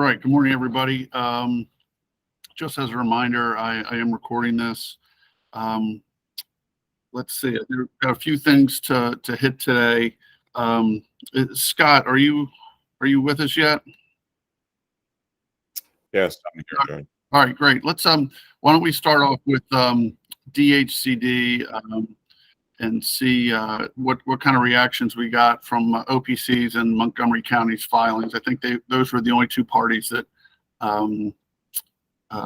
right. Good morning, everybody. Just as a reminder, I am recording this. Let's see. There are a few things to hit today. Scott, are you with us yet? Yes, I'm here, Joe. All right, great. Let's why don't we start off with DHCD and see what kind of reactions we got from OPC's and Montgomery County's filings. I think those were the only two parties that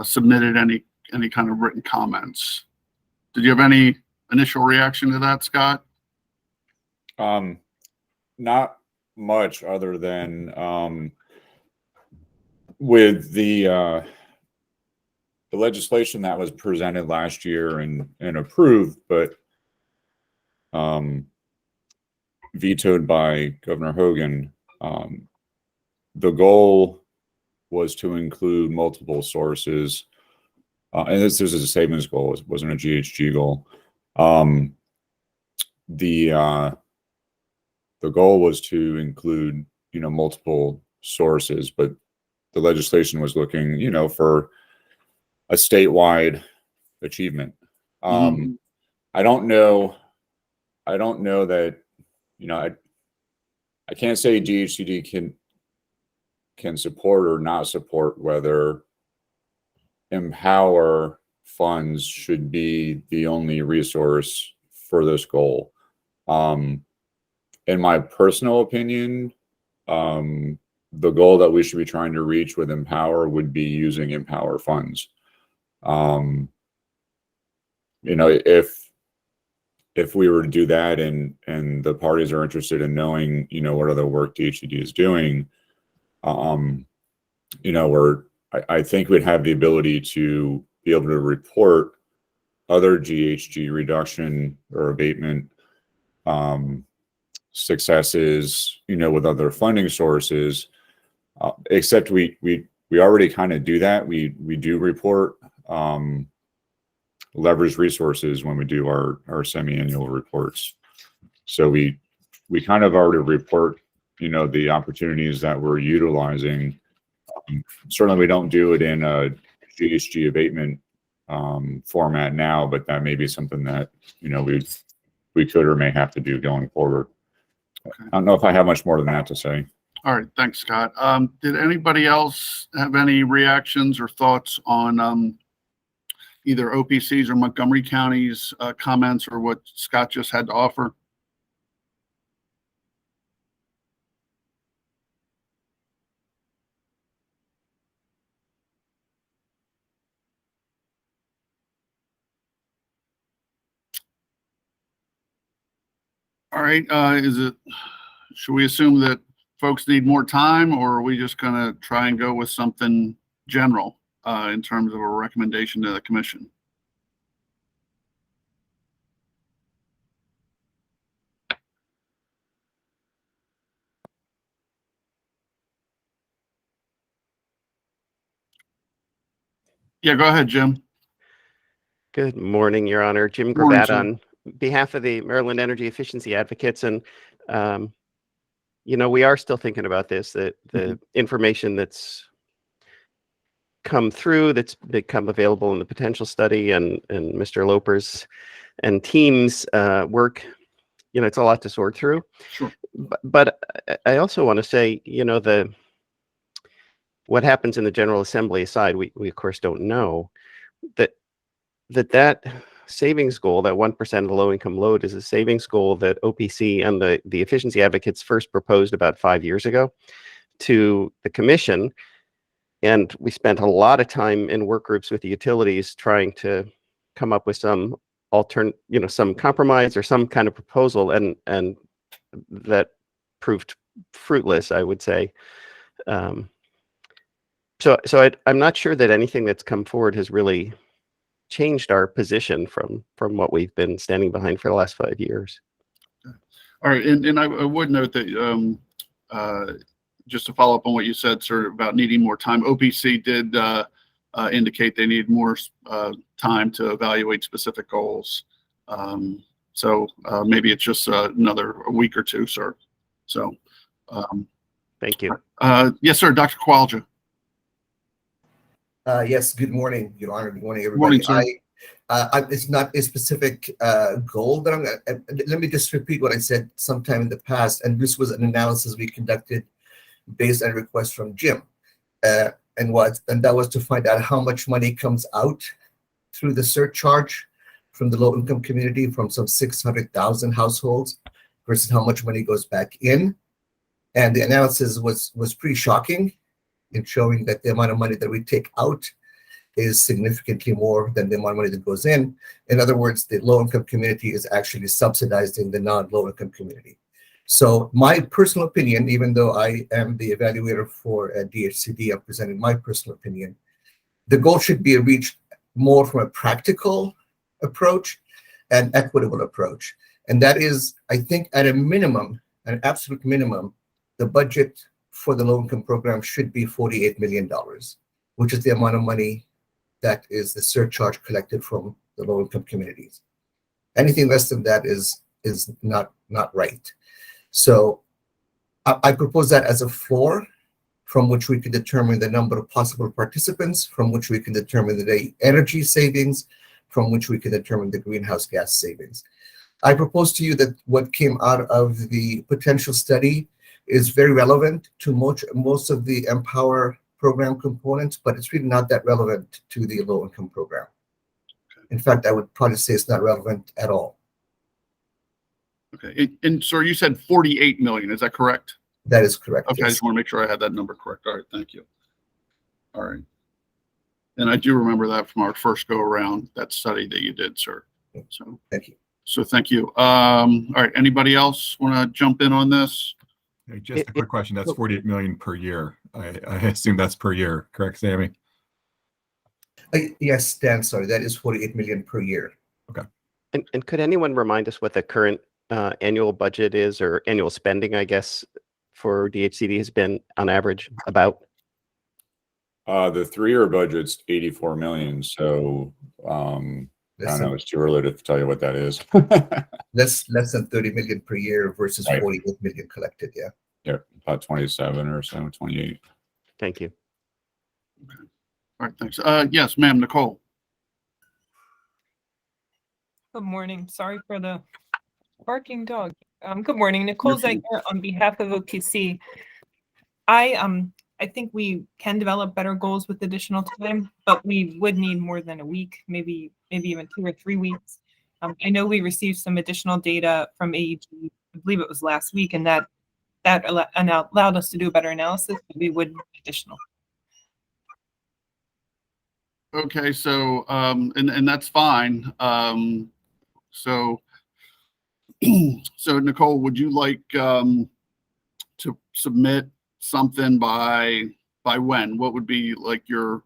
submitted any kind of written comments. Did you have any initial reaction to that, Scott? Not much, other than with the legislation that was presented last year and approved, but vetoed by Governor Hogan. The goal was to include multiple sources, and this is a savings goal. It wasn't a GHG goal. The goal was to include, multiple sources, but the legislation was looking, for a statewide achievement. I don't know that, I can't say DHCD can support or not support whether Empower funds should be the only resource for this goal. In my personal opinion, the goal that we should be trying to reach with Empower would be using Empower funds. If we were to do that and the parties are interested in knowing, what other work DHCD is doing, I think we'd have the ability to be able to report other GHG reduction or abatement successes, with other funding sources, except we already kind of do that. We do report leveraged resources when we do our semi-annual reports. So we kind of already report, the opportunities that we're utilizing. Certainly we don't do it in a GHG abatement format now, but that may be something that, we could or may have to do going forward. Okay. I don't know if I have much more than that to say. All right. Thanks, Scott. Did anybody else have any reactions or thoughts on either OPC's or Montgomery County's comments or what Scott just had to offer? All right. Should we assume that folks need more time, or are we just going to try and go with something general in terms of a recommendation to the commission? Yeah, go ahead, Jim. Good morning, Your Honor. Jim Gravatt on behalf of the Maryland Energy Efficiency Advocates. And, we are still thinking about this, that the information that's come through, that's become available in the potential study and Mr. Loper's and team's work, it's a lot to sort through. Sure. But I also want to say, what happens in the General Assembly aside, we of course don't know that savings goal, that 1% of the low-income load, is a savings goal that OPC and the efficiency advocates first proposed about 5 years ago to the commission. And we spent a lot of time in work groups with the utilities trying to come up with some some compromise or some kind of proposal, and that proved fruitless, I would say. So I'm not sure that anything that's come forward has really changed our position from what we've been standing behind for the last 5 years. All right, and I would note that just to follow up on what you said, sir, about needing more time, OPC did indicate they need more time to evaluate specific goals. So maybe it's just another week or two, sir. So thank you. Yes, sir, Dr. Kowalja. Yes, good morning, Your Honor. Good morning, Morning, everybody. sir. It's not a specific goal that let me just repeat what I said sometime in the past. And this was an analysis we conducted based on a request from Jim. And that was to find out how much money comes out through the surcharge from the low income community from some 600,000 households versus how much money goes back in. And the analysis was pretty shocking in showing that the amount of money that we take out is significantly more than the amount of money that goes in. In other words, the low-income community is actually subsidizing the non-low-income community. So my personal opinion, even though I am the evaluator for DHCD, I'm presenting my personal opinion, the goal should be reached more from a practical approach and equitable approach. And that is, I think at a minimum, an absolute minimum, the budget for the low-income program should be $48 million, which is the amount of money that is the surcharge collected from the low-income communities. Anything less than that is not right. So I propose that as a floor from which we can determine the number of possible participants, from which we can determine the energy savings, from which we can determine the greenhouse gas savings. I propose to you that what came out of the potential study is very relevant to most of the Empower program components, but it's really not that relevant to the low-income program. In fact, I would probably say it's not relevant at all. Okay. And sir, you said 48 million. Is that correct? That is correct. Okay. I Yes. just want to make sure I had that number correct. All right. Thank you. All right. And I do remember that from our first go around, that study that you did, sir. So Thank you. So thank you. All right. Anybody else want to jump in on this? Hey, just a quick question. That's 48 million per year. I assume that's per year, correct, Sammy? Yes, Dan, sorry, that is 48 million per year. Okay. And could anyone remind us what the current annual budget is, or annual spending, I guess, for DHCD has been on average about? The 3-year budget's 84 million. So I don't know, it's too early to tell you what that is. Less than 30 million per year versus Right. 48 million collected. Yeah. Yeah, about 27 or so, 28. Thank you. All right. Thanks. Yes, ma'am, Nicole. Good morning. Sorry for the barking dog. Good morning, Nicole Zeiger on behalf of OPC. I think we can develop better goals with additional time, but we would need more than a week, maybe even 2 or 3 weeks. I know we received some additional data from AEG, I believe it was last week, and that allowed us to do a better analysis, but we would need additional. Okay. So, and that's fine. So Nicole, would you like to submit something by when? What would be like a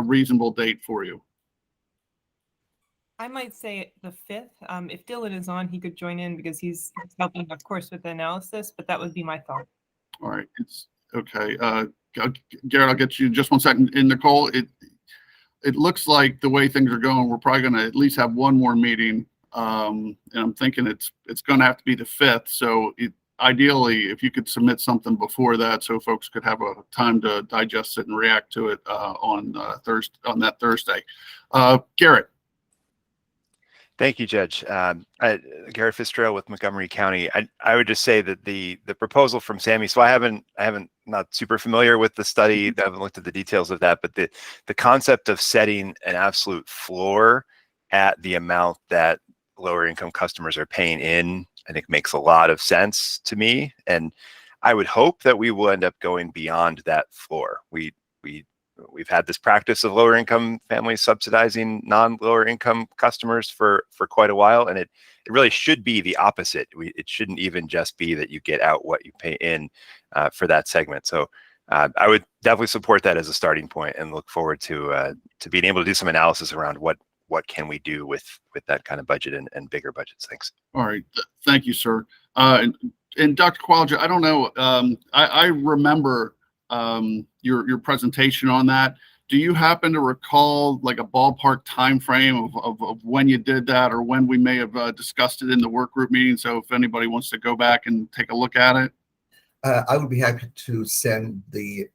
reasonable date for you? I might say the 5th. If Dylan is on, he could join in because he's helping, of course, with the analysis, but that would be my thought. All right. It's okay. Garrett, I'll get you just 1 second. And Nicole, it looks like the way things are going, we're probably going to at least have one more meeting. And I'm thinking it's going to have to be the 5th. So ideally, if you could submit something before that, so folks could have a time to digest it and react to it on that Thursday. Garrett. Thank you, Judge. Garrett Fitzgerald with Montgomery County. I would just say that the proposal from Sammy. So I haven't not super familiar with the study. I haven't looked at the details of that, but the concept of setting an absolute floor at the amount that lower income customers are paying in, I think makes a lot of sense to me. And I would hope that we will end up going beyond that floor. We've had this practice of lower income families subsidizing non-lower income customers for quite a while, and it really should be the opposite. It shouldn't even just be that you get out what you pay in for that segment. So I would definitely support that as a starting point, and look forward to being able to do some analysis around what can we do with that kind of budget and bigger budgets. Thanks. All right. Thank you, sir. And Dr. Qualja, I don't know. I remember your presentation on that. Do you happen to recall like a ballpark time frame of when you did that, or when we may have discussed it in the work group meeting? So if anybody wants to go back and take a look at it. I would be happy to send the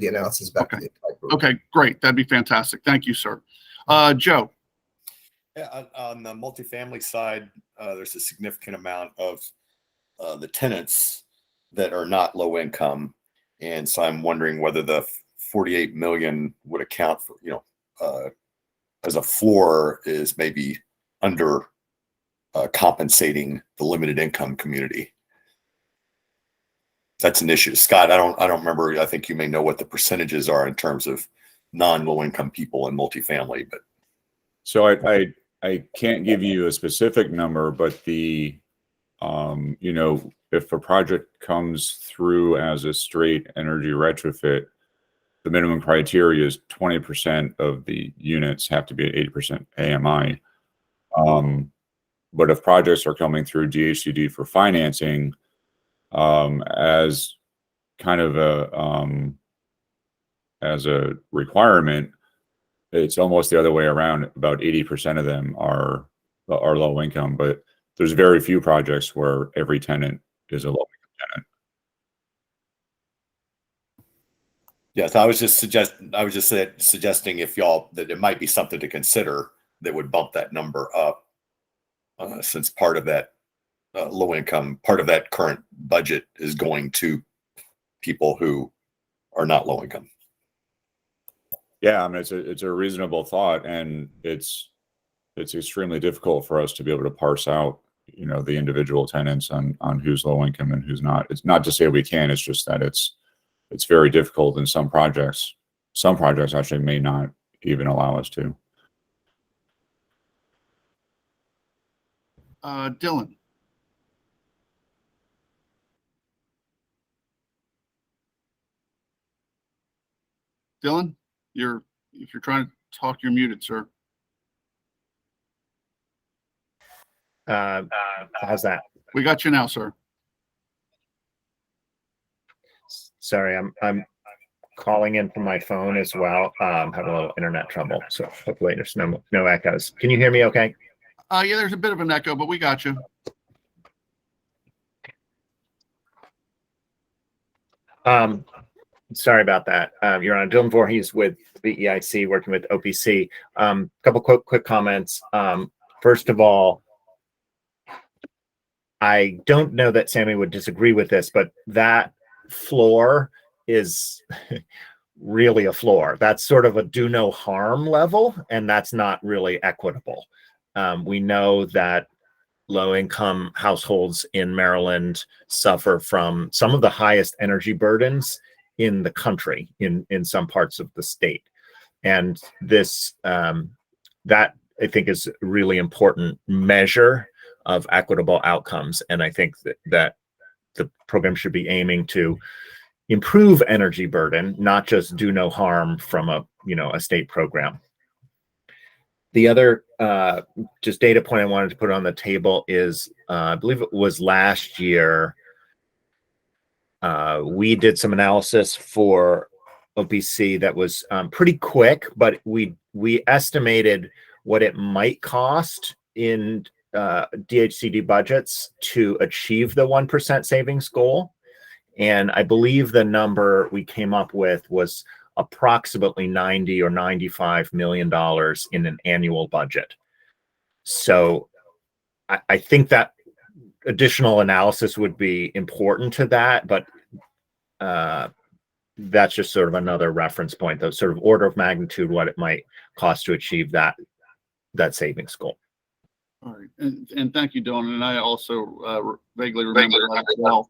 analysis back to the entire group. Okay, great. That'd be fantastic. Thank you, sir. Joe. Yeah, on the multifamily side, there's a significant amount of the tenants that are not low income, and so I'm wondering whether the 48 million would account for, as a floor, is maybe under compensating the limited income community. That's an issue. Scott, I don't remember. I think you may know what the percentages are in terms of non-low income people in multifamily, but So I can't give you a specific number, but the if a project comes through as a straight energy retrofit, the minimum criteria is 20% of the units have to be at 80% AMI. But if projects are coming through DHCD for financing, as kind of as a requirement, it's almost the other way around. About 80% of them are low income, but there's very few projects where every tenant is a low income tenant. yes, I was just suggesting if y'all that it might be something to consider that would bump that number up, since part of that low income, part of that current budget is going to people who are not low income. Yeah, I mean it's a reasonable thought, and it's extremely difficult for us to be able to parse out, the individual tenants on who's low income and who's not. It's not to say we can, it's just that it's very difficult in some projects. Some projects actually may not even allow us to. Dylan. Dylan, if you're trying to talk, you're muted, sir. How's that? We got you now, sir. Sorry, I'm calling in from my phone as well. Having a little internet trouble, so hopefully there's no echoes. Can you hear me okay? Yeah, there's a bit of an echo, but we got you. Sorry about that. You're on Dylan Voorhees with BEIC, working with OPC. Couple quick comments. First of all, I don't know that Sammy would disagree with this, but that floor is really a floor. That's sort of a do no harm level, and that's not really equitable. We know that low-income households in Maryland suffer from some of the highest energy burdens in the country, in some parts of the state. And this, that I think is a really important measure of equitable outcomes. And I think that the program should be aiming to improve energy burden, not just do no harm from a state program. The other just data point I wanted to put on the table is, I believe it was last year, we did some analysis for OPC that was pretty quick, but we estimated what it might cost in DHCD budgets to achieve the 1% savings goal. And I believe the number we came up with was approximately $90 or $95 million in an annual budget. So I think that additional analysis would be important to that, but that's just sort of another reference point, the sort of order of magnitude, what it might cost to achieve that savings goal. All right, and thank you, Dylan. And I also vaguely remember that as well.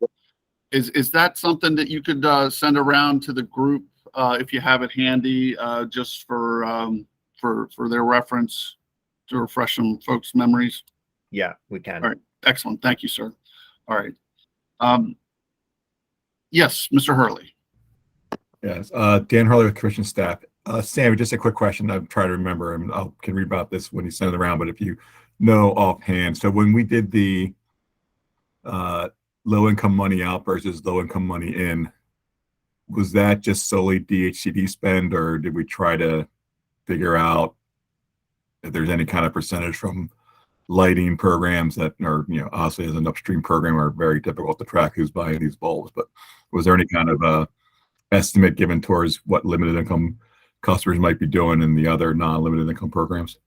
Is that something that you could send around to the group if you have it handy, just for their reference, to refresh some folks' memories? Yeah, we can. All right, excellent. Thank you, sir. All right. Yes, Mr. Hurley. Yes, Dan Hurley with Commission staff. Sammy, just a quick question. I'm trying to remember, and I can read about this when you send it around, but if you know offhand. So when we did the low-income money out versus low-income money in, was that just solely DHCD spend, or did we try to figure out if there's any kind of percentage from lighting programs that are, obviously as an upstream program are very difficult to track who's buying these bulbs, but Was there any kind of estimate given towards what limited income customers might be doing in the other non-limited income programs?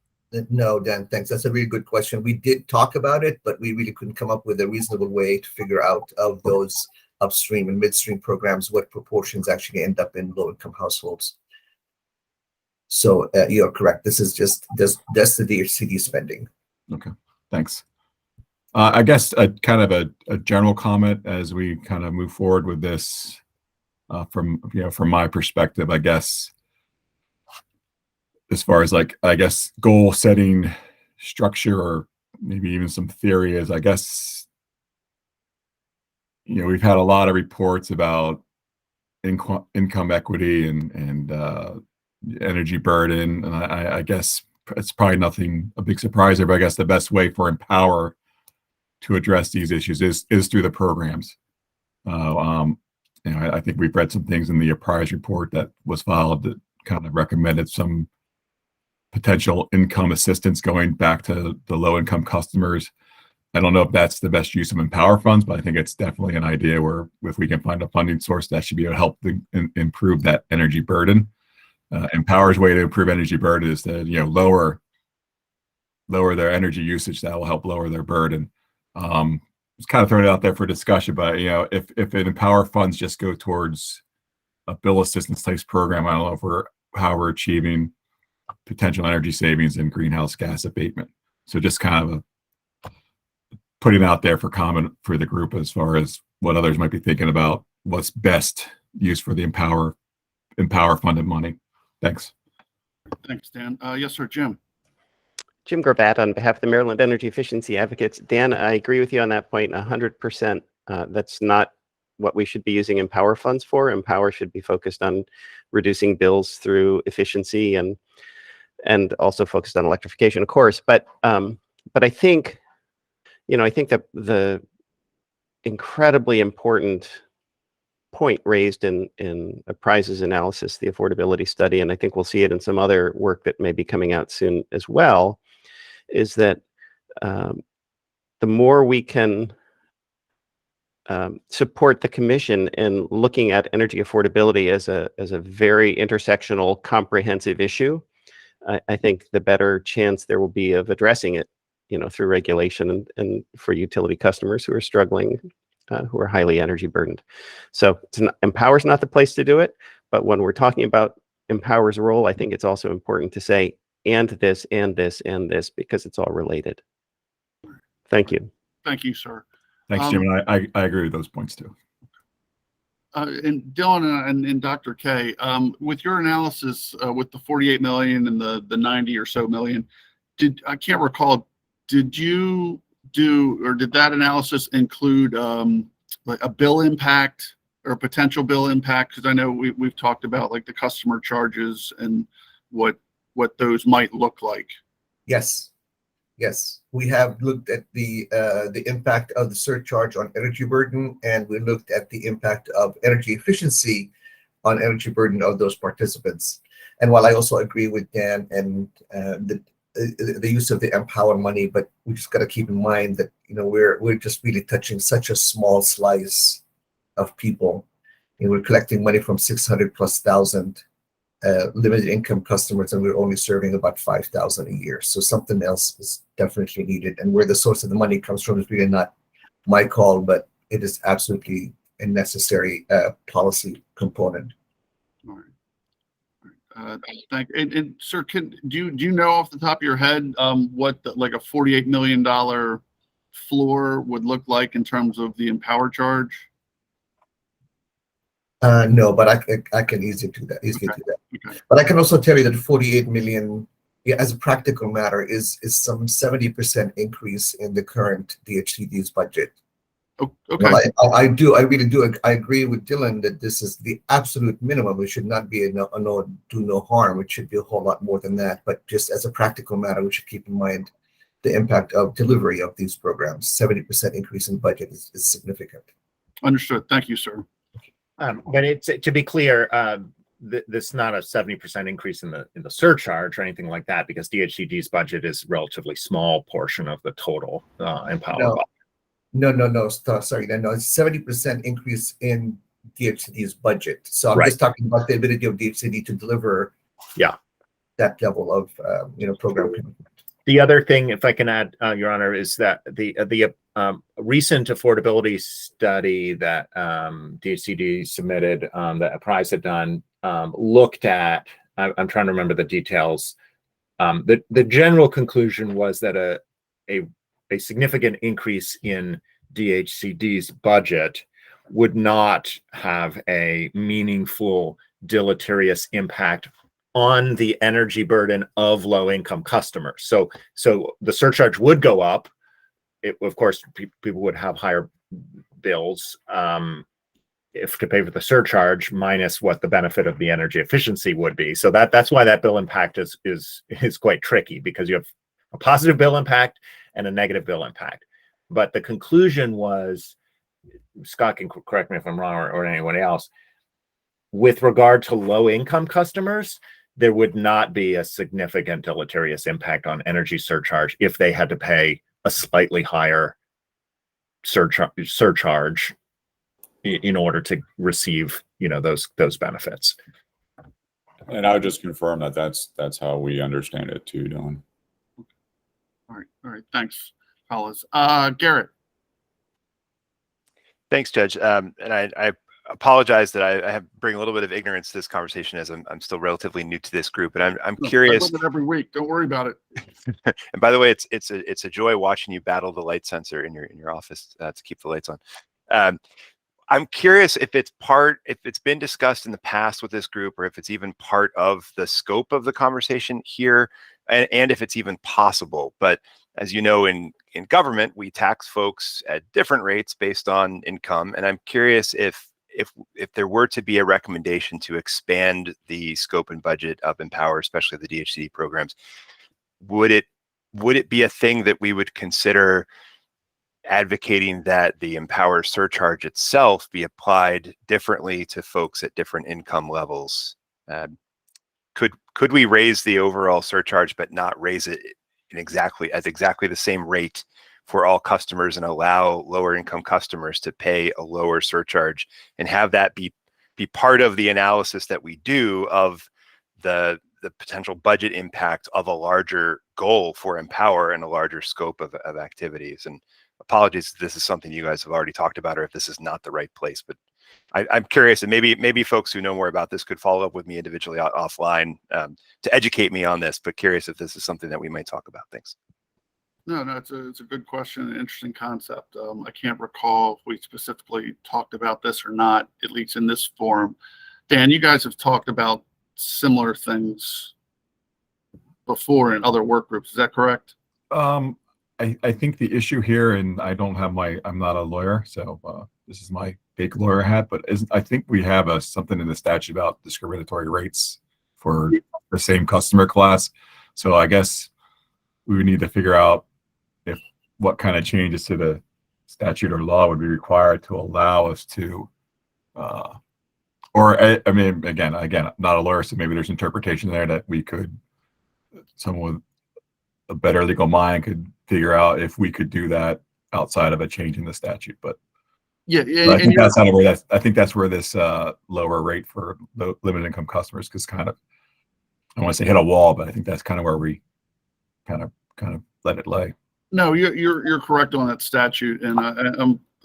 No, Dan, thanks. That's a really good question. We did talk about it, but we really couldn't come up with a reasonable way to figure out of those upstream and midstream programs what proportions actually end up in low-income households. So you're correct. This is just the DHCD spending. Okay, thanks. I guess a kind of a general comment as we kind of move forward with this from my perspective, I guess, as far as like, I guess, goal setting structure or maybe even some theory is, I guess, we've had a lot of reports about income equity and energy burden. And I guess it's probably nothing, a big surprise there, but I guess the best way for Empower to address these issues is through the programs. I think we've read some things in the Apprise report that was filed that kind of recommended some potential income assistance going back to the low income customers. I don't know if that's the best use of Empower funds, but I think it's definitely an idea where if we can find a funding source that should be able to help improve that energy burden. Empower's way to improve energy burden is to lower their energy usage. That will help lower their burden. It's kind of throwing it out there for discussion, but if an Empower funds just go towards a bill assistance type program, I don't know how we're achieving potential energy savings and greenhouse gas abatement. So just kind of putting out there for comment for the group as far as what others might be thinking about what's best used for the Empower funded money. Thanks. Thanks, Dan. Yes, sir, Jim. Jim Gravatt on behalf of the Maryland Energy Efficiency Advocates. Dan, I agree with you on that point 100%. That's not what we should be using Empower funds for. Empower should be focused on reducing bills through efficiency and also focused on electrification, of course. But I think, I think that the incredibly important point raised in Apprise's analysis, the affordability study, and I think we'll see it in some other work that may be coming out soon as well, is that the more we can support the commission in looking at energy affordability as a very intersectional, comprehensive issue, I think the better chance there will be of addressing it, through regulation and for utility customers who are struggling, who are highly energy burdened. So Empower's not the place to do it, but when we're talking about Empower's role, I think it's also important to say, and this, and this, and this, because it's all related. Thank you. Thank you, sir. Thanks, Jim. And I agree with those points too. And Dylan and Dr. K, with your analysis with the 48 million and the 90 or so million, I can't recall, did you did that analysis include like a bill impact or potential bill impact? Because I know we've talked about like the customer charges and what those might look like. Yes, we have looked at the impact of the surcharge on energy burden, and we looked at the impact of energy efficiency on energy burden of those participants. And while I also agree with Dan and the use of the Empower money, but we just got to keep in mind that we're just really touching such a small slice of people. We're collecting money from 600,000+ limited income customers, and we're only serving about 5,000 a year. So something else is definitely needed. And where the source of the money comes from is really not my call, but it is absolutely a necessary policy component. All right. Thank you. And sir, do you know off the top of your head what like a $48 million floor would look like in terms of the Empower charge? No, but I can easily do that. Okay. But I can also tell you that 48 million, as a practical matter, is some 70% increase in the current DHCD's budget. Okay. Well, I really do. I agree with Dylan that this is the absolute minimum. It should not be do no harm. It should be a whole lot more than that. But just as a practical matter, we should keep in mind the impact of delivery of these programs. 70% increase in budget is significant. Understood. Thank you, sir. But it's, to be clear, this is not a 70% increase in the surcharge or anything like that, because DHCD's budget is a relatively small portion of the total Empower budget. No. Sorry, no. It's 70% increase in DHCD's budget. So I'm Right. just talking about the ability of DHCD to deliver that level of program commitment. The other thing, if I can add, Your Honor, is that the recent affordability study that DHCD submitted, that Apprise had done, looked at, I'm trying to remember the details. The general conclusion was that a significant increase in DHCD's budget would not have a meaningful deleterious impact on the energy burden of low-income customers. So the surcharge would go up. Of course, people would have higher bills if to pay for the surcharge minus what the benefit of the energy efficiency would be. So that's why that bill impact is quite tricky, because you have a positive bill impact and a negative bill impact. But the conclusion was, Scott can correct me if I'm wrong, or anyone else, with regard to low-income customers, there would not be a significant deleterious impact on energy surcharge if they had to pay a slightly higher surcharge in order to receive, those benefits. And I would just confirm that that's how we understand it too, Don. All right. Thanks, fellas. Garrett. Thanks, Judge. And I apologize that I bring a little bit of ignorance to this conversation, as I'm still relatively new to this group, and I'm curious. I live it every week. Don't worry about it. And by the way, it's a joy watching you battle the light sensor in your office to keep the lights on. I'm curious if it's been discussed in the past with this group, or if it's even part of the scope of the conversation here, and if it's even possible. But as you know, in government, we tax folks at different rates based on income, and I'm curious if there were to be a recommendation to expand the scope and budget of Empower, especially the DHCD programs, would it be a thing that we would consider advocating that the Empower surcharge itself be applied differently to folks at different income levels? Could we raise the overall surcharge but not raise it at exactly the same rate for all customers, and allow lower income customers to pay a lower surcharge, and have that be part of the analysis that we do of the potential budget impact of a larger goal for Empower and a larger scope of activities? And apologies if this is something you guys have already talked about, or if this is not the right place, but I'm curious, and maybe folks who know more about this could follow up with me individually offline to educate me on this, but curious if this is something that we might talk about. Thanks. No, it's a good question, an interesting concept. I can't recall if we specifically talked about this or not, at least in this forum. Dan, you guys have talked about similar things before in other work groups. Is that correct? I think the issue here, and I'm not a lawyer, so this is my fake lawyer hat, but I think we have something in the statute about discriminatory rates for the same customer class. So I guess we would need to figure out what kind of changes to the statute or law would be required to allow us to, again, not a lawyer, so maybe there's interpretation there that someone with a better legal mind could figure out if we could do that outside of a change in the statute. But yeah, I think that's where this lower rate for limited income customers, because I don't want to say hit a wall, but I think that's kind of where we kind of let it lay. No, you're correct on that statute, and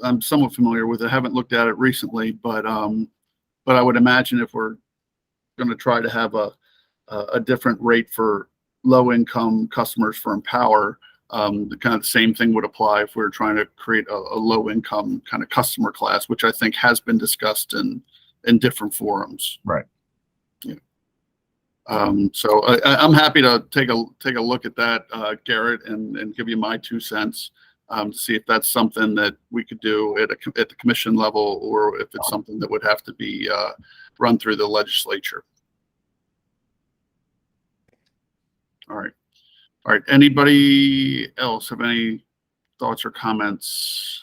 I'm somewhat familiar with it. I haven't looked at it recently, but I would imagine if we're going to try to have a different rate for low income customers for Empower, the kind of the same thing would apply if we were trying to create a low income kind of customer class, which I think has been discussed in different forums. Right. Yeah. So I'm happy to take a look at that, Garrett, and give you my 2 cents to see if that's something that we could do at the commission level, or if it's something that would have to be run through the legislature. All right. Anybody else have any thoughts or comments?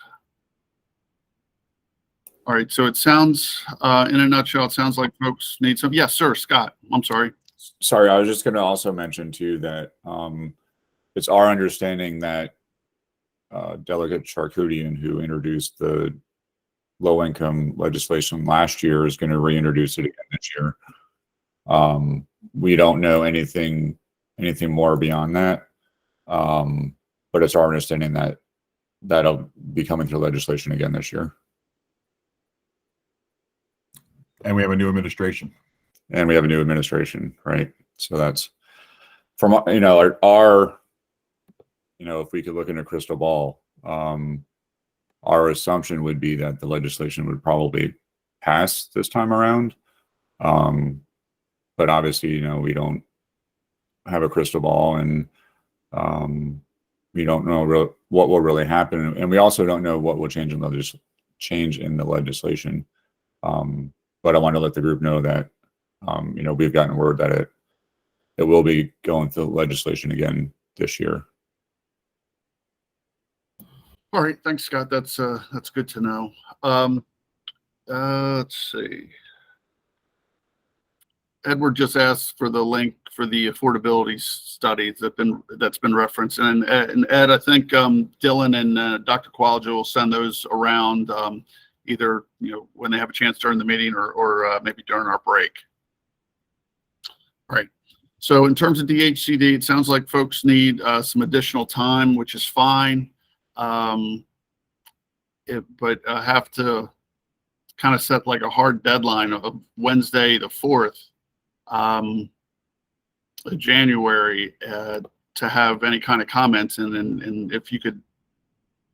All right. So it sounds, in a nutshell, it sounds like folks need some. Yes, sir. Scott, I'm sorry. Sorry, I was just going to also mention too that it's our understanding that Delegate Charkoudian, who introduced the low income legislation last year is going to reintroduce it again this year. We don't know anything more beyond that. But it's our understanding that that'll be coming through legislation again this year. And we have a new administration. And we have a new administration, right? So that's from, our if we could look in a crystal ball, our assumption would be that the legislation would probably pass this time around. But obviously, we don't have a crystal ball, and we don't know what will really happen, and we also don't know what will change in the legislation. But I want to let the group know that we've gotten word that it will be going through legislation again this year. All right, thanks, Scott. That's good to know. Let's see. Edward just asked for the link for the affordability study that's been referenced, and Ed, I think Dylan and Dr. Qualja will send those around either when they have a chance during the meeting or maybe during our break. All right. So in terms of DHCD, it sounds like folks need some additional time, which is fine. But I have to kind of set like a hard deadline of Wednesday the 4th. January to have any kind of comments, and if you could,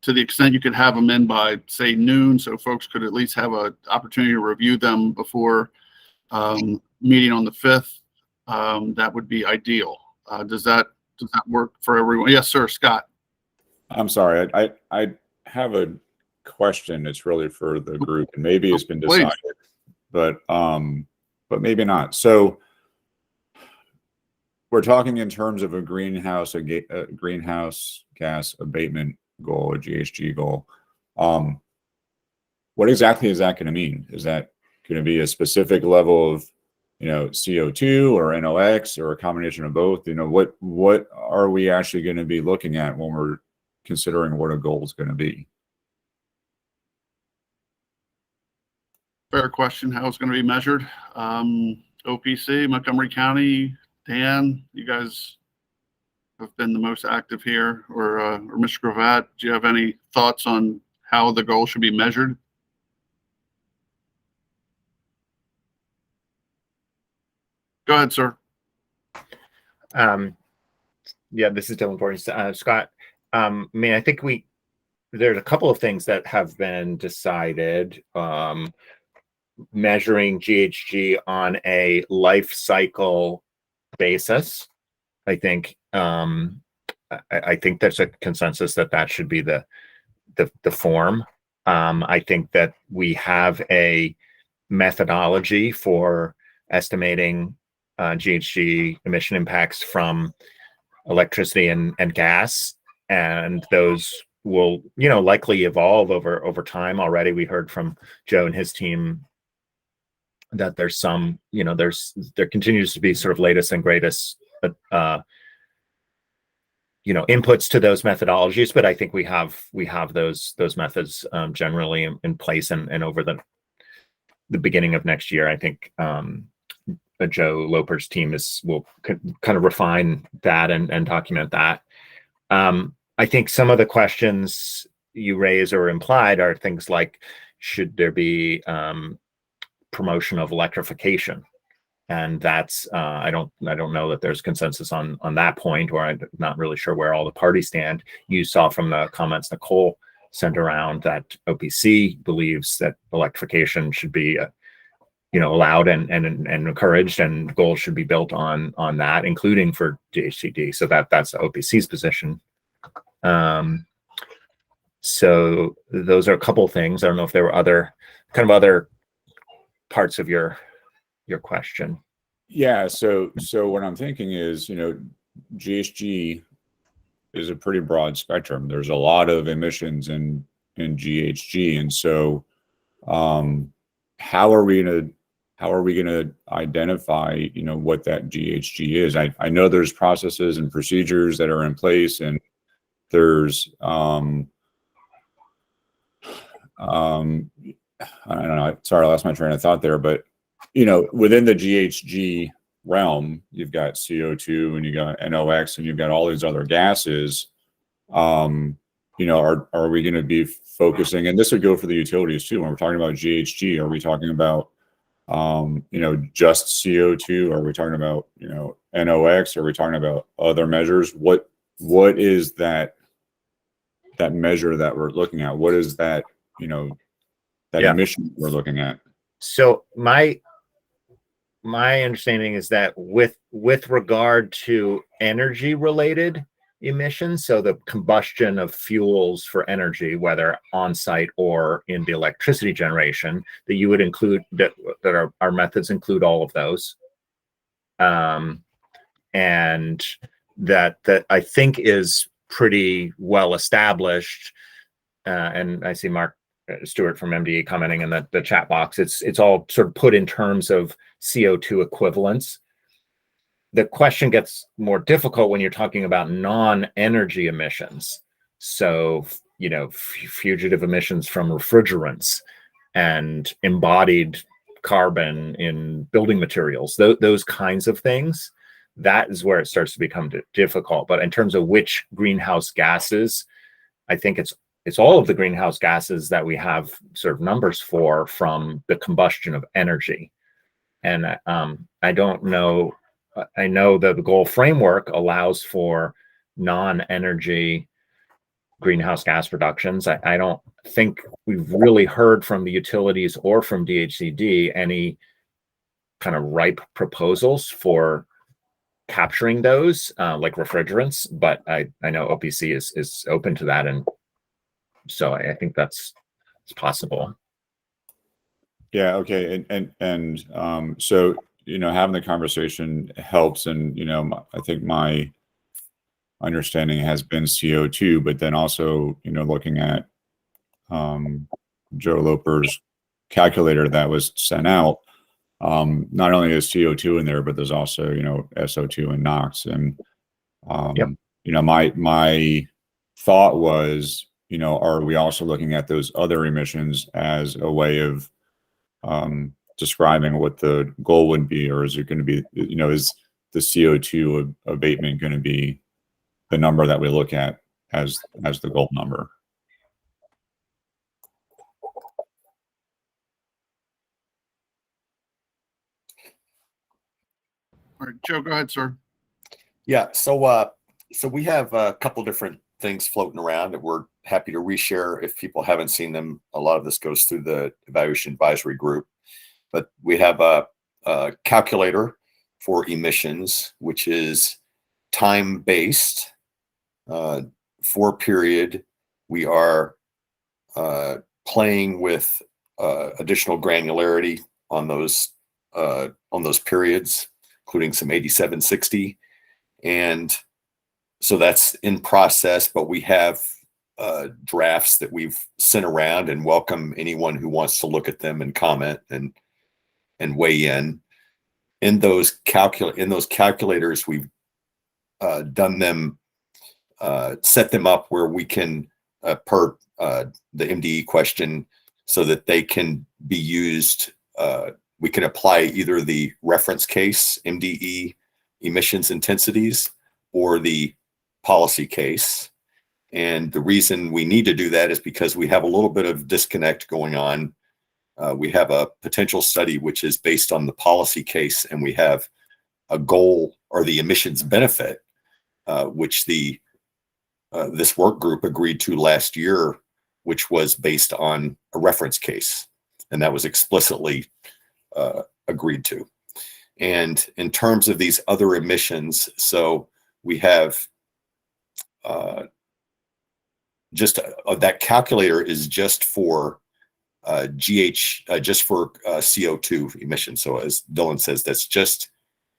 to the extent you could have them in by say noon, so folks could at least have an opportunity to review them before meeting on the 5th, that would be ideal. Does that work for everyone? Yes, sir, Scott. I'm sorry, I have a question. It's really for the group, and maybe it's been decided, but maybe not. So we're talking in terms of a greenhouse gas abatement goal, a GHG goal. What exactly is that going to mean? Is that going to be a specific level of, CO2 or NOx or a combination of both? What are we actually going to be looking at when we're considering what a goal is going to be? Fair question. How it's going to be measured? OPC, Montgomery County, Dan, you guys have been the most active here, or Mr. Gravatt, do you have any thoughts on how the goal should be measured? Go ahead, sir. Yeah, this is Dylan Portis. Scott, I think there's a couple of things that have been decided. Measuring GHG on a life cycle basis. I think there's a consensus that should be the form. I think that we have a methodology for estimating GHG emission impacts from electricity and gas, and those will likely evolve over time. Already we heard from Joe and his team that there's some, there continues to be sort of latest and greatest, inputs to those methodologies. But I think we have those methods generally in place, and over the beginning of next year, I think Joe Loper's team will kind of refine that and document that. I think some of the questions you raise or implied are things like, should there be promotion of electrification? And that's I don't know that there's consensus on that point, or I'm not really sure where all the parties stand. You saw from the comments Nicole sent around that OPC believes that electrification should be allowed and encouraged, and goals should be built on that, including for DHCD. So that's OPC's position. So those are a couple of things. I don't know if there were other parts of your question. Yeah. So what I'm thinking is, GHG is a pretty broad spectrum. There's a lot of emissions in GHG, and so how are we going to identify what that GHG is? I know there's processes and procedures that are in place, and there's I don't know. Sorry, I lost my train of thought there, but you know, within the GHG realm, you've got CO2 and you got NOx and you've got all these other gases. You know, are we going to be focusing, and this would go for the utilities too, when we're talking about GHG, are we talking about, you know, just CO2? Are we talking about, you know, NOx? Are we talking about other measures? What is that measure that we're looking at? What is that, you know, that Yeah. emission we're looking at? So my understanding is that with regard to energy related emissions, so the combustion of fuels for energy, whether on site or in the electricity generation, that you would include that our methods include all of those. And that I think is pretty well established. And I see Mark Stewart from MDE commenting in the chat box. It's all sort of put in terms of CO2 equivalents. The question gets more difficult when you're talking about non-energy emissions. So, you know, fugitive emissions from refrigerants and embodied carbon in building materials, those kinds of things. That is where it starts to become difficult. But in terms of which greenhouse gases, I think it's all of the greenhouse gases that we have sort of numbers for from the combustion of energy. And I don't know. I know that the goal framework allows for non-energy greenhouse gas reductions. I don't think we've really heard from the utilities or from DHCD any kind of ripe proposals for capturing those, like refrigerants, but I know OPC is open to that, and so I think it's possible. Yeah. Okay. And so, you know, having the conversation helps, and you know, I think my understanding has been CO2, but then also, you know, looking at Joe Loper's calculator that was sent out, not only is CO2 in there, but there's also, you know, SO2 and NOx. And Yep. you know, my thought was, you know, are we also looking at those other emissions as a way of describing what the goal would be, or is it going to be, you know, is the CO2 abatement going to be the number that we look at as the goal number? All right, Joe, go ahead, sir. Yeah. So we have a couple different things floating around that we're happy to reshare if people haven't seen them. A lot of this goes through the evaluation advisory group, but we have a calculator for emissions, which is time-based, 4-period. We are playing with additional granularity on those periods, including some 8760. And so that's in process, but we have drafts that we've sent around and welcome anyone who wants to look at them and comment and weigh in. In those calculators, we've done them, set them up where we can, per the MDE question, so that they can be used. We can apply either the reference case, MDE emissions intensities, or the policy case. And the reason we need to do that is because we have a little bit of disconnect going on. We have a potential study which is based on the policy case, and we have a goal, or the emissions benefit, which this work group agreed to last year, which was based on a reference case, and that was explicitly agreed to. And in terms of these other emissions, so we have that calculator is just for CO2 emissions. So as Dylan says, that's just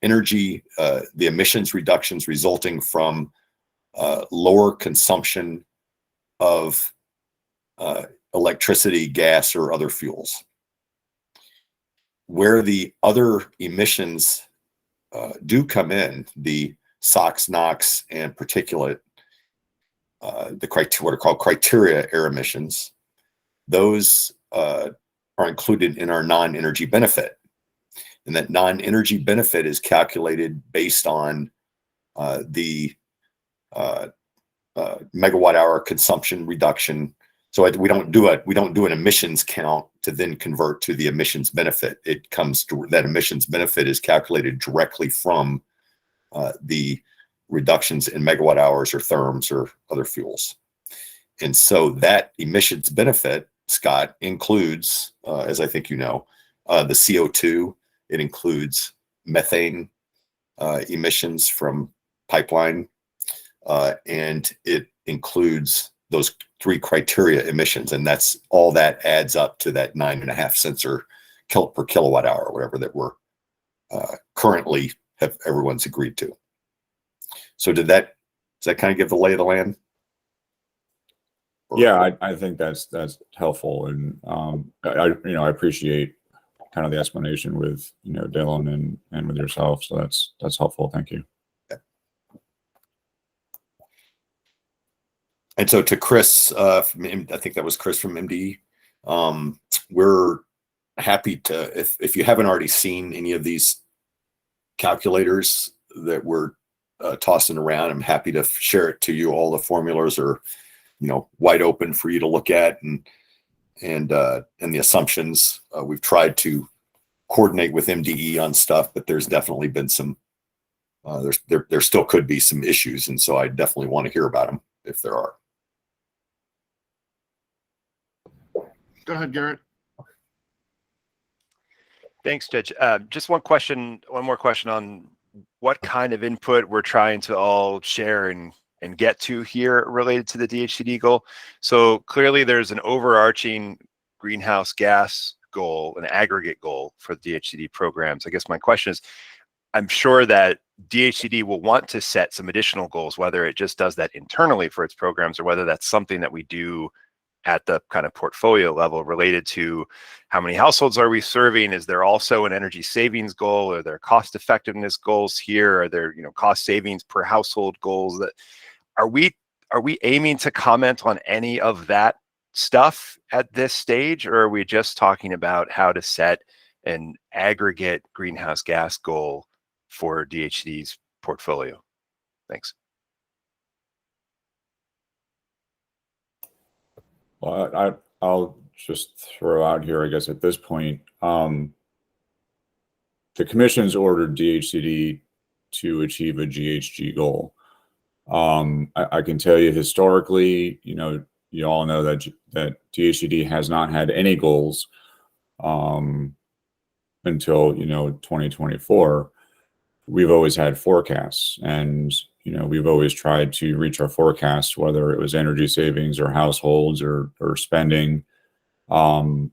energy, the emissions reductions resulting from lower consumption of electricity, gas, or other fuels. Where the other emissions do come in, the SOx, NOx, and particulate, what are called criteria air emissions, those are included in our non-energy benefit. And that non-energy benefit is calculated based on the megawatt hour consumption reduction. So we don't do an emissions count to then convert to the emissions benefit. It comes to that emissions benefit is calculated directly from the reductions in megawatt hours or therms or other fuels. And so that emissions benefit, Scott, includes, as I think you know, the CO2. It includes methane emissions from pipeline, and it includes those 3 criteria emissions, and that's all that adds up to that 9.5 cents per kilowatt hour, or whatever that we're currently have everyone's agreed to. So does that kind of give the lay of the land? Yeah, I think that's helpful, and I appreciate kind of the explanation with Dylan and with yourself. So that's helpful. Thank you. And so to Chris, I think that was Chris from MDE. We're happy to, if you haven't already seen any of these calculators that we're tossing around, I'm happy to share it to you. All the formulas are, wide open for you to look at, and the assumptions. We've tried to coordinate with MDE on stuff, but there's definitely been some. There still could be some issues, and so I definitely want to hear about them if there are. Go ahead, Garrett. Thanks, Judge. Just one more question on what kind of input we're trying to all share and get to here related to the DHCD goal. So clearly there's an overarching greenhouse gas goal, an aggregate goal for the DHCD programs. I guess my question is, I'm sure that DHCD will want to set some additional goals, whether it just does that internally for its programs or whether that's something that we do at the kind of portfolio level related to how many households are we serving? Is there also an energy savings goal? Are there cost effectiveness goals here? Are there, cost savings per household goals? That are we aiming to comment on any of that stuff at this stage, or are we just talking about how to set an aggregate greenhouse gas goal for DHCD's portfolio? Thanks. Well, I'll just throw out here, I guess at this point, the commission's ordered DHCD to achieve a GHG goal. I can tell you historically, you all know that DHCD has not had any goals until 2024. We've always had forecasts, and we've always tried to reach our forecasts, whether it was energy savings or households or spending. We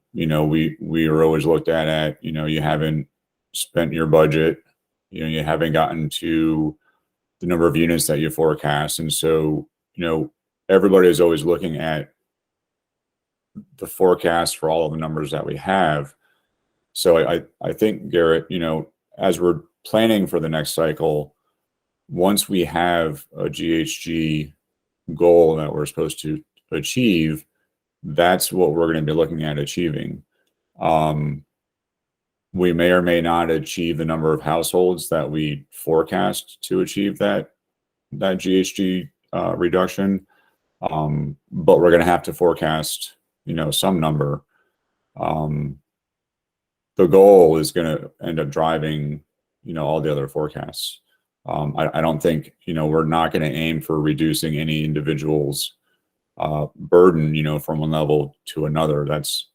are always looked at, you haven't spent your budget, you haven't gotten to the number of units that you forecast. And so, everybody is always looking at the forecast for all of the numbers that we have. So I think, Garrett, as we're planning for the next cycle, once we have a GHG goal that we're supposed to achieve, that's what we're going to be looking at achieving. We may or may not achieve the number of households that we forecast to achieve that GHG reduction, but we're going to have to forecast, some number. The goal is going to end up driving, all the other forecasts. I don't think, we're not going to aim for reducing any individual's burden, from one level to another. That's,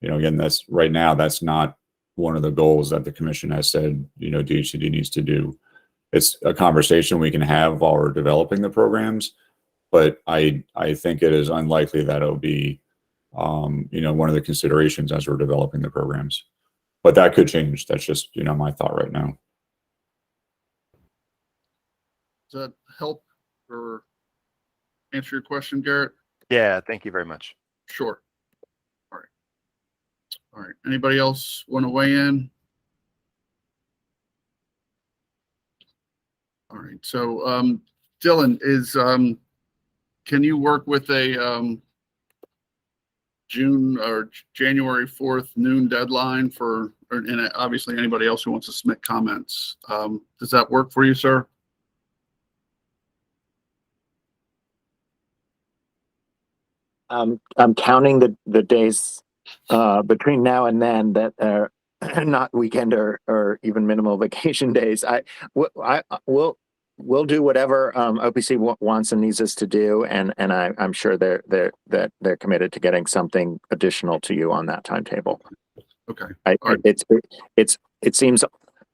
again, that's right now, that's not one of the goals that the commission has said, DHCD needs to do. It's a conversation we can have while we're developing the programs, but I think it is unlikely that it'll be, one of the considerations as we're developing the programs. But that could change. That's just, my thought right now. Does that help or answer your question, Garrett? Yeah, thank you very much. Sure. All right. Anybody else want to weigh in? All right. So, Dylan, can you work with a June or January 4th noon deadline and obviously anybody else who wants to submit comments. Does that work for you, sir? I'm counting the days between now and then that are not weekend or even minimal vacation days. We'll do whatever OPC wants and needs us to do, and I'm sure they're committed to getting something additional to you on that timetable. Okay. All right. It seems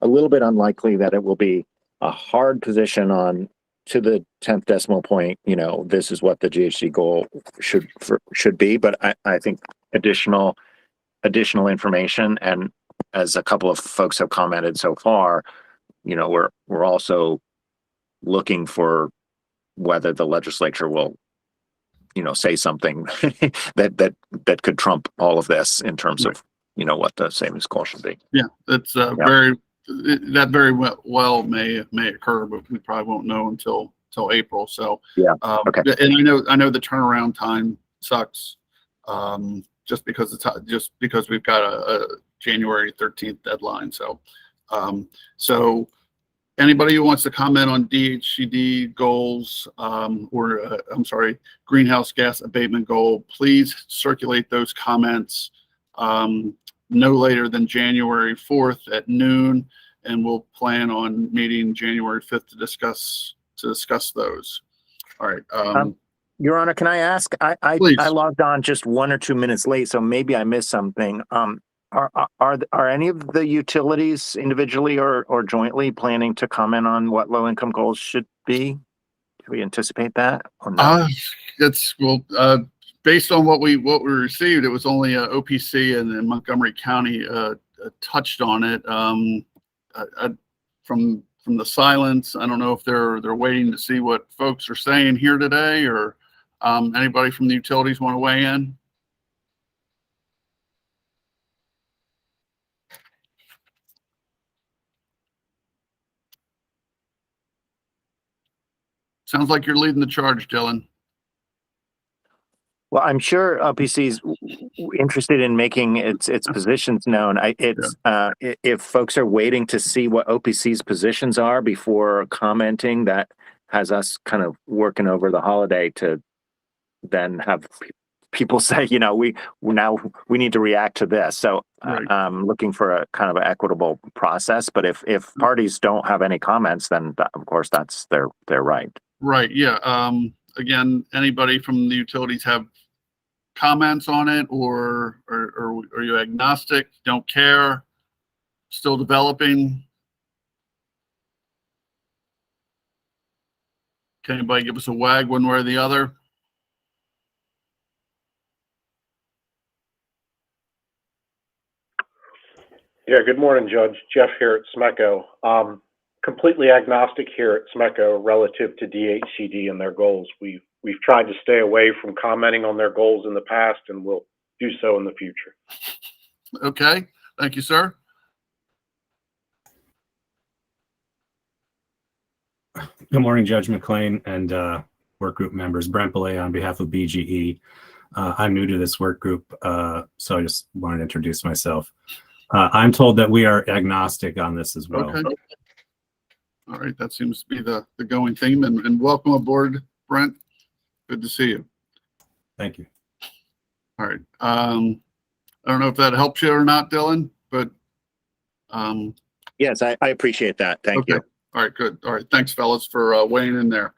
a little bit unlikely that it will be a hard position on to the 10th decimal point. This is what the GHG goal should be, but I think additional information, and as a couple of folks have commented so far, we're also looking for whether the legislature will say something that could trump all of this in terms of what the savings goal should be. Yeah, that's that very well may occur, but we probably won't know until April. So yeah, okay. And I know the turnaround time sucks, just because we've got a January 13th deadline. So anybody who wants to comment on DHCD goals, or I'm sorry, greenhouse gas abatement goal, please circulate those comments no later than January 4th at noon, and we'll plan on meeting January 5th to discuss those. All right. Your Honor, can I ask? I logged on just 1 or 2 minutes late, so maybe I missed something. Are any of the utilities individually or jointly planning to comment on what low income goals should be? Do we anticipate that or no? Based on what we received, it was only OPC and then Montgomery County touched on it. From the silence, I don't know if they're waiting to see what folks are saying here today, or anybody from the utilities want to weigh in? Sounds like you're leading the charge, Dylan. Well, I'm sure OPC is interested in making its positions known. If folks are waiting to see what OPC's positions are before commenting, that has us kind of working over the holiday to then have people say, we need to react to this. So Right. I'm looking for a kind of an equitable process. But if parties don't have any comments, then of course that's their right. Right. Yeah. Again, anybody from the utilities have comments on it, or are you agnostic? Don't care? Still developing? Can anybody give us a wag one way or the other? Yeah, good morning, Judge. Jeff here at SMECO. Completely agnostic here at SMECO relative to DHCD and their goals. We've tried to stay away from commenting on their goals in the past, and we'll do so in the future. Okay, thank you, sir. Good morning, Judge McLean and work group members. Brent Belay on behalf of BGE. I'm new to this work group, so I just wanted to introduce myself. I'm told that we are agnostic on this as well. Okay. All right, that seems to be the going theme, and welcome aboard, Brent. Good to see you. Thank you. All right. I don't know if that helps you or not, Dylan, but yes, I appreciate that. Thank you. All right, good. All right, thanks, fellas, for weighing in there.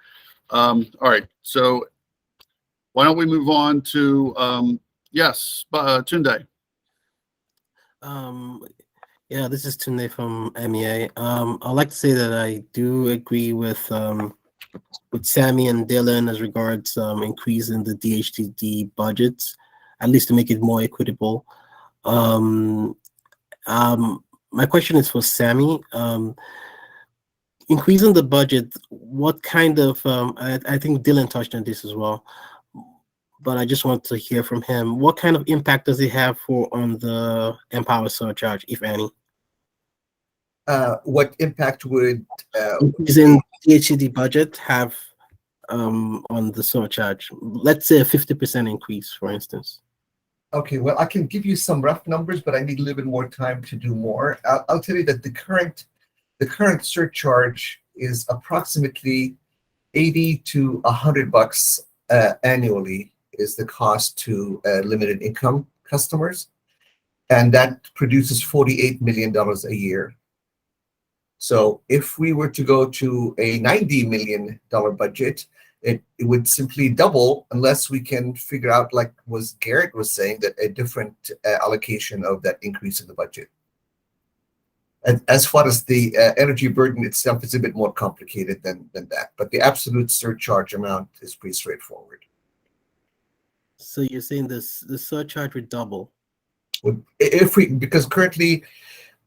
All right, so why don't we move on to yes, Tunde. Yeah, this is Tunde from MEA. I'd like to say that I do agree with Sammy and Dylan as regards increasing the DHTD budgets, at least to make it more equitable. My question is for Sammy. Increasing the budget, what kind of, I think Dylan touched on this as well, but I just want to hear from him. What kind of impact does it have on the Empower surcharge, if any? What impact would increasing DHCD budget have on the surcharge? Let's say a 50% increase, for instance. Okay, well, I can give you some rough numbers, but I need a little bit more time to do more. I'll tell you that the current surcharge is approximately 80 to $100 annually is the cost to limited income customers, and that produces $48 million a year. So if we were to go to a $90 million budget, it would simply double unless we can figure out, like was Garrett was saying, that a different allocation of that increase in the budget. And as far as the energy burden itself, it's a bit more complicated than that. But the absolute surcharge amount is pretty straightforward. So you're saying the surcharge would double? Because currently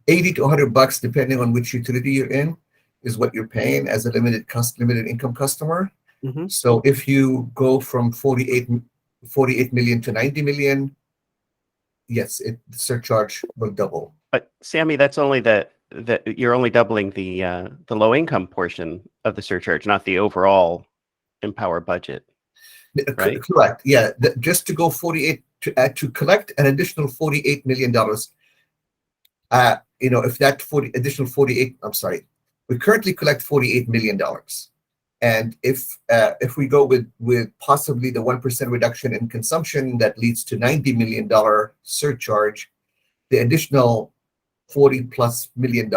80 to $100, depending on which utility you're in, is what you're paying as a limited income customer. Mm-hmm. So if you go from 48 million to 90 million, yes, the surcharge will double. But Sammy, that's only that you're only doubling the low income portion of the surcharge, not the overall Empower budget. Right? Correct. Yeah. Just to go 48 to collect an additional $48 million. If that additional 48, I'm sorry, we currently collect $48 million. And if we go with possibly the 1% reduction in consumption that leads to $90 million surcharge, the additional $40+ million,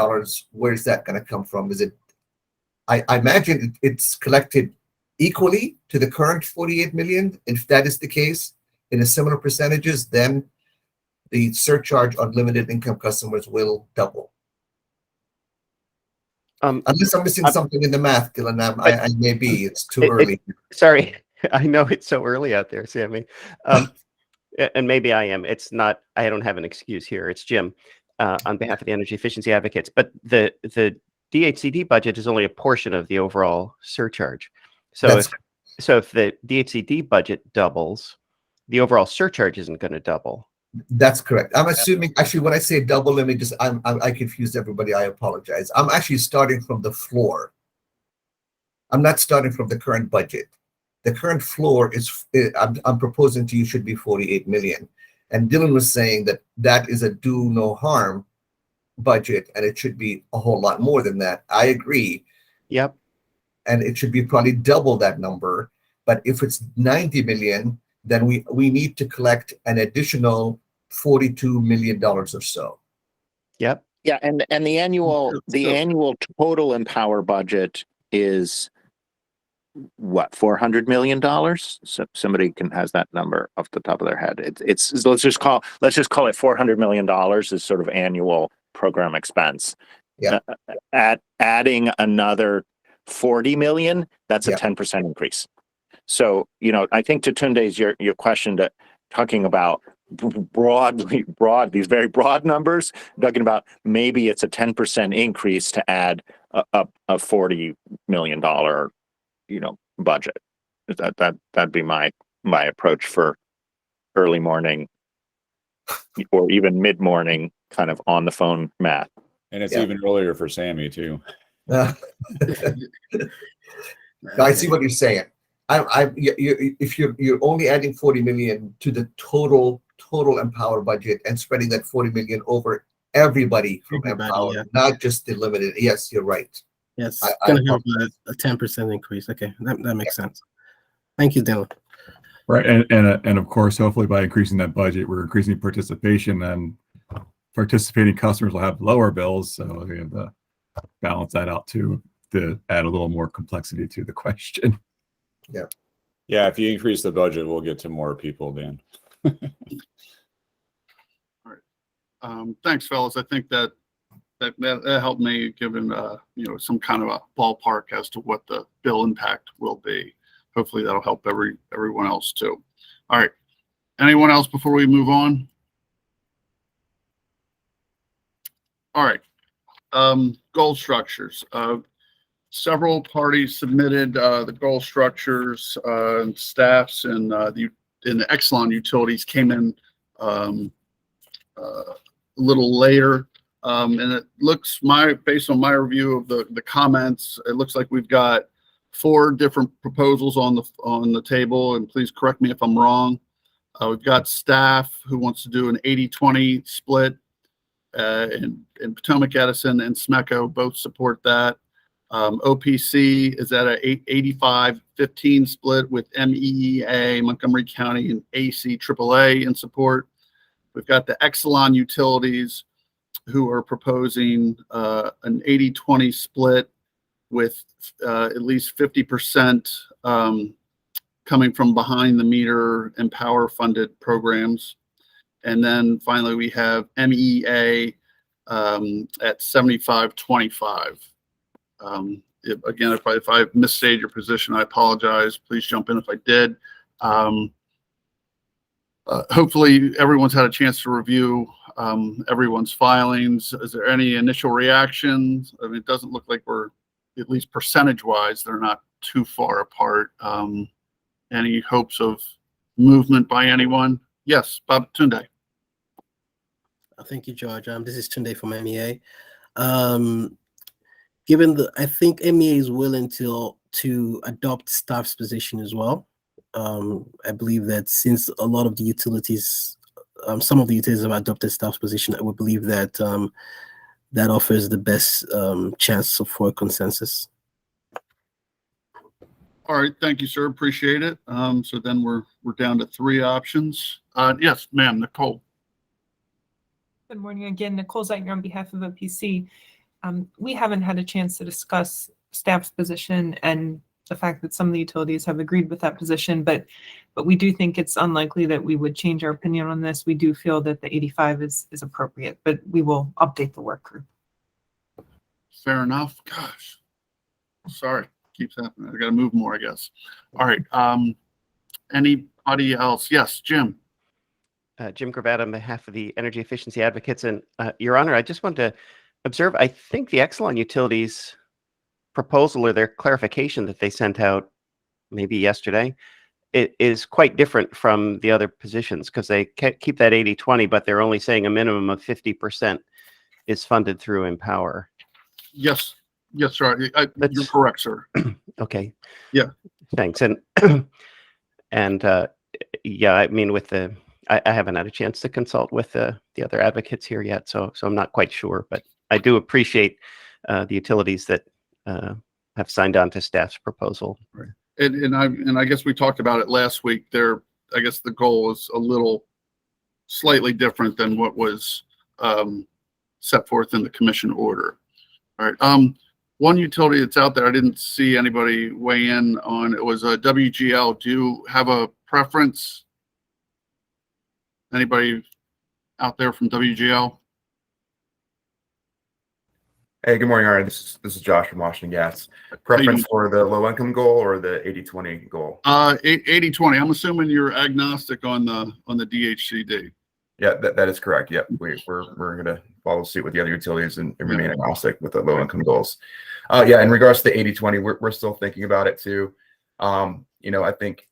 where's that going to come from? Is it? I imagine it's collected equally to the current 48 million. If that is the case, in a similar percentages, then the surcharge on limited income customers will double. Unless I'm missing something in the math, Dylan, I may be. It's too early. Sorry, I know it's so early out there, Sammy. And maybe I am. It's not. I don't have an excuse here. It's Jim on behalf of the energy efficiency advocates. But the DHCD budget is only a portion of the overall surcharge. So if the DHCD budget doubles, the overall surcharge isn't going to double. That's correct. I'm assuming, actually, when I say double, let me just, I confused everybody. I apologize. I'm actually starting from the floor. I'm not starting from the current budget. The current floor is, I'm proposing to you should be 48 million. And Dylan was saying that is a do no harm budget, and it should be a whole lot more than that. I agree. Yep. And it should be probably double that number. But if it's 90 million, then we need to collect an additional $42 million or so. Yep. Yeah, and the annual total Empower budget is what, $400 million? So somebody has that number off the top of their head. It's let's just call it $400 million as sort of annual program expense. Yeah. Adding another 40 million, that's a 10% increase. So, I think to Tunde's your question, to talking about these very broad numbers, talking about maybe it's a 10% increase to add a $40 million, budget. That'd be my approach for early morning or even mid morning kind of on the phone math. And it's even earlier for Sammy too. I see what you're saying. If you're only adding 40 million to the total Empower budget and spreading that 40 million over everybody from Empower, not just the limited. Yes, you're right. Yes, going to have a 10% increase. Okay, that makes sense. Thank you, Dylan. Right, and of course, hopefully by increasing that budget, we're increasing participation, and participating customers will have lower bills. So we have to balance that out too, to add a little more complexity to the question. Yeah. Yeah, if you increase the budget, we'll get to more people, Dan. All right. Thanks, fellas. I think that helped me given some kind of a ballpark as to what the bill impact will be. Hopefully that'll help everyone else too. All right. Anyone else before we move on? All right. Goal structures. Several parties submitted the goal structures, and staffs and the Exelon utilities came in a little later. And it looks, based on my review of the comments, it looks like we've got 4 different proposals on the table, and please correct me if I'm wrong. We've got staff who wants to do an 80-20 split, and Potomac Edison and SMECO both support that. OPC is at a 85-15 split with MEEA, Montgomery County, and AC AAA in support. We've got the Exelon Utilities who are proposing an 80-20 split with at least 50% coming from behind the meter and power funded programs. And then finally, we have MEA at 75-25. Again, if I misstated your position, I apologize. Please jump in if I did. Hopefully everyone's had a chance to review everyone's filings. Is there any initial reactions? I mean, it doesn't look like we're, at least percentage-wise, they're not too far apart. Any hopes of movement by anyone? Yes, Bob Tunde. Thank you, George. This is Tunde from MEA. I think MEA is willing to adopt staff's position as well. I believe that since a lot of the utilities, some of the utilities have adopted staff's position, I would believe that that offers the best chance for a consensus. All right, thank you, sir. Appreciate it. So then we're down to 3 options. Yes, ma'am, Nicole. Good morning again, Nicole Zeitner on behalf of OPC. We haven't had a chance to discuss staff's position and the fact that some of the utilities have agreed with that position, but we do think it's unlikely that we would change our opinion on this. We do feel that the 85 is appropriate, but we will update the work group. Fair enough. Gosh, sorry, keeps happening. I got to move more, I guess. All right. Anybody else? Yes, Jim. Jim Gravatt on behalf of the Energy Efficiency Advocates. And Your Honor, I just want to observe, I think the Exelon Utilities proposal or their clarification that they sent out maybe yesterday, it is quite different from the other positions because they keep that 80-20, but they're only saying a minimum of 50% is funded through Empower. Yes, sir. You're correct, sir. Okay. Yeah. Thanks. And yeah, I mean, with the I haven't had a chance to consult with the other advocates here yet, so I'm not quite sure, but I do appreciate the utilities that have signed on to staff's proposal. Right. And I guess we talked about it last week. I guess the goal is a little slightly different than what was set forth in the commission order. All right. One utility that's out there I didn't see anybody weigh in on, it was a WGL. Do you have a preference? Anybody out there from WGL? Hey, good morning, Aaron. This is Josh from Washington Gas. Preference for the low income goal or the 80-20 goal? 80-20. I'm assuming you're agnostic on the DHCD. Yeah, that is correct. Yep, we're going to follow suit with the other utilities and remain agnostic with the low income goals. Yeah, in regards to the 80-20, we're still thinking about it too. I think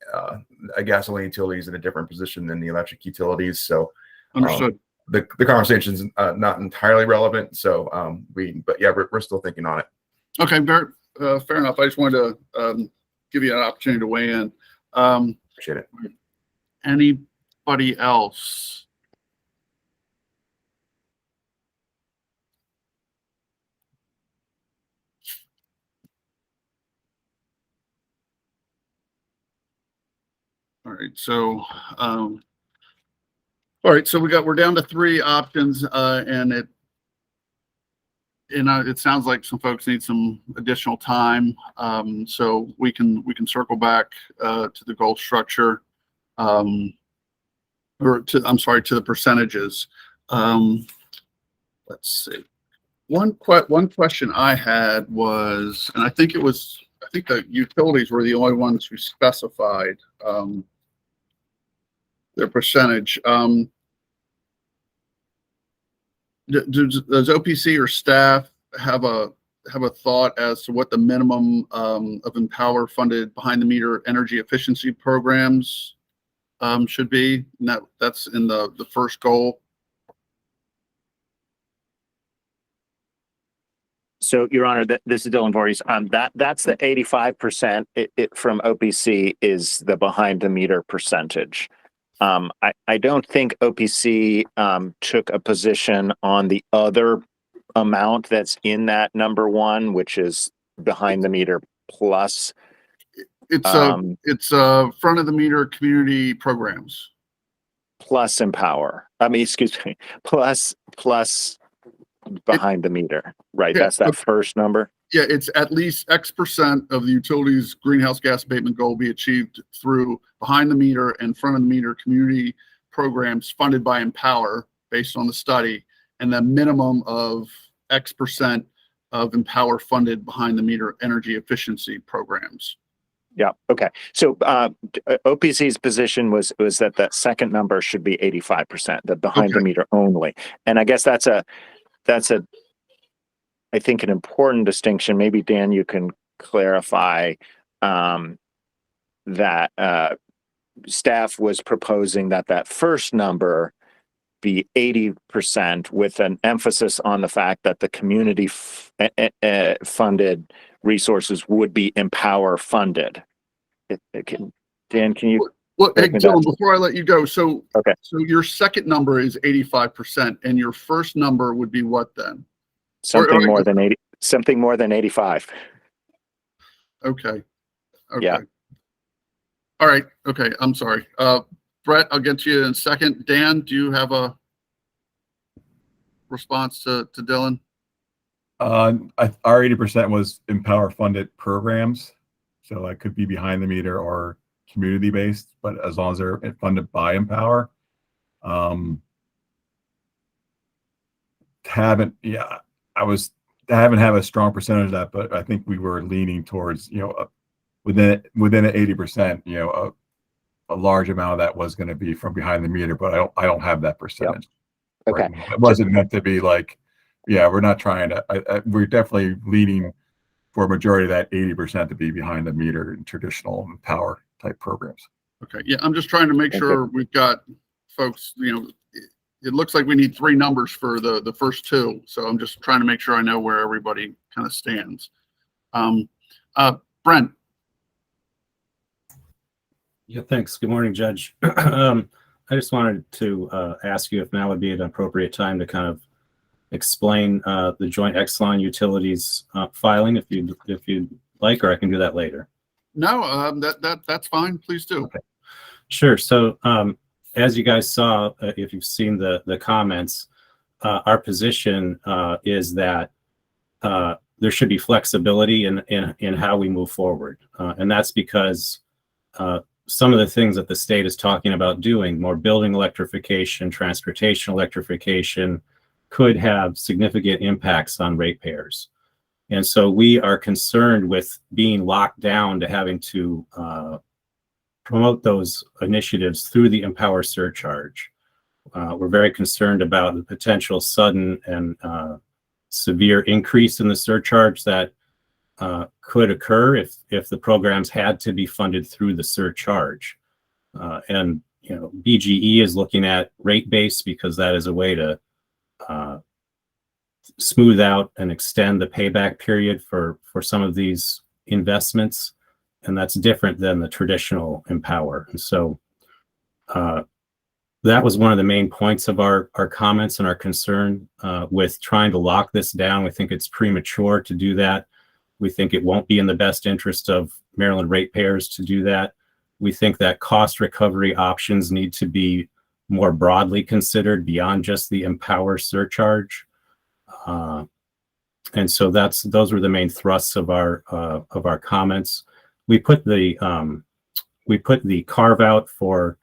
a gasoline utility is in a different position than the electric utilities. So understood. The conversation's not entirely relevant. So but yeah, we're still thinking on it. Okay, fair enough. I just wanted to give you an opportunity to weigh in. Appreciate it. Anybody else? All right, so we're down to 3 options, and it sounds like some folks need some additional time, so we can circle back to the goal structure, to the percentages. Let's see. One question I had was, and I think the utilities were the only ones who specified their percentage. Does OPC or staff have a thought as to what the minimum of Empower funded behind the meter energy efficiency programs should be? And that's in the first goal. So, Your Honor, this is Dylan Voorhees. That's the 85%. It from OPC is the behind the meter percentage. I don't think OPC took a position on the other amount that's in that number one, which is behind the meter plus. It's front of the meter community programs. Plus Empower. I mean, excuse me, plus behind the meter, right? Yeah, That's that first number. Yeah, it's at least X% of the utility's greenhouse gas abatement goal be achieved through behind the meter and front of the meter community programs funded by Empower based on the study, and the minimum of X% of Empower funded behind the meter energy efficiency programs. Yeah. Okay. So OPC's position was that second number should be 85%, the behind the meter only. And I guess that's I think an important distinction. Maybe Dan, you can clarify that staff was proposing that first number be 80% with an emphasis on the fact that the community funded resources would be Empower funded. Dan, can you? Well, hey, Dylan, before I let you go, so your second number is 85%, and your first number would be what then? Something more than 80. Something more than 85. Okay. Yeah. All right. Okay. I'm sorry. Brett, I'll get to you in a second. Dan, do you have a response to Dylan? Our 80% was Empower funded programs. So it could be behind the meter or community based, but as long as they're funded by Empower. Haven't have a strong percentage of that, but I think we were leaning towards, within an 80%, a large amount of that was going to be from behind the meter, but I don't have that percentage. Yep. Okay. Right. It wasn't meant to be like, we're not trying to, we're definitely leaning for a majority of that 80% to be behind the meter and traditional power type programs. Okay. Yeah. I'm just trying to make sure we've got folks, it looks like we need 3 numbers for the first 2. So I'm just trying to make sure I know where everybody kind of stands. Brent. Yeah, thanks. Good morning, Judge. I just wanted to ask you if now would be an appropriate time to kind of explain the joint Exelon utilities filing, if you'd like, or I can do that later. No, that's fine. Please do. Okay. Sure. So as you guys saw, if you've seen the comments, our position is that there should be flexibility in how we move forward, and that's because some of the things that the state is talking about doing, more building electrification, transportation electrification, could have significant impacts on ratepayers. And so we are concerned with being locked down to having to promote those initiatives through the Empower surcharge. We're very concerned about the potential sudden and severe increase in the surcharge that could occur if the programs had to be funded through the surcharge. And BGE is looking at rate base because that is a way to smooth out and extend the payback period for some of these investments, and that's different than the traditional Empower. And so that was one of the main points of our comments and our concern with trying to lock this down. We think it's premature to do that. We think it won't be in the best interest of Maryland ratepayers to do that. We think that cost recovery options need to be more broadly considered beyond just the Empower surcharge. And so those were the main thrusts of our comments. We put the carve out for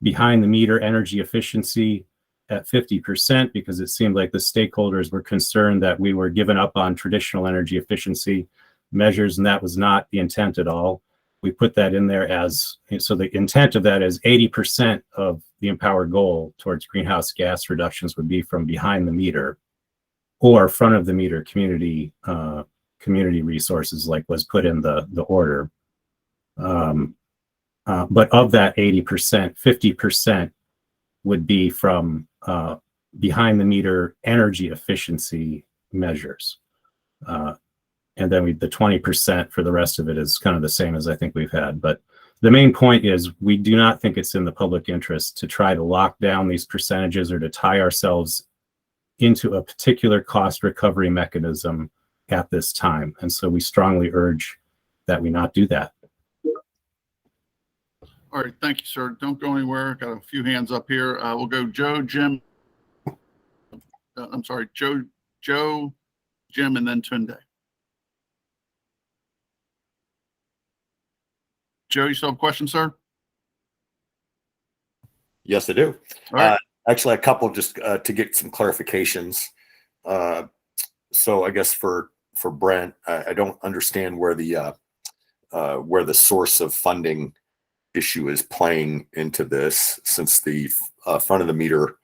behind the meter energy efficiency at 50% because it seemed like the stakeholders were concerned that we were giving up on traditional energy efficiency measures, and that was not the intent at all. We put that in there so the intent of that is 80% of the Empower goal towards greenhouse gas reductions would be from behind the meter or front of the meter community resources, like was put in the order. But of that 80%, 50% would be from behind the meter energy efficiency measures. And then the 20% for the rest of it is kind of the same as I think we've had. But the main point is we do not think it's in the public interest to try to lock down these percentages or to tie ourselves into a particular cost recovery mechanism at this time. And so we strongly urge that we not do that. All right, thank you, sir. Don't go anywhere. Got a few hands up here. We'll go Joe, Jim. I'm sorry, Joe, Jim, and then Tunde. Joe, you still have a question, sir? Yes, I do. All right. Actually, a couple just to get some clarifications. So I guess for Brent, I don't understand where the source of funding issue is playing into this, since the front of the meter,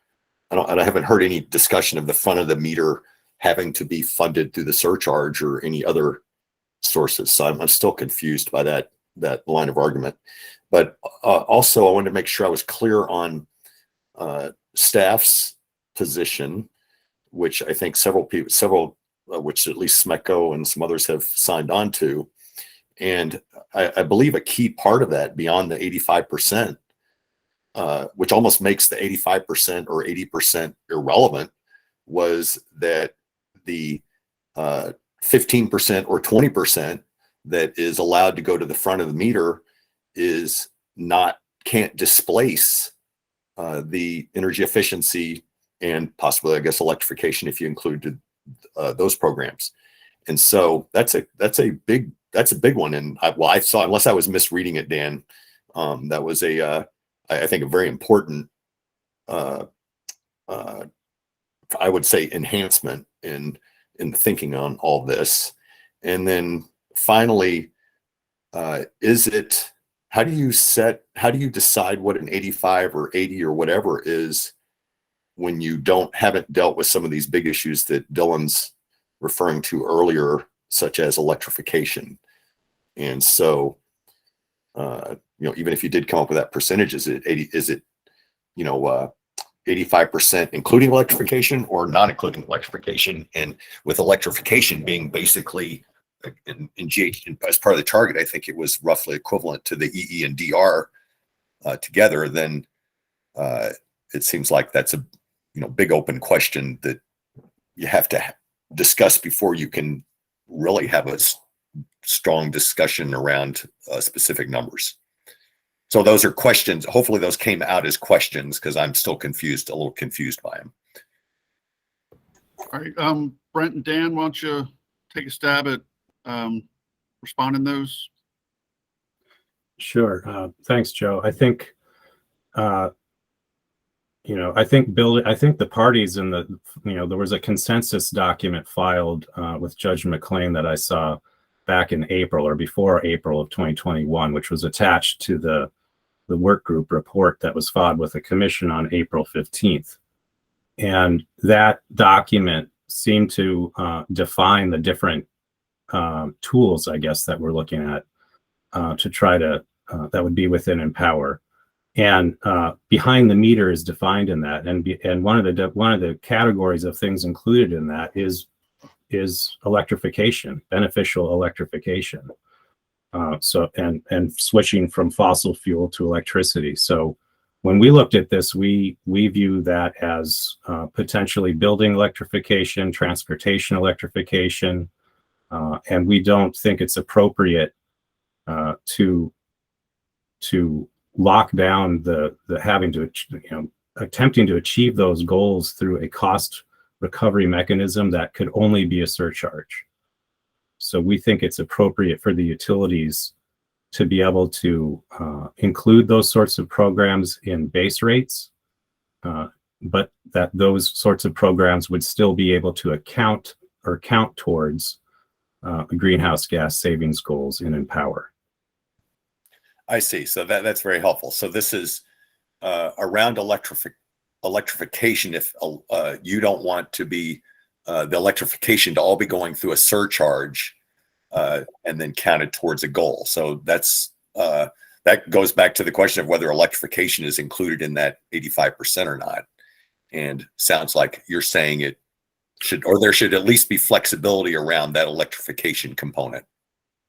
I haven't heard any discussion of the front of the meter having to be funded through the surcharge or any other sources. So I'm still confused by that line of argument. But also, I wanted to make sure I was clear on staff's position, which I think several people, which at least SMECO and some others have signed on to. And I believe a key part of that, beyond the 85%, which almost makes the 85% or 80% irrelevant, was that the 15% or 20% that is allowed to go to the front of the meter can't displace the energy efficiency and possibly, I guess, electrification if you included those programs. And so that's a big one. And I saw, unless I was misreading it, Dan, that was I think a very important, I would say, enhancement in the thinking on all this. And then finally, how do you decide what an 85 or 80 or whatever is when you haven't dealt with some of these big issues that Dylan's referring to earlier, such as electrification? And so, even if you did come up with that percentage, is it 85% including electrification or not including electrification? And with electrification being basically in GH as part of the target, I think it was roughly equivalent to the EE and DR together. Then it seems like that's a big open question that you have to discuss before you can really have a strong discussion around specific numbers. So those are questions. Hopefully those came out as questions, because I'm still a little confused by them. All right, Brent and Dan, why don't you take a stab at responding those? Sure. Thanks, Joe. I think, I think the parties in there was a consensus document filed with Judge McClain that I saw back in April or before April of 2021, which was attached to the work group report that was filed with the commission on April 15th. And that document seemed to define the different tools, I guess, that we're looking at to try to, that would be within Empower. And behind the meter is defined in that. And one of the categories of things included in that is electrification, beneficial electrification. And switching from fossil fuel to electricity. So when we looked at this, we view that as potentially building electrification, transportation electrification, and we don't think it's appropriate to lock down the attempting to achieve those goals through a cost recovery mechanism that could only be a surcharge. So we think it's appropriate for the utilities to be able to include those sorts of programs in base rates, but that those sorts of programs would still be able to count towards greenhouse gas savings goals in Empower. I see. So that's very helpful. So this is around electrification. If you don't want to be the electrification to all be going through a surcharge and then counted towards a goal. So that goes back to the question of whether electrification is included in that 85% or not. And sounds like you're saying it should, or there should at least be flexibility around that electrification component.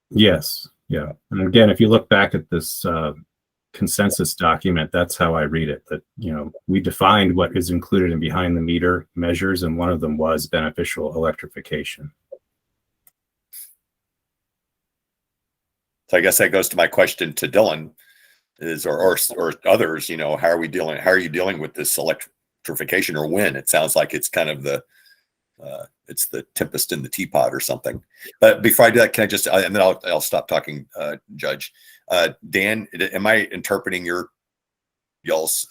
Yes, Yeah. And again, if you look back at this consensus document, that's how I read it. That, you know, we defined what is included in behind the meter measures, and one of them was beneficial electrification. So I guess that goes to my question to Dylan is, or others, you know, how are you dealing with this electrification, or when? It sounds like it's kind of it's the tempest in the teapot or something. But before I do that, can I just, and then I'll stop talking, Judge. Dan, am I interpreting y'all's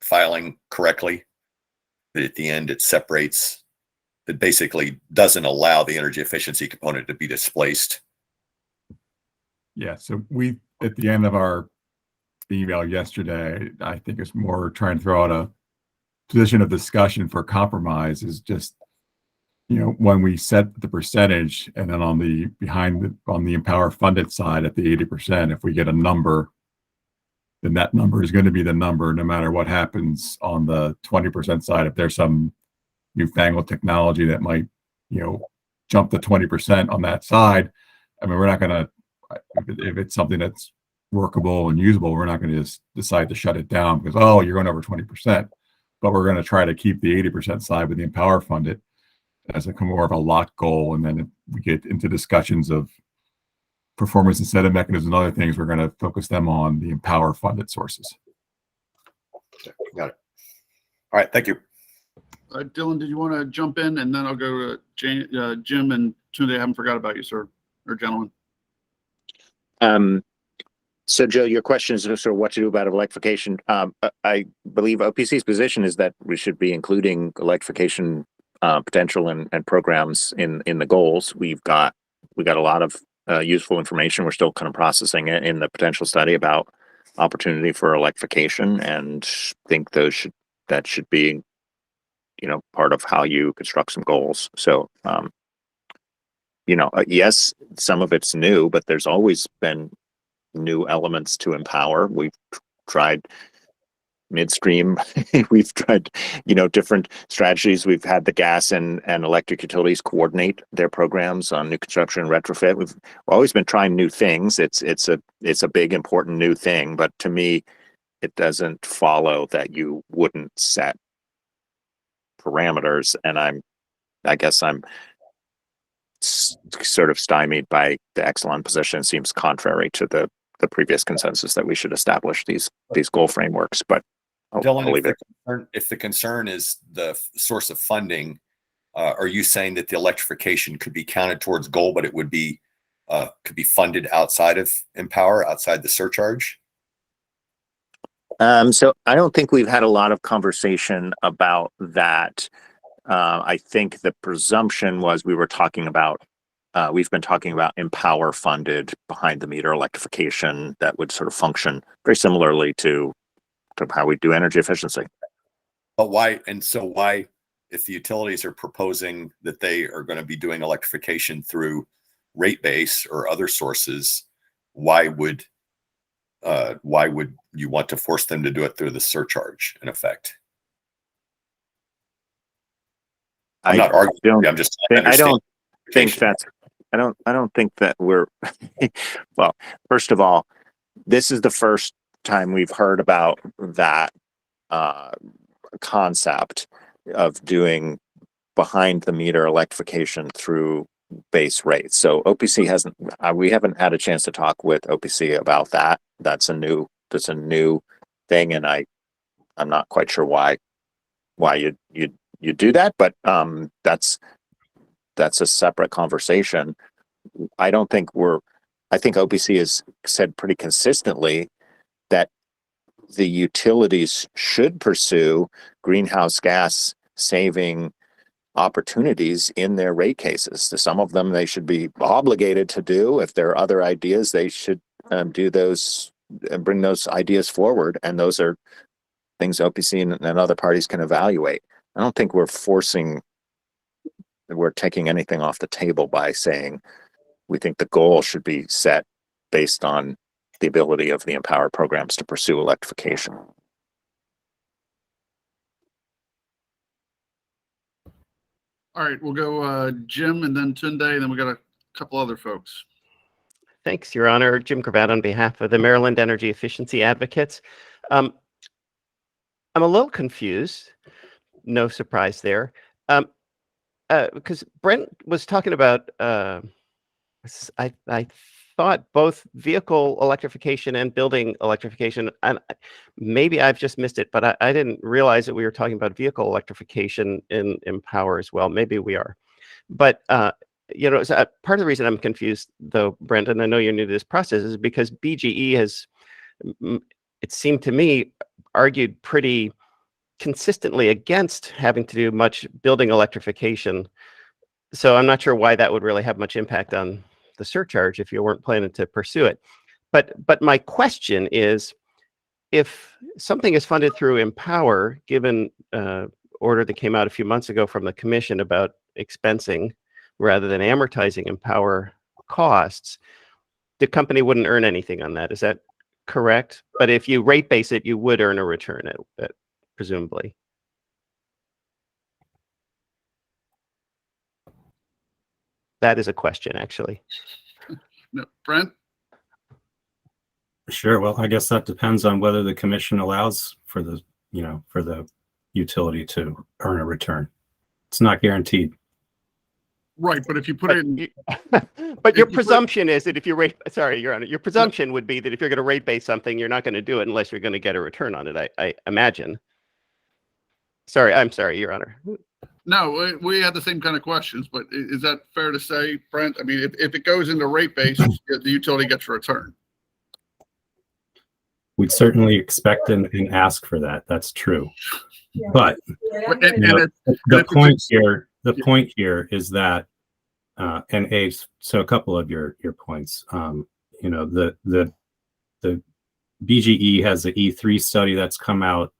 filing correctly? That at the end it separates, that basically doesn't allow the energy efficiency component to be displaced. Yeah, so we, at the end of our email yesterday, I think it's more trying to throw out a position of discussion for compromise, is just, you know, when we set the percentage, and then on the Empower funded side at the 80%, if we get a number, then that number is going to be the number no matter what happens on the 20% side. If there's some newfangled technology that might, you know, jump to 20% on that side, I mean, we're not going to, if it's something that's workable and usable, we're not going to just decide to shut it down because, oh, you're going over 20%. But we're going to try to keep the 80% side with the Empower funded as a more of a lot goal. And then if we get into discussions of performance incentive mechanisms and other things, we're going to focus them on the Empower funded sources. Got it. All right. Thank you. Dylan, did you want to jump in, and then I'll go to Jim and Tunde? I haven't forgot about you, sir, or gentlemen. So Joe, your question is sort of what to do about electrification. I believe OPC's position is that we should be including electrification potential and programs in the goals. We got a lot of useful information. We're still kind of processing it in the potential study about opportunity for electrification, and think that should be, you know, part of how you construct some goals. So you know, yes, some of it's new, but there's always been new elements to Empower. We've tried midstream. We've tried, you know, different strategies. We've had the gas and electric utilities coordinate their programs on new construction and retrofit. We've always been trying new things. It's a big, important new thing. But to me, it doesn't follow that you wouldn't set parameters. And I guess I'm sort of stymied by the Exelon position. It seems contrary to the previous consensus that we should establish these goal frameworks. But Dylan, if the concern is the source of funding, are you saying that the electrification could be counted towards goal, but it would be could be funded outside of Empower, outside the surcharge? So I don't think we've had a lot of conversation about that. I think the presumption was we've been talking about Empower funded behind the meter electrification that would sort of function very similarly to how we do energy efficiency. But why? And so why, if the utilities are proposing that they are going to be doing electrification through rate base or other sources, why would you want to force them to do it through the surcharge in effect? I'm not arguing. I'm just. I don't think that we're. Well, first of all, this is the first time we've heard about that concept of doing behind the meter electrification through base rates. So OPC hasn't. We haven't had a chance to talk with OPC about that. That's a new thing, and I'm not quite sure why you do that, but that's a separate conversation. I think OPC has said pretty consistently that the utilities should pursue greenhouse gas saving opportunities in their rate cases. Some of them they should be obligated to do. If there are other ideas, they should do those and bring those ideas forward. And those are things OPC and other parties can evaluate. I don't think we're taking anything off the table by saying we think the goal should be set based on the ability of the Empower programs to pursue electrification. All right, we'll go Jim and then Tunde, and then we got a couple other folks. Thanks, Your Honor. Jim Gravatt on behalf of the Maryland Energy Efficiency Advocates. I'm a little confused. No surprise there. Because Brent was talking about, I thought both vehicle electrification and building electrification, and maybe I've just missed it, but I didn't realize that we were talking about vehicle electrification in power as well. Maybe we are. But so part of the reason I'm confused, though, Brent, and I know you're new to this process, is because BGE has, it seemed to me, argued pretty consistently against having to do much building electrification. So I'm not sure why that would really have much impact on the surcharge if you weren't planning to pursue it. But my question is, if something is funded through Empower, given order that came out a few months ago from the commission about expensing rather than amortizing Empower costs, the company wouldn't earn anything on that. Is that correct? But if you rate base it, you would earn a return at presumably. That is a question, actually. No, Brent? Sure. Well, I guess that depends on whether the commission allows for the, for the utility to earn a return. It's not guaranteed. Right, but if you put it in, but your presumption is that if you rate, sorry, Your Honor, your presumption would be that if you're going to rate base something, you're not going to do it unless you're going to get a return on it. I imagine. Sorry, I'm sorry, Your Honor. no, we had the same kind of questions, but is that fair to say, Brent? I mean, if it goes into rate base, the utility gets a return. We'd certainly expect and ask for that. That's true. But the point here is that, and Ace, so a couple of your points. The BGE has the E3 study that's come out.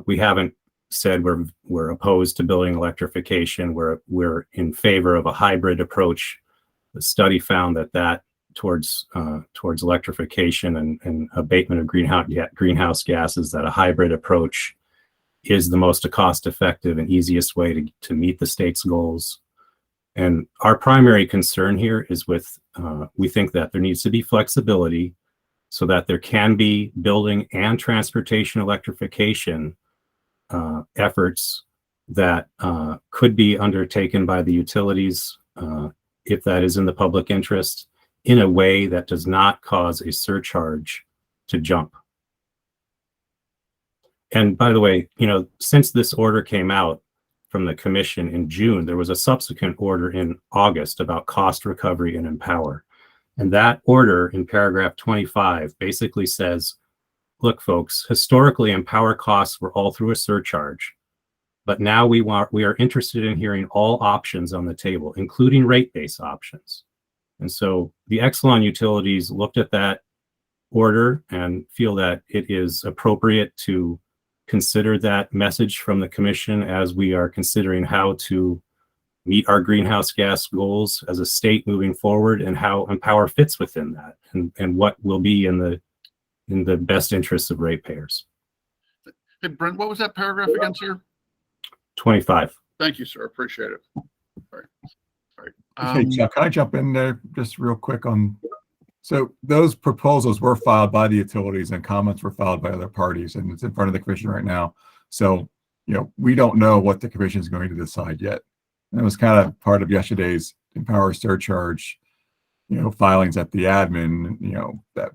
We haven't said we're opposed to building electrification. We're in favor of a hybrid approach. The study found that towards electrification and abatement of greenhouse gases, that a hybrid approach is the most cost-effective and easiest way to meet the state's goals. And our primary concern here is we think that there needs to be flexibility so that there can be building and transportation electrification efforts that could be undertaken by the utilities if that is in the public interest, in a way that does not cause a surcharge to jump. And by the way, since this order came out from the commission in June, there was a subsequent order in August about cost recovery and Empower. And that order in paragraph 25 basically says, look, folks, historically Empower costs were all through a surcharge, but now we are interested in hearing all options on the table, including rate-based options. And so the Exelon utilities looked at that order and feel that it is appropriate to consider that message from the commission as we are considering how to meet our greenhouse gas goals as a state moving forward, and how Empower fits within that, and what will be in the best interests of ratepayers. Hey, Brent, what was that paragraph again, sir? 25. Thank you, sir. Appreciate it. All right. Hey, Chuck, can I jump in there just real quick on? So those proposals were filed by the utilities and comments were filed by other parties, and it's in front of the commission right now. So, we don't know what the commission is going to decide yet. And it was kind of part of yesterday's Empower surcharge, filings at the admin, that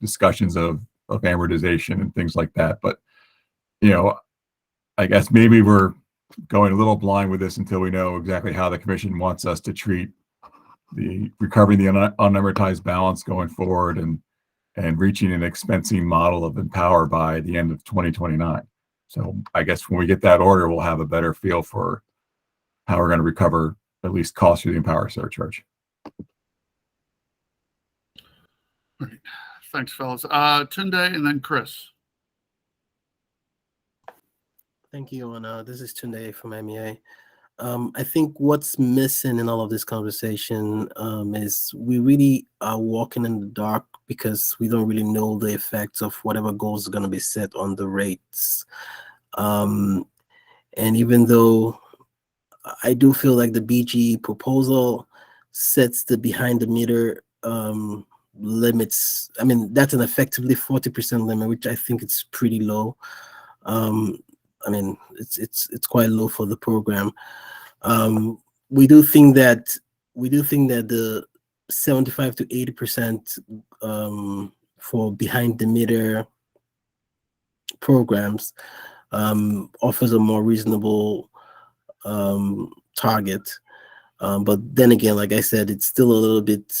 discussions of amortization and things like that. But, I guess maybe we're going a little blind with this until we know exactly how the commission wants us to treat the recovering the unamortized balance going forward and reaching an expensing model of Empower by the end of 2029. So I guess when we get that order, we'll have a better feel for how we're going to recover at least costs through the Empower surcharge. All right. Thanks, fellas. Tunde and then Chris. Thank you, and this is Tunde from MEA. I think what's missing in all of this conversation is we really are walking in the dark because we don't really know the effects of whatever goals are going to be set on the rates. And even though I do feel like the BGE proposal sets the behind the meter limits. I mean, that's an effectively 40% limit, which I think it's pretty low. I mean, it's quite low for the program. We do think that the 75 to 80% for behind the meter programs offers a more reasonable target. But then again, like I said, it's still a little bit,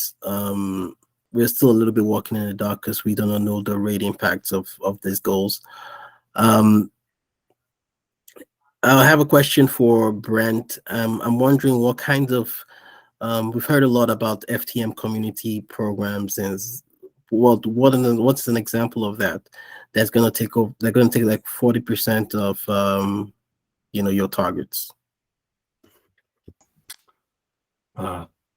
we're still a little bit walking in the dark because we don't know the rate impacts of these goals. I have a question for Brent. I'm wondering what kinds of, we've heard a lot about FTM community programs, and what's an example of that that's going to take over, they're going to take like 40% of, your targets?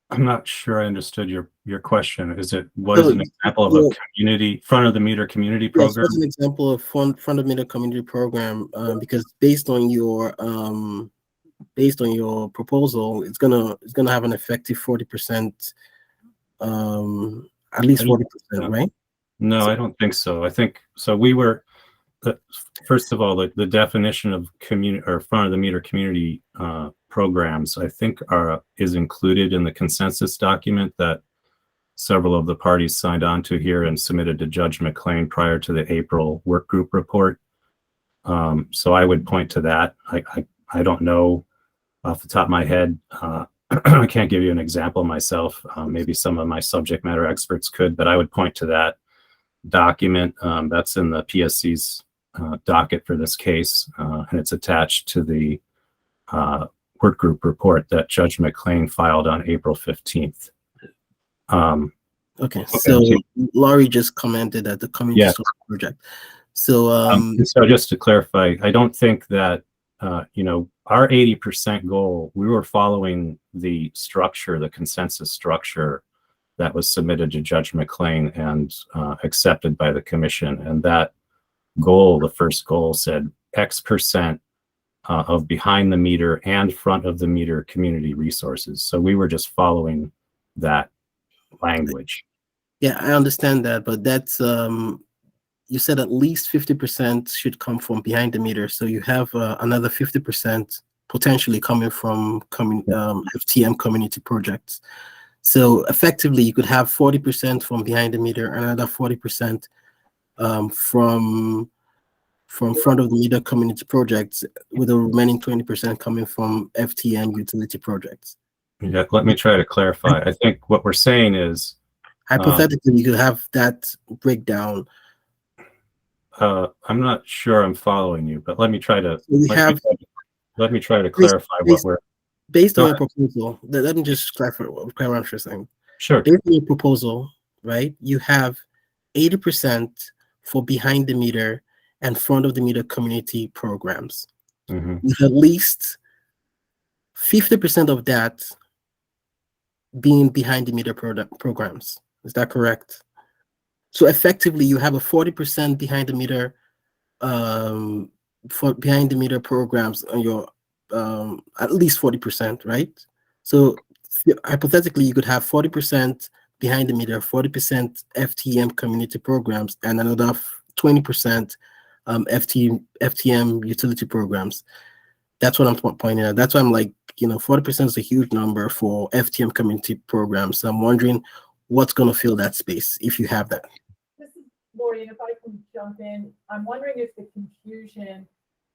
I'm not sure I understood your question. What is an example of a community front of the meter community program? Yes, what's an example of front of meter community program? Because based on your proposal, it's gonna have an effective 40%, at least 40%, right? No, I don't think so. I think so. We were first of all, the definition of community or front of the meter community programs, I think is included in the consensus document that several of the parties signed on to here and submitted to Judge McClain prior to the April work group report. So I would point to that. I don't know off the top of my head. I can't give you an example myself. Maybe some of my subject matter experts could, but I would point to that document. That's in the PSC's docket for this case, and it's attached to the work group report that Judge McClain filed on April 15th. Okay, so Laurie just commented that the community solar project. So, so just to clarify, I don't think that our 80% goal, we were following the structure, the consensus structure that was submitted to Judge McClain and accepted by the commission. And that goal, the first goal, said X% of behind the meter and front of the meter community resources. So we were just following that language. Yeah, I understand that, but that's you said at least 50% should come from behind the meter. So you have another 50% potentially coming from FTM community projects. So effectively, you could have 40% from behind the meter, another 40% from front of the meter community projects, with the remaining 20% coming from FTM utility projects. Yeah, let me try to clarify. I think what we're saying is, hypothetically, you could have that breakdown. I'm not sure I'm following you, but let me try to let me try to clarify what we're based on your proposal. Let me just clarify what I'm saying. Sure. Based on your proposal, right? You have 80% for behind the meter and front of the meter community programs. With at least 50% of that being behind the meter programs. Is that correct? So effectively, you have a 40% behind the meter for behind the meter programs on your at least 40%, right? So hypothetically, you could have 40% behind the meter, 40% FTM community programs, and another 20% FTM utility programs. That's what I'm pointing out. That's why I'm like, 40% is a huge number for FTM community programs. So I'm wondering what's going to fill that space if you have that. This is Lori, and if I can jump in, I'm wondering if the confusion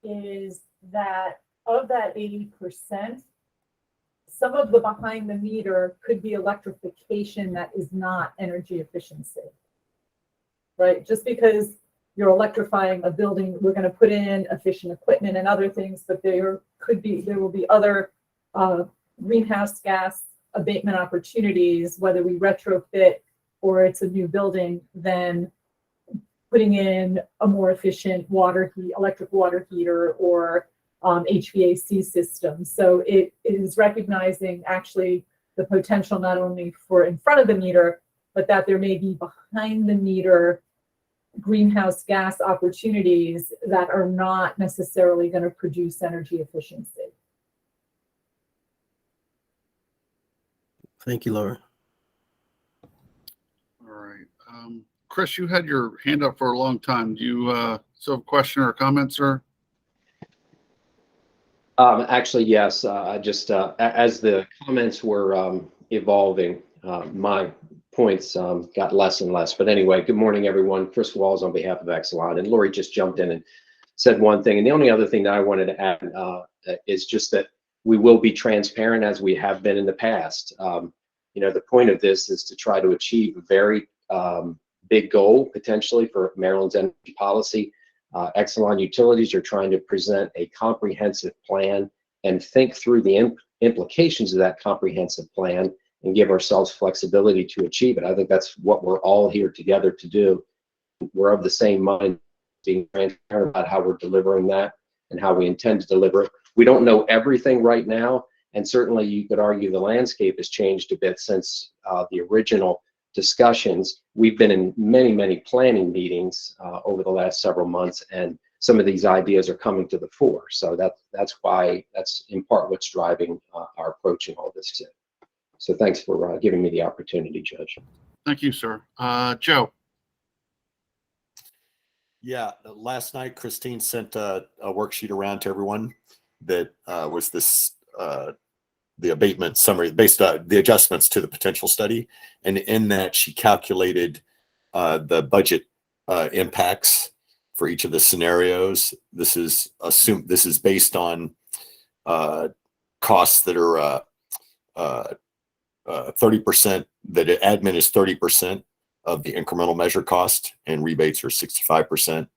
is that of that 80%, some of the behind the meter could be electrification that is not energy efficiency, right? Just because you're electrifying a building, we're going to put in efficient equipment and other things, but there will be other greenhouse gas abatement opportunities, whether we retrofit or it's a new building, than putting in a more efficient electric water heater or HVAC system. So it is recognizing actually the potential not only for in front of the meter, but that there may be behind the meter greenhouse gas opportunities that are not necessarily going to produce energy efficiency. Thank you, Laura. Chris, you had your hand up for a long time. Do you still have a question or a comment, sir? Actually, yes. As the comments were evolving, my points got less and less. But anyway, good morning, everyone. First of all, is on behalf of Exelon, and Lori just jumped in and said one thing. And the only other thing that I wanted to add is just that we will be transparent as we have been in the past. The point of this is to try to achieve a very big goal potentially for Maryland's energy policy. Exelon Utilities are trying to present a comprehensive plan and think through the implications of that comprehensive plan and give ourselves flexibility to achieve it. I think that's what we're all here together to do. We're of the same mind, being transparent about how we're delivering that and how we intend to deliver it. We don't know everything right now, and certainly you could argue the landscape has changed a bit since the original discussions. We've been in many planning meetings over the last several months, and some of these ideas are coming to the fore. So that's why, that's in part what's driving our approaching all this too. So thanks for giving me the opportunity, Judge. Thank you, sir. Joe. Yeah, last night Christine sent a worksheet around to everyone that was this the abatement summary based on the adjustments to the potential study, and in that she calculated the budget impacts for each of the scenarios. This is based on costs that are 30%, that admin is 30% of the incremental measure cost, and rebates are 65%.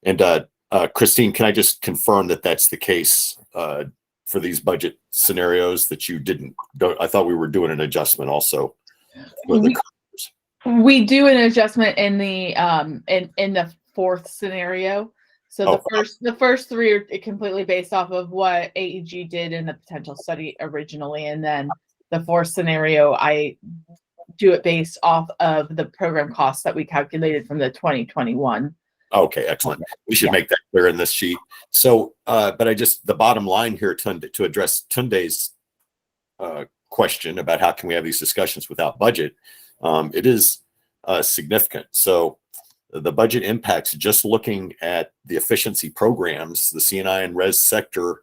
And Christine, can I just confirm that that's the case for these budget scenarios, that you I thought we were doing an adjustment also. We do an adjustment in the in the fourth scenario. So the first three are completely based off of what AEG did in the potential study originally, and then the fourth scenario I do it based off of the program costs that we calculated from the 2021. Okay, excellent. We should make that clear in this sheet. So, but the bottom line here, to address Tunde's question about how can we have these discussions without budget, it is significant. So the budget impacts, just looking at the efficiency programs, the C&I and res sector,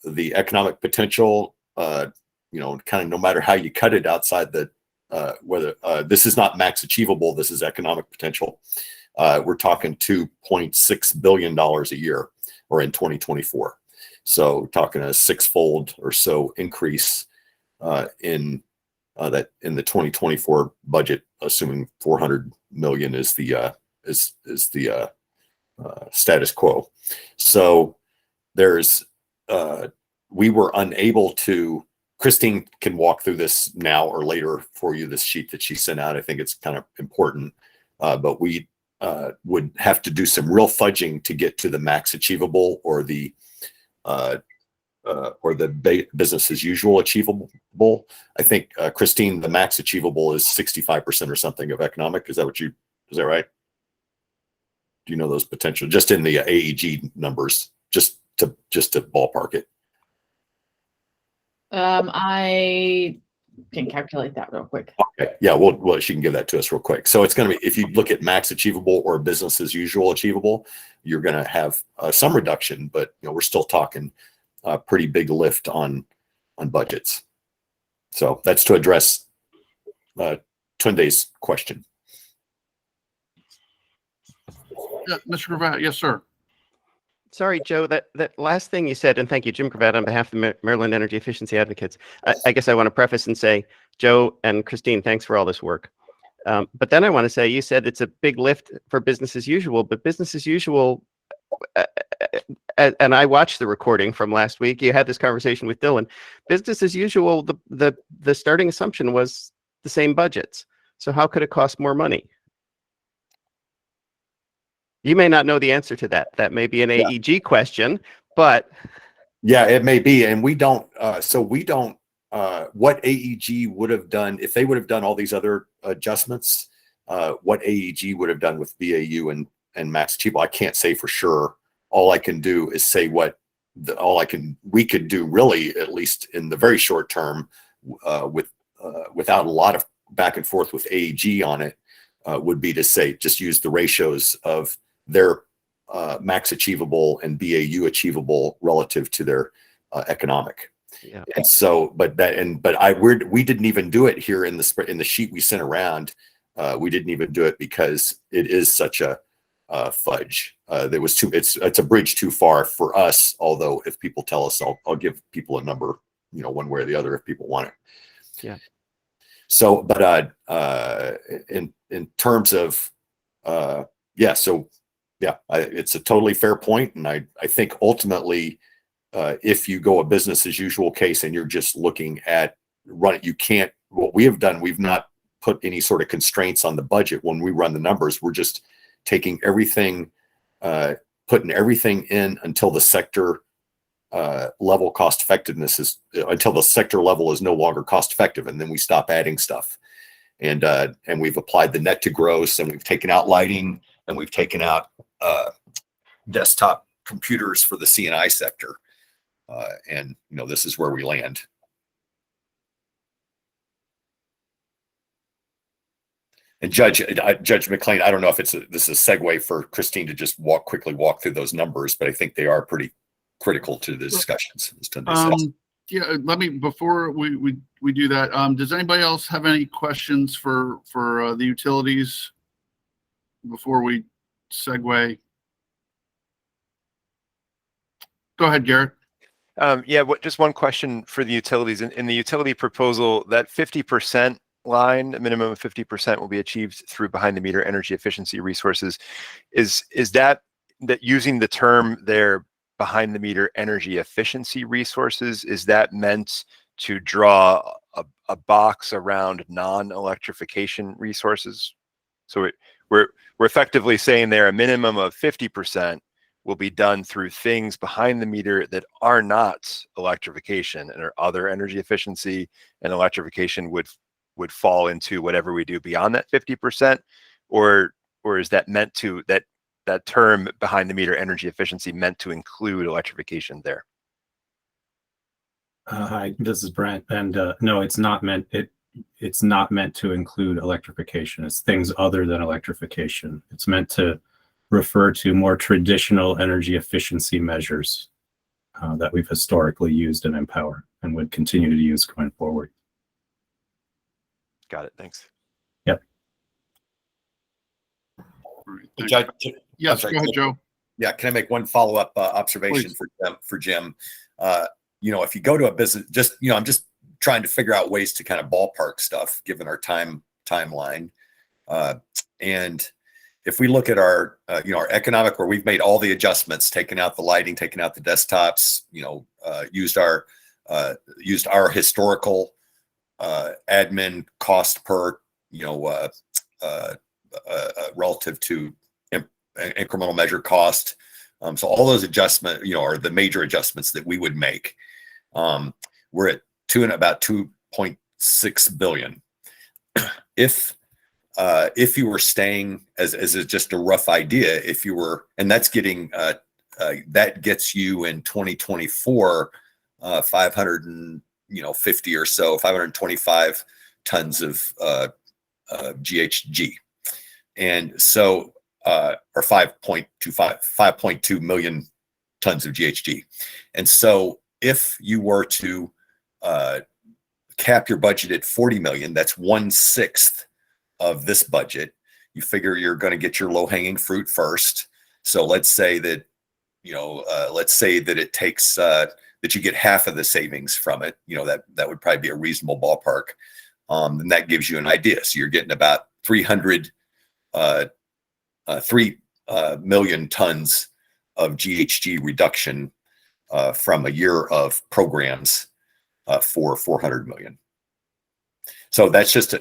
the economic potential, kind of no matter how you cut it outside the, whether this is not max achievable, this is economic potential. We're talking $2.6 billion a year, or in 2024. So we're talking a six-fold or so increase in the 2024 budget, assuming 400 million is the status quo. So there's we were unable to. Christine can walk through this now or later for you, this sheet that she sent out. I think it's kind of important, but we would have to do some real fudging to get to the max achievable or the business as usual achievable. I think, Christine, the max achievable is 65% or something of economic. Is that right? Do you know those potential, just in the AEG numbers, just to ballpark it? I can calculate that real quick. Okay. Yeah, well, she can give that to us real quick. So it's going to be, if you look at max achievable or business as usual achievable, you're going to have some reduction, but we're still talking a pretty big lift on budgets. So that's to address Tunde's question. Yeah, Mr. Gravatt, yes, sir. Sorry, Joe, that last thing you said, and thank you, Jim Gravatt, on behalf of the Maryland Energy Efficiency Advocates. I guess I want to preface and say, Joe and Christine, thanks for all this work. But then I want to say, you said it's a big lift for business as usual, but business as usual, and I watched the recording from last week. You had this conversation with Dylan. Business as usual, the starting assumption was the same budgets. So how could it cost more money? You may not know the answer to that. That may be an AEG question, but yeah, it may be. And we don't. What AEG would have done if they would have done all these other adjustments. What AEG would have done with BAU and max achievable, I can't say for sure. All I can do is say what we could do, really, at least in the very short term, without a lot of back and forth with AEG on it. would be to say, just use the ratios of their max achievable and BAU achievable relative to their economic. Yeah. And so, but we didn't even do it here in the sheet we sent around. We didn't even do it because it is such a fudge. It's a bridge too far for us. Although if people tell us, I'll give people a number, one way or the other if people want it. Yeah. So, but in terms of it's a totally fair point, and I think ultimately, if you go a business as usual case and you're just looking at you can't. What we have done, we've not put any sort of constraints on the budget when we run the numbers. We're just taking everything, putting everything in until the sector level cost effectiveness is until the sector level is no longer cost effective, and then we stop adding stuff. And we've applied the net to gross, and we've taken out lighting, and we've taken out desktop computers for the C&I sector, and this is where we land. And Judge McLean, I don't know if this is a segue for Christine to just quickly walk through those numbers, but I think they are pretty critical to the discussions. Yeah, before we do that, does anybody else have any questions for the utilities before we segue? Go ahead, Garrett. Just one question for the utilities. In the utility proposal, that 50% line, a minimum of 50% will be achieved through behind the meter energy efficiency resources. Is that using the term there, behind the meter energy efficiency resources, is that meant to draw a box around non-electrification resources? So we're effectively saying there a minimum of 50% will be done through things behind the meter that are not electrification and are other energy efficiency, and electrification would fall into whatever we do beyond that 50%, or is that meant to that term behind the meter energy efficiency meant to include electrification there? Hi, this is Brent, and no, it's not meant. It's not meant to include electrification. It's things other than electrification. It's meant to refer to more traditional energy efficiency measures that we've historically used in Empower and would continue to use going forward. Got it. Thanks. Yep. Judge, yes, go ahead, Joe. Yeah, can I make one follow-up observation for Jim? If you go to a business, I'm just trying to figure out ways to kind of ballpark stuff given our timeline. And if we look at our economic, where we've made all the adjustments, taken out the lighting, taken out the desktops, used our historical admin cost per, relative to incremental measure cost. So all those adjustments, are the major adjustments that we would make. We're at about 2.6 billion. If you were staying as just a rough idea, and that's getting that gets you in 2024 550 or so, 525 tons of GHG, and so or 5.2 million tons of GHG. And so if you were to cap your budget at 40 million, that's 1/6 of this budget. You figure you're going to get your low-hanging fruit first. So let's say that it takes that you get half of the savings from it. That would probably be a reasonable ballpark. And that gives you an idea. So you're getting about 3 million tons of GHG reduction from a year of programs for 400 million. So that's just,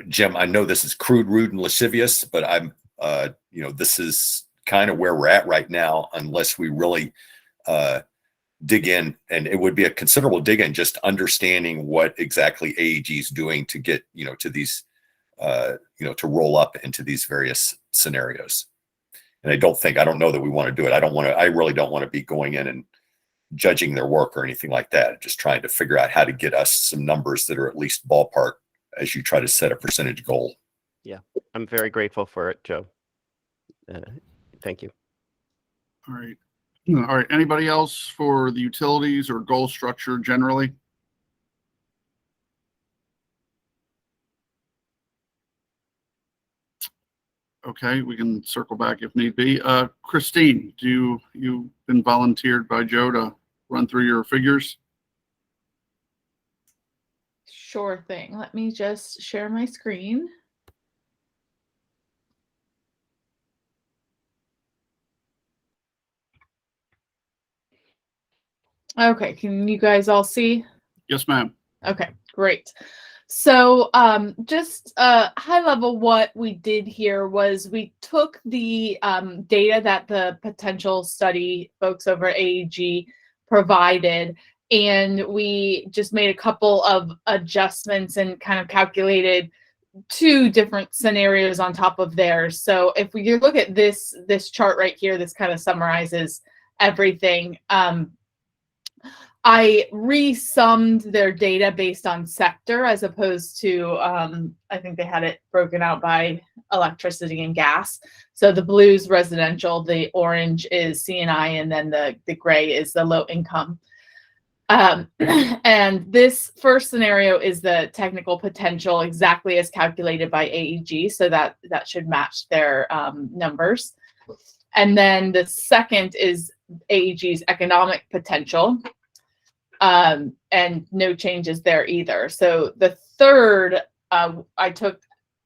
Jim, I know this is crude, rude, and lascivious, but this is kind of where we're at right now, unless we really dig in. And it would be a considerable dig in just understanding what exactly AEG is doing to get, to these, to roll up into these various scenarios. And I don't know that we want to do it. I really don't want to be going in and judging their work or anything like that. Just trying to figure out how to get us some numbers that are at least ballpark as you try to set a percentage goal. Yeah, I'm very grateful for it, Joe. Thank you. All right. All right. Anybody else for the utilities or goal structure generally? Okay, we can circle back if need be. Christine, you've been volunteered by Joe to run through your figures? Sure thing. Let me just share my screen. Okay, can you guys all see? Yes, ma'am. Okay, great. So just high level, what we did here was we took the data that the potential study folks over AEG provided, and we just made a couple of adjustments and kind of calculated two different scenarios on top of theirs. So if we look at this chart right here, this kind of summarizes everything. I resummed their data based on sector as opposed to, I think they had it broken out by electricity and gas. So the blue is residential, the orange is C&I, and then the gray is the low income. And this first scenario is the technical potential exactly as calculated by AEG. So that should match their numbers. And then the second is AEG's economic potential. And no changes there either. So the third, I took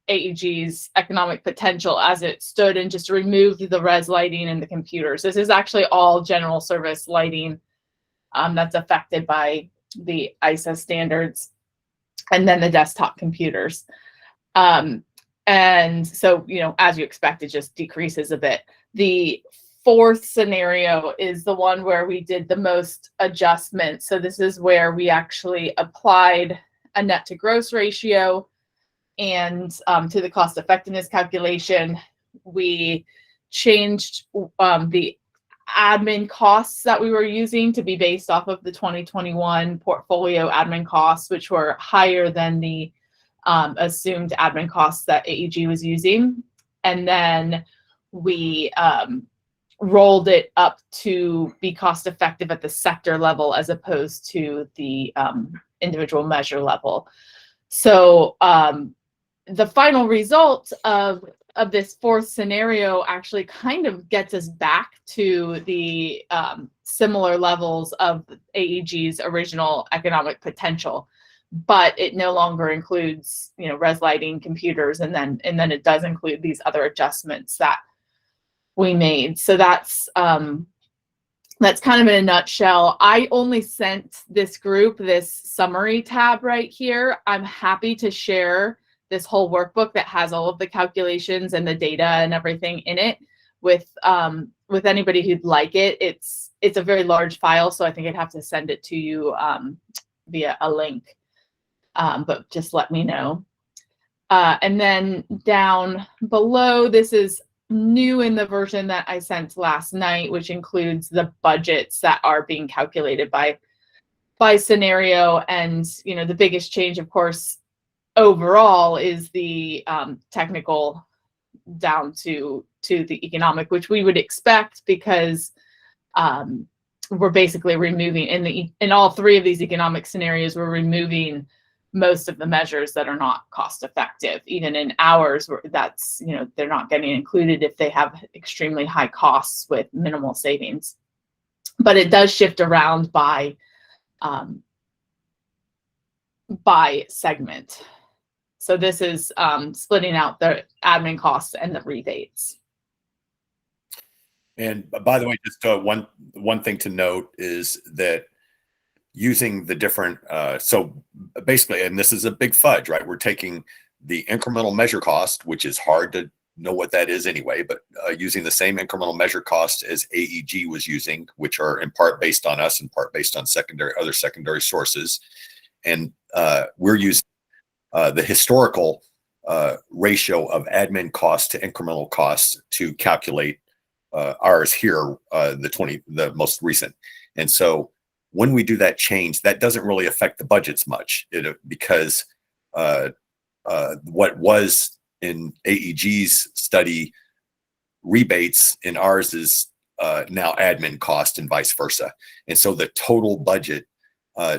AEG's economic potential as it stood and just removed the res lighting and the computers. This is actually all general service lighting that's affected by the ISA standards, and then the desktop computers. And so, as you expect, it just decreases a bit. The fourth scenario is the one where we did the most adjustments. So this is where we actually applied a net to gross ratio, and to the cost effectiveness calculation, we changed the admin costs that we were using to be based off of the 2021 portfolio admin costs, which were higher than the assumed admin costs that AEG was using. And then we rolled it up to be cost effective at the sector level as opposed to the individual measure level. So the final result of this fourth scenario actually kind of gets us back to the similar levels of AEG's original economic potential, but it no longer includes, res lighting, computers, and then it does include these other adjustments that we made. So that's kind of in a nutshell. I only sent this group this summary tab right here. I'm happy to share this whole workbook that has all of the calculations and the data and everything in it with anybody who'd like it. It's a very large file, so I think I'd have to send it to you via a link, but just let me know. And then down below, this is new in the version that I sent last night, which includes the budgets that are being calculated by scenario. And the biggest change, of course, overall is the technical down to the economic, which we would expect because we're basically removing in all three of these economic scenarios, we're removing most of the measures that are not cost effective. Even in ours, that's, they're not getting included if they have extremely high costs with minimal savings. But it does shift around by segment. So this is splitting out the admin costs and the rebates. And by the way, just one thing to note is that using the different, so basically, and this is a big fudge, right? We're taking the incremental measure cost, which is hard to know what that is anyway, but using the same incremental measure cost as AEG was using, which are in part based on us, in part based on other secondary sources. And we're using the historical ratio of admin cost to incremental costs to calculate ours here, the most recent. And so when we do that change, that doesn't really affect the budgets much because what was in AEG's study rebates, and ours is now admin cost and vice versa. And so the total budget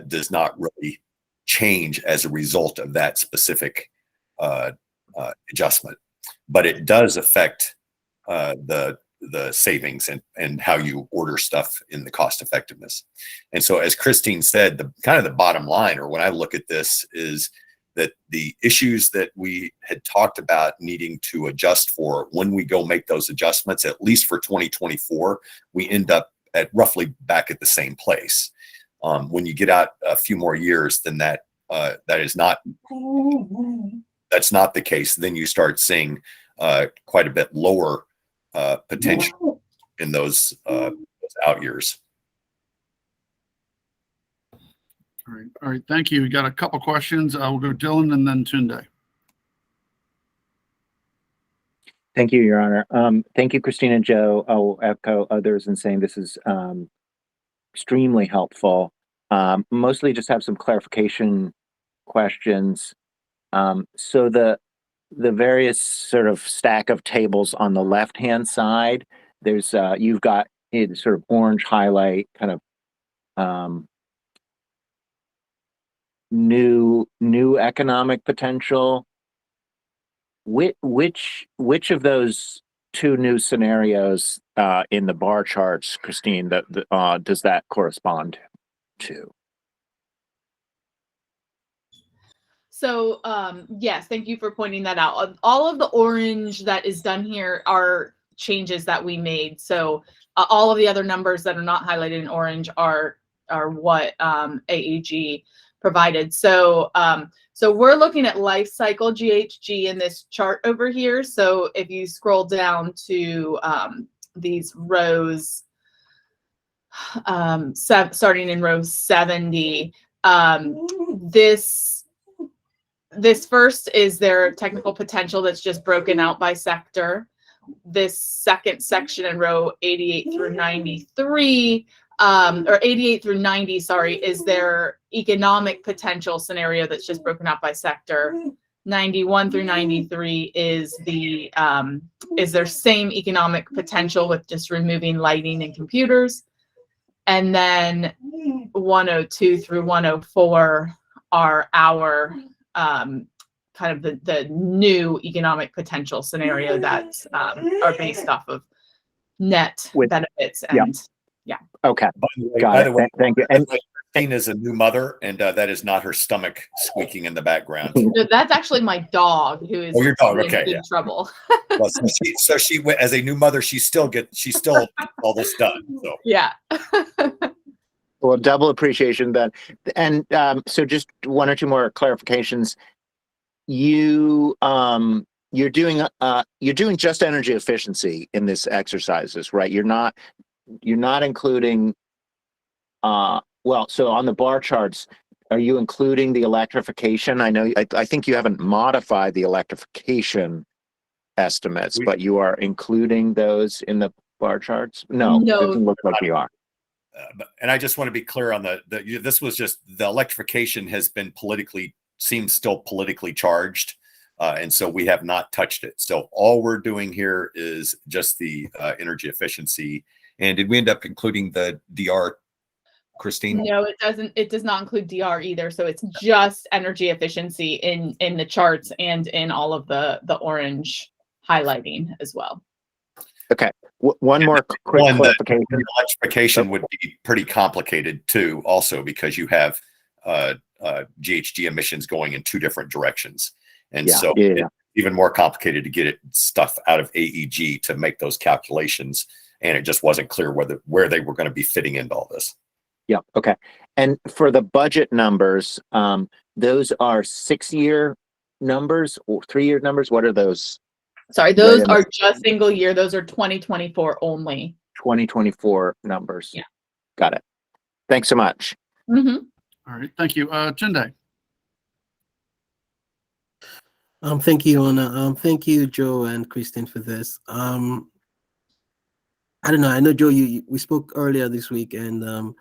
does not really change as a result of that specific adjustment, but it does affect the savings and how you order stuff in the cost effectiveness. And so, as Christine said, the kind of the bottom line, or when I look at this, is that the issues that we had talked about needing to adjust for, when we go make those adjustments, at least for 2024, we end up at roughly back at the same place. When you get out a few more years, then that's not the case. Then you start seeing quite a bit lower potential in those out years. All right. Thank you. We got a couple questions. We'll go Dylan and then Tunde. Thank you, Your Honor. Thank you, Christine and Joe. I'll echo others in saying this is extremely helpful. Mostly just have some clarification questions. So the various sort of stack of tables on the left-hand side, there's you've got it sort of orange highlight, kind of new economic potential. Which of those two new scenarios in the bar charts, Christine, does that correspond to? So yes, thank you for pointing that out. All of the orange that is done here are changes that we made. So all of the other numbers that are not highlighted in orange are what AEG provided. So so we're looking at life cycle GHG in this chart over here. So if you scroll down to these rows, starting in row 70, this first is their technical potential that's just broken out by sector. This second section in row 88 through 93, or 88 through 90, sorry, is their economic potential scenario that's just broken out by sector. 91 through 93 is their same economic potential with just removing lighting and computers. And then 102 through 104 are our kind of the new economic potential scenario that are based off of net benefits and yeah. Okay. By the way, thank you. And Christine is a new mother, and that is not her stomach squeaking in the background. No, that's actually my dog who is your dog. in Okay, big trouble. Well, so she as a new mother, she still all this done. So yeah. Well, double appreciation then. And so just one or two more clarifications. You're doing just energy efficiency in this exercises, right? You're not including well, so on the bar charts, are you including the electrification? I think you haven't modified the electrification estimates, but you are including those in the bar charts? No, it doesn't look like you are. And I just want to be clear on this was just the electrification has been seems still politically charged. And so we have not touched it. So all we're doing here is just the energy efficiency. And did we end up including the DR, Christine? No, it doesn't. It does not include DR either. So it's just energy efficiency in the charts and in all of the orange highlighting as well. Okay. One more quick clarification. The electrification would be pretty complicated too, also because you have GHG emissions going in two different directions. And it's even more complicated to get stuff out of AEG to make those calculations. And it just wasn't clear where they were going to be fitting into all this. Yeah. Okay. And for the budget numbers, those are 6-year numbers or 3-year numbers. What are those? Sorry, those are just single year. Those are 2024 only. 2024 numbers. Yeah. Got it. Thanks so much. Mm-hmm. All right. Thank you. Tunde. Thank you, Anna. Thank you, Joe and Christine, for this. I don't know. I know, Joe, we spoke earlier this week, and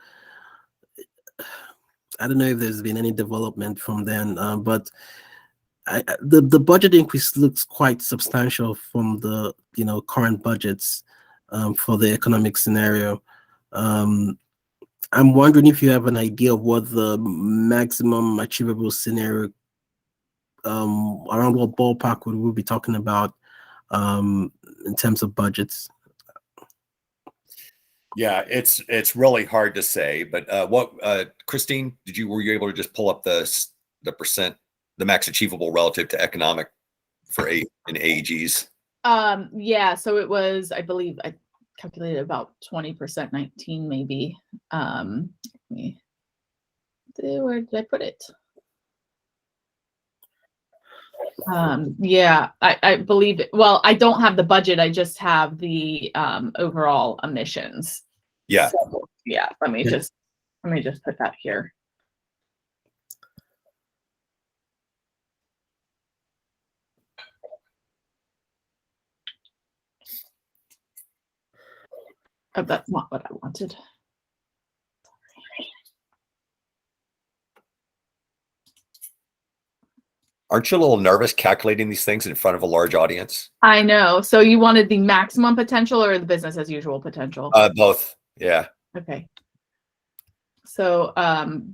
I don't know if there's been any development from then, but the budget increase looks quite substantial from the current budgets for the economic scenario. I'm wondering if you have an idea of what the maximum achievable scenario, around what ballpark would we be talking about in terms of budgets? Yeah, it's really hard to say, but Christine, were you able to just pull up the percent, the max achievable relative to economic for in AEGs? Yeah, so it was, I believe I calculated about 20%, 19 maybe. Where did I put it? Yeah, I believe it. Well, I don't have the budget. I just have the overall emissions. Yeah. So, yeah. Let me just put that here. Oh, that's not what I wanted. Aren't you a little nervous calculating these things in front of a large audience? I know. So you wanted the maximum potential or the business as usual potential? Both. Yeah. Okay. So maximum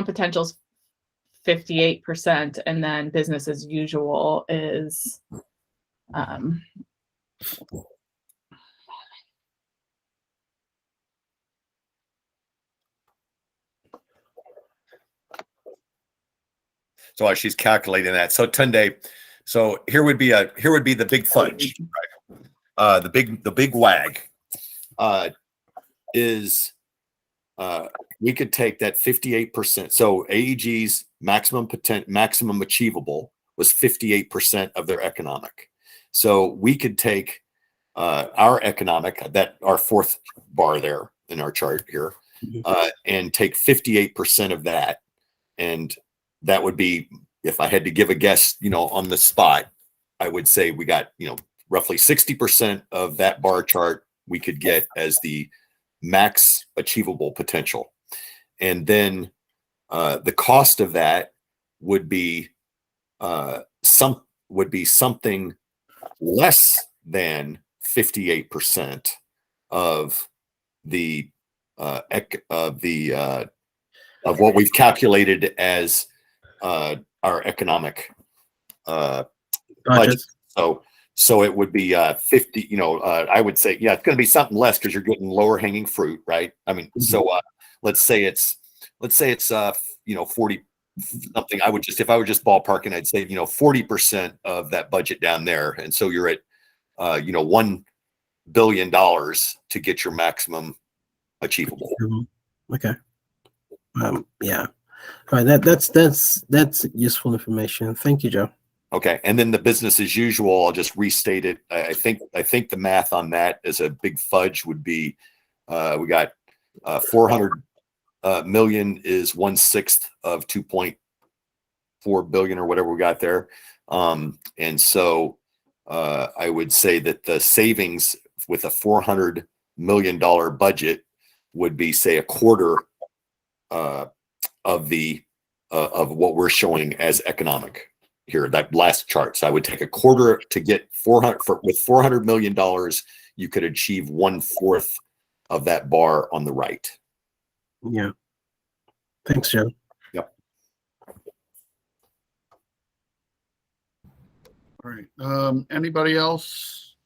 potential is 58%, and then business as usual is So while she's calculating that, so Tunde, so here would be the big fudge, right? The big wag is we could take that 58%. So AEG's maximum achievable was 58% of their economic. So we could take our economic, our fourth bar there in our chart here, and take 58% of that, and that would be, if I had to give a guess, on the spot, I would say we got, roughly 60% of that bar chart we could get as the max achievable potential. And then the cost of that would be something less than 58% of what we've calculated as our economic budget. So it would be 50, I would say, yeah, it's going to be something less because you're getting lower hanging fruit, right? I mean, so let's say it's 40 something. If I were just ballparking, I'd say, 40% of that budget down there. And so you're at, $1 billion to get your maximum achievable. Okay. Yeah. All right. That's useful information. Thank you, Joe. Okay. And then the business as usual, I'll just restate it. I think the math on that as a big fudge would be, we got 400 million is 1/6 of 2.4 billion or whatever we got there. And so I would say that the savings with a $400 million budget would be, say, a quarter of what we're showing as economic here, that last chart. So I would take a quarter to get with $400 million, you could achieve 1/4 of that bar on the right. Yeah. Thanks, Joe. Yep. All right. Anybody else?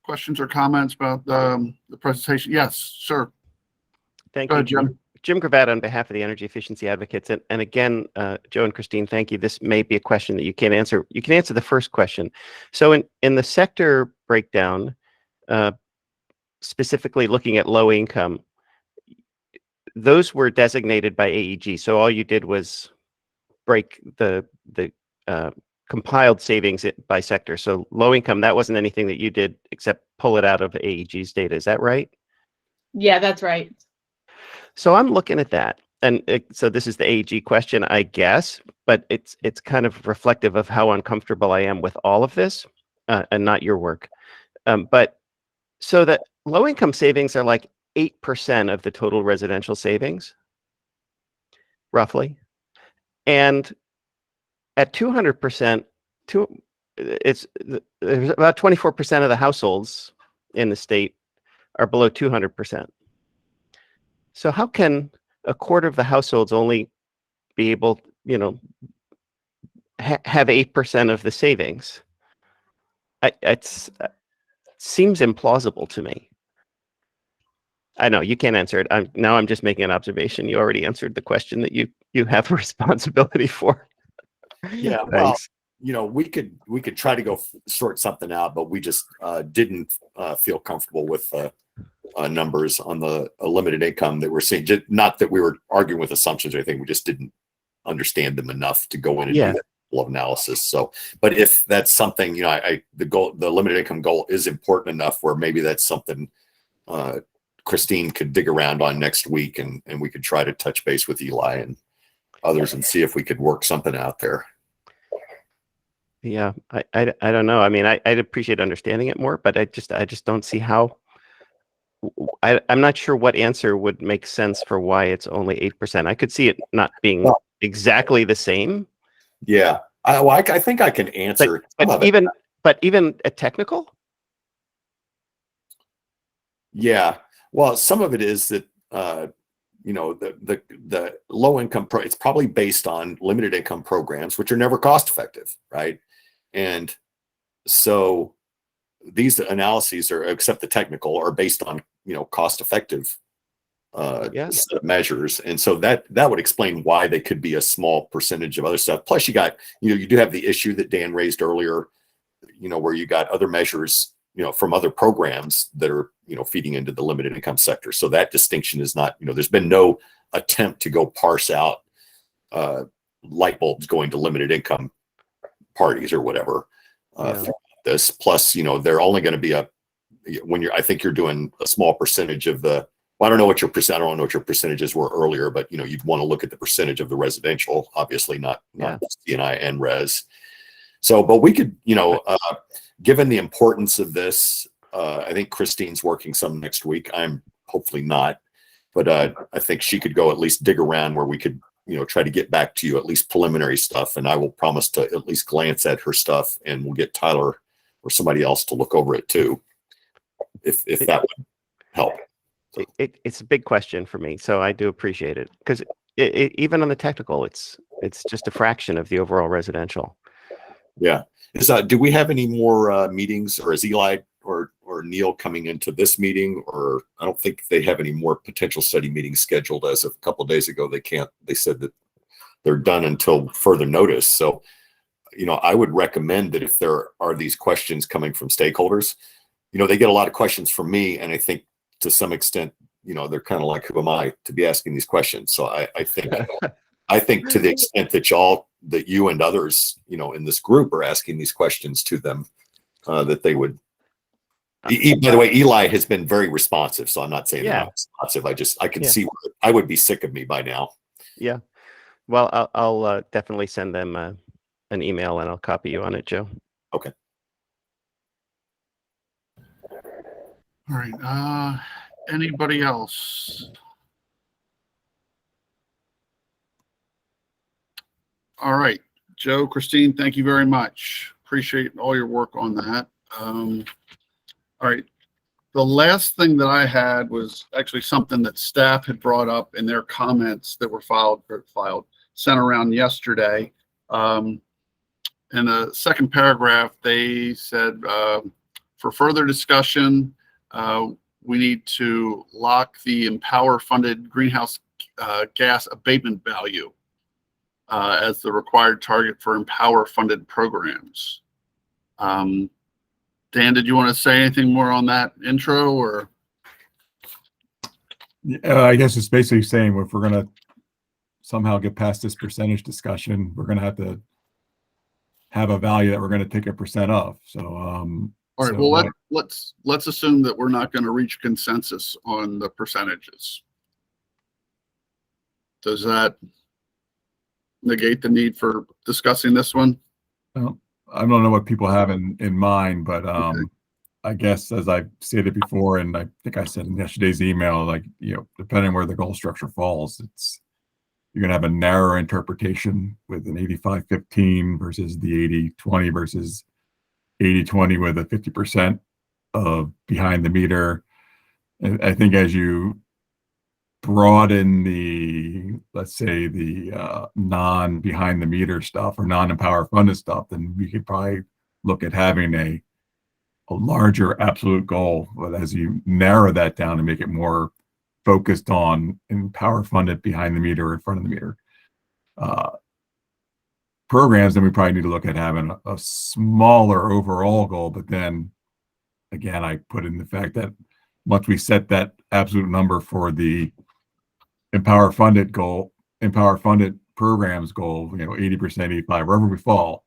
Questions or comments about the presentation? Yes, sir. Thank Go you, ahead, Jim. Jim Gravatt on behalf of the Energy Efficiency Advocates. And again, Joe and Christine, thank you. This may be a question that you can't answer. You can answer the first question. So in the sector breakdown, specifically looking at low income, those were designated by AEG. So all you did was break the compiled savings by sector. So low income, that wasn't anything that you did except pull it out of AEG's data. Is that right? Yeah, that's right. So I'm looking at that. And so this is the AEG question, I guess, but it's kind of reflective of how uncomfortable I am with all of this and not your work. But so that low income savings are like 8% of the total residential savings, roughly. And at 200%, there's about 24% of the households in the state are below 200%. So how can a quarter of the households only be able, have 8% of the savings? It seems implausible to me. I know you can't answer it. I'm just making an observation. You already answered the question that you have a responsibility for. Yeah, well, we could try to go sort something out, but we just didn't feel comfortable with numbers on the limited income that we're seeing. Just, not that we were arguing with assumptions or anything. We just didn't understand them enough to go in and do that level of analysis. So, but if that's something, the limited income goal is important enough where maybe that's something Christine could dig around on next week, and we could try to touch base with Eli and others and see if we could work something out there. Yeah, I don't know. I mean, I'd appreciate understanding it more, but I just don't see how. I'm not sure what answer would make sense for why it's only 8%. I could see it not being exactly the same. Yeah, I think I can answer. But even a technical. Yeah, well, some of it is that the low income it's probably based on limited income programs, which are never cost effective, right? And so these analyses are, except the technical, are based on cost effective measures, and so that would explain why they could be a small percentage of other stuff. Plus, you got you do have the issue that Dan raised earlier, where you got other measures from other programs that are feeding into the limited income sector. So that distinction is not, there's been no attempt to go parse out light bulbs going to limited income parties or whatever. This plus, they're only going to be I think you're doing a small percentage of the. Well, I don't know what your percentages were earlier, but you'd want to look at the percentage of the residential, obviously not C&I and res. So, but we could, given the importance of this, I think Christine's working some next week. I'm hopefully not, but I think she could go at least dig around where we could, try to get back to you at least preliminary stuff. And I will promise to at least glance at her stuff, and we'll get Tyler or somebody else to look over it too, if that would help. It's a big question for me, so I do appreciate it, because even on the technical, it's just a fraction of the overall residential. Yeah. Do we have any more meetings, or is Eli or Neil coming into this meeting? Or I don't think they have any more potential study meetings scheduled as of a couple of days ago. They said that they're done until further notice. So, I would recommend that if there are these questions coming from stakeholders, they get a lot of questions from me. And I think to some extent, they're kind of like, who am I to be asking these questions? So I think to the extent that you and others, in this group are asking these questions to them, that they would. By the way, Eli has been very responsive, so I'm not saying they're not responsive. I can see where I would be sick of me by now. Yeah. Well, I'll definitely send them an email, and I'll copy you on it, Joe. Okay. All right. Anybody else? All right, Joe, Christine, thank you very much. Appreciate all your work on that. All right, the last thing that I had was actually something that staff had brought up in their comments that were sent around yesterday. In the second paragraph, they said, for further discussion, we need to lock the Empower-funded greenhouse gas abatement value as the required target for Empower-funded programs. Dan, did you want to say anything more on that intro, or? I guess it's basically saying if we're going to somehow get past this percentage discussion, we're going to have a value that we're going to take a percent of. So, all right. Well, let's assume that we're not going to reach consensus on the percentages. Does that negate the need for discussing this one? Well, I don't know what people have in mind, but I guess as I stated before, and I think I said in yesterday's email, depending where the goal structure falls, you're going to have a narrower interpretation with an 85-15 versus the 80-20 versus 80-20 with a 50% of behind the meter. And I think as you broaden the, let's say, the non behind the meter stuff or non-empower funded stuff, then we could probably look at having a larger absolute goal. But as you narrow that down and make it more focused on empower funded behind the meter or in front of the meter programs, then we probably need to look at having a smaller overall goal. But then again, I put in the fact that once we set that absolute number for the empower funded programs goal, 80%, 85, wherever we fall,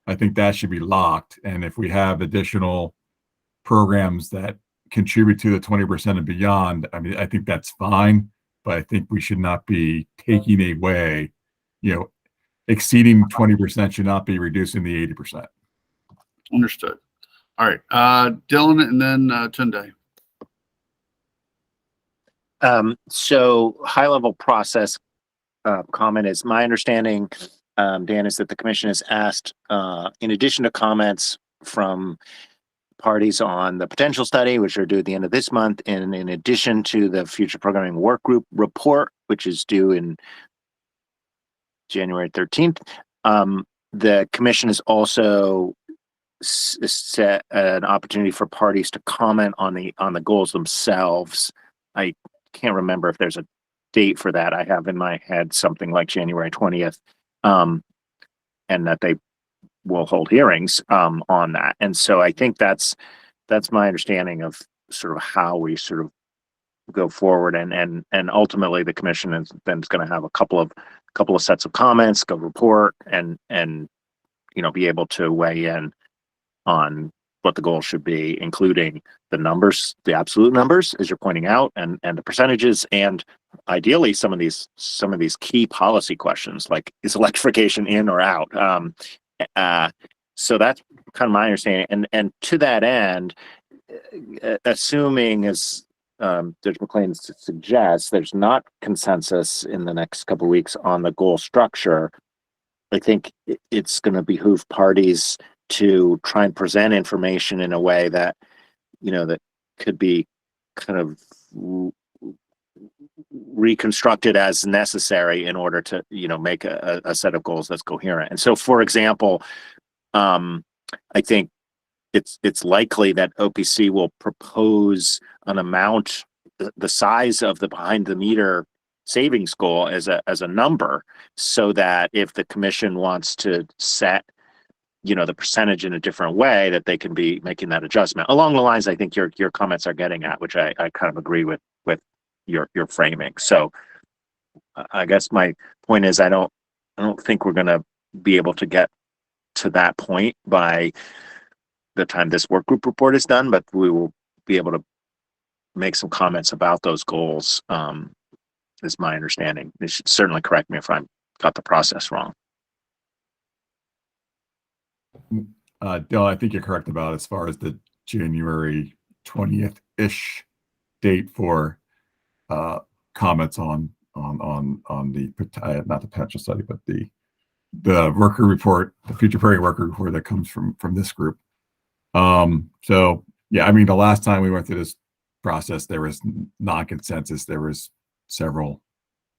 I think that should be locked. And if we have additional programs that contribute to the 20% and beyond, I mean, I think that's fine, but I think we should not be taking away, exceeding 20% should not be reducing the 80%. Understood. All right. Dylan and then Tunde. So high level process comment is my understanding, Dan, is that the commission has asked, in addition to comments from parties on the potential study, which are due at the end of this month, and in addition to the future programming work group report, which is due in January 13th, the commission has also set an opportunity for parties to comment on the goals themselves. I can't remember if there's a date for that. I have in my head something like January 20th, and that they will hold hearings on that. And so I think that's my understanding of sort of how we sort of go forward, and ultimately the commission is then going to have a couple of sets of comments, go report, and be able to weigh in on what the goal should be, including the numbers, the absolute numbers, as you're pointing out, and the percentages, and ideally some of these key policy questions, like is electrification in or out? So that's kind of my understanding. And to that end, assuming, as Judge McLean suggests, there's not consensus in the next couple of weeks on the goal structure, I think it's going to behoove parties to try and present information in a way that, that could be kind of reconstructed as necessary in order to, make a set of goals that's coherent. And so, for example, I think it's likely that OPC will propose an amount, the size of the behind the meter savings goal as a number, so that if the commission wants to set the percentage in a different way, that they can be making that adjustment along the lines I think your comments are getting at, which I kind of agree with your framing. So I guess my point is I don't think we're going to be able to get to that point by the time this work group report is done, but we will be able to make some comments about those goals, is my understanding. They should certainly correct me if I got the process wrong. Dylan, I think you're correct about as far as the January 20th-ish date for comments on the not the potential study, but the worker report, the future programming worker report that comes from this group. So yeah, I mean, the last time we went through this process, there was non-consensus. There was several,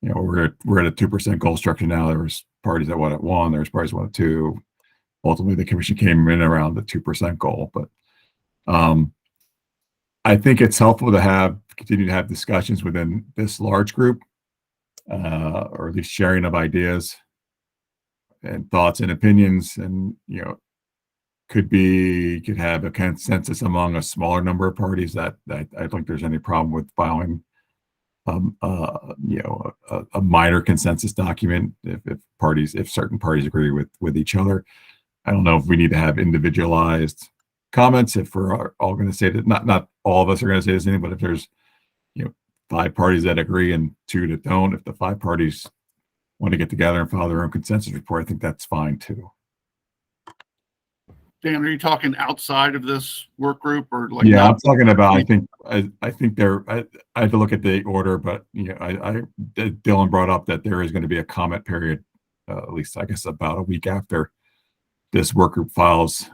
we're at a 2% goal structure now. There was parties that wanted 1, there was parties that wanted 2. Ultimately, the commission came in around the 2% goal, but I think it's helpful to continue to have discussions within this large group, or at least sharing of ideas and thoughts and opinions, and could have a consensus among a smaller number of parties. That I don't think there's any problem with filing a minor consensus document if certain parties agree with each other. I don't know if we need to have individualized comments if we're all going to say that. Not all of us are going to say the same, but if there's 5 parties that agree and 2 that don't, if the 5 parties want to get together and file their own consensus report, I think that's fine too. Dan, are you talking outside of this work group or like? Yeah, not- I'm talking about. I think there. I had to look at the order, but Dylan brought up that there is going to be a comment period, at least I guess about a week after this work group files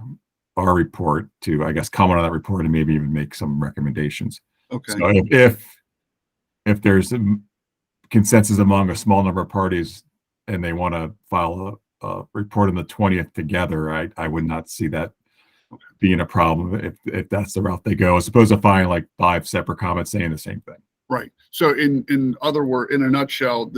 our report to, I guess, comment on that report and maybe even make some recommendations. Okay. So if there's a consensus among a small number of parties and they want to file a report on the 20th together, I would not see that being a problem if that's the route they go, as opposed to filing like 5 separate comments saying the same thing. Right. So in other words, in a nutshell,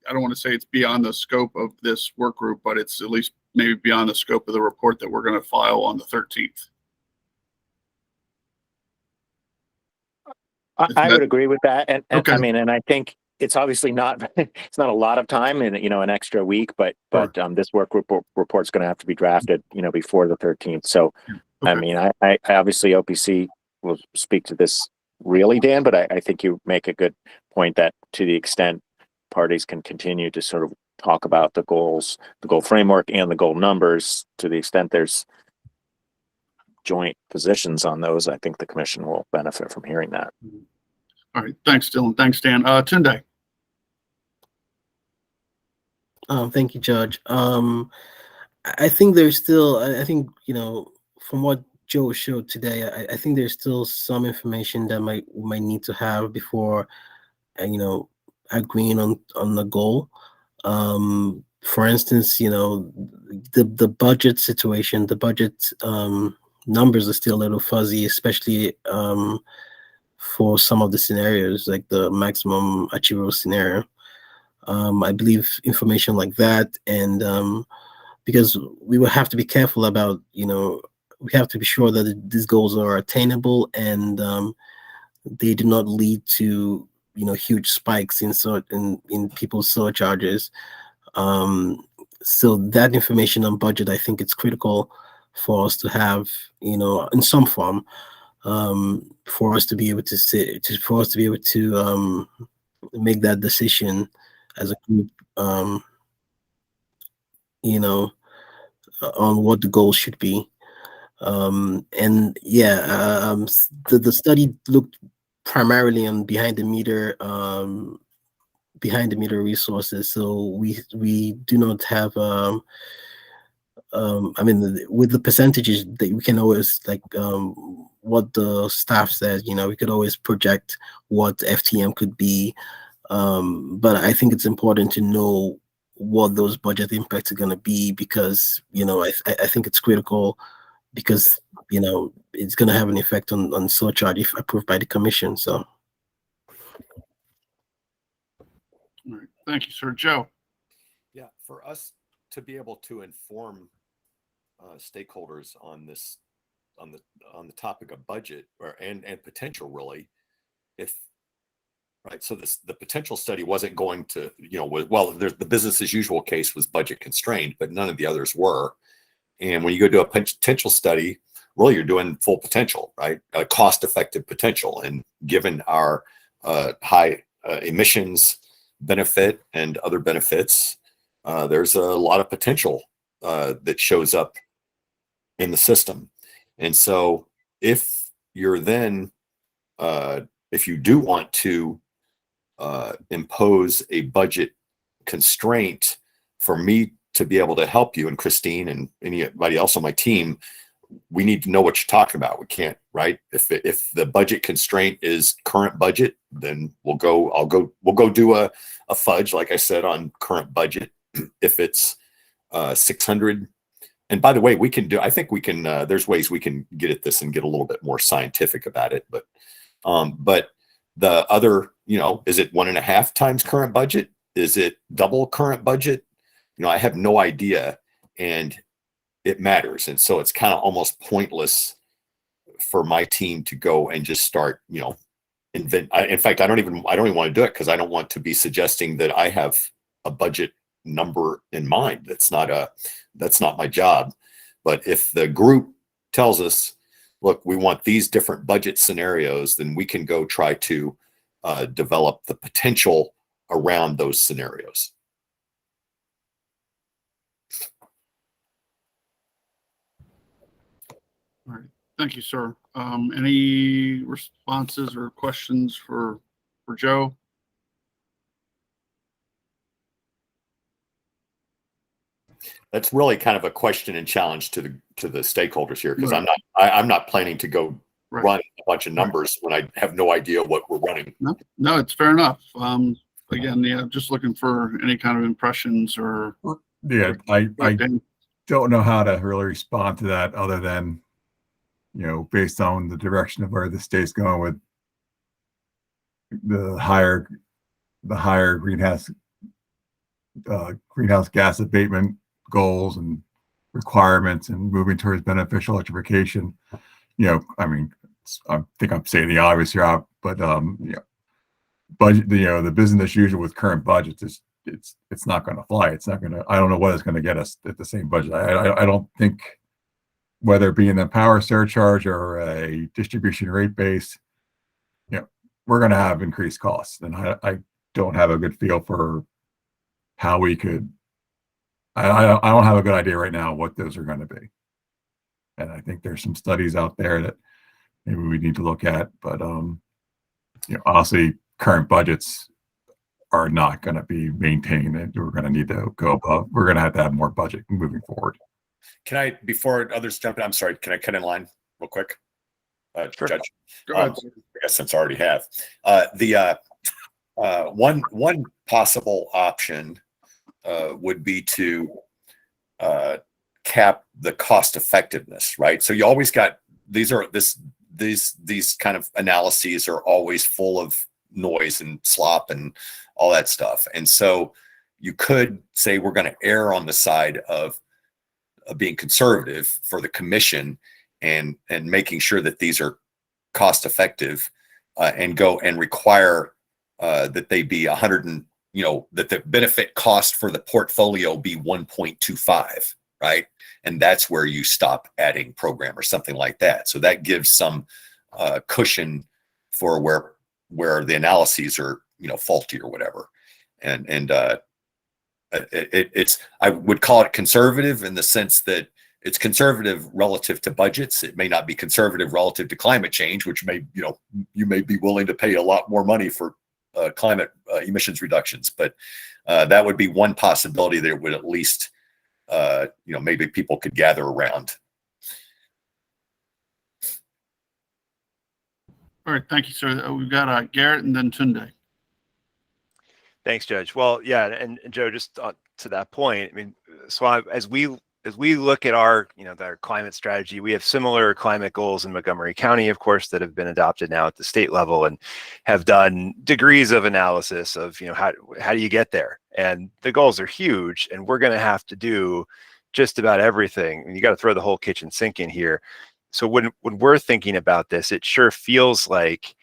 I don't want to say it's beyond the scope of this work group, but it's at least maybe beyond the scope of the report that we're going to file on the 13th. I would agree with that. And Okay. I mean, and I think it's obviously not, it's not a lot of time and, an extra week, but this work group report's going to have to be drafted, before the 13th. So, Okay. I mean, I obviously OPC will speak to this really, Dan, but I think you make a good point that to the extent parties can continue to sort of talk about the goals, the goal framework and the goal numbers, to the extent there's joint positions on those, I think the commission will benefit from hearing that. All right. Thanks, Dylan. Thanks, Dan. Tunde. Thank you, Judge. I think there's still, I think, from what Joe showed today, I think there's still some information that we might need to have before, agreeing on the goal. For instance, the budget situation, the budget numbers are still a little fuzzy, especially for some of the scenarios, like the maximum achievable scenario. I believe information like that, and because we will have to be careful about, we have to be sure that these goals are attainable and they do not lead to, huge spikes in people's surcharges. So that information on budget, I think it's critical for us to have, in some form, for us to be able to make that decision as a group, on what the goals should be. And yeah, the study looked primarily on behind the meter resources. So we do not have I mean, with the percentages that we can always what the staff said, we could always project what FTM could be. But I think it's important to know what those budget impacts are going to be, because, I think it's critical, because, it's going to have an effect on surcharge if approved by the commission. So. All right. Thank you, sir. Joe. Yeah, for us to be able to inform stakeholders on this, on the topic of budget and potential, really, right. So the potential study wasn't going to, there's the business as usual case was budget constrained, but none of the others were. And when you go do a potential study, really you're doing full potential, right? A cost-effective potential. And given our high emissions benefit and other benefits, there's a lot of potential that shows up in the system. And so if you're then, if you do want to impose a budget constraint for me to be able to help you, and Christine and anybody else on my team, we need to know what you're talking about. We can't, right? If the budget constraint is current budget, then we'll go do a fudge, like I said, on current budget. If it's 600, and by the way, I think we can, there's ways we can get at this and get a little bit more scientific about it. But the other, is it 1.5 times current budget? Is it double current budget? I have no idea, and it matters. And so it's kind of almost pointless for my team to go and just start, invent. In fact, I don't even want to do it, because I don't want to be suggesting that I have a budget number in mind. That's not my job. But if the group tells us, look, we want these different budget scenarios, then we can go try to develop the potential around those scenarios. All right. Thank you, sir. Any responses or questions for Joe? That's really kind of a question and challenge to the stakeholders here, because Right. I'm not planning to go Right. run a bunch of numbers when I have no idea what we're running. No, it's fair enough. Again, yeah, just looking for any kind of impressions or. Yeah, I don't know how to really respond to that other than, based on the direction of where the state's going with the higher greenhouse gas abatement goals and requirements and moving towards beneficial electrification. I mean, I think I'm saying the obvious here, but budget, the business as usual with current budgets is it's not going to fly. It's not going to. I don't know what it's going to get us at the same budget. I don't think, whether it be in the power surcharge or a distribution rate base, we're going to have increased costs, and I don't have a good feel for how we could. I don't have a good idea right now what those are going to be, and I think there's some studies out there that maybe we need to look at, but honestly, current budgets are not going to be maintained, and we're going to need to go above. We're going to have more budget moving forward. Can I, before others jump in, I'm sorry, can I cut in line real quick? Sure. Judge, Go ahead. I guess since I already have. One possible option would be to cap the cost effectiveness, right? So you always got, these kind of analyses are always full of noise and slop and all that stuff. And so you could say we're going to err on the side of being conservative for the commission and making sure that these are cost effective, and go and require that they be 100 and, that the benefit cost for the portfolio be 1.25, right? And that's where you stop adding program or something like that. So that gives some cushion for where the analyses are, faulty or whatever. And it's, I would call it conservative in the sense that it's conservative relative to budgets. It may not be conservative relative to climate change, which may, you may be willing to pay a lot more money for climate emissions reductions. But that would be one possibility that would at least, maybe people could gather around. All right, thank you, sir. We've got Garrett and then Tunde. Thanks, Judge. Well, yeah, and Joe, just to that point, I mean, so as we look at our climate strategy, we have similar climate goals in Montgomery County, of course, that have been adopted now at the state level and have done degrees of analysis of, how do you get there? And the goals are huge, and we're going to have to do just about everything. And you got to throw the whole kitchen sink in here. So when we're thinking about this, it sure feels like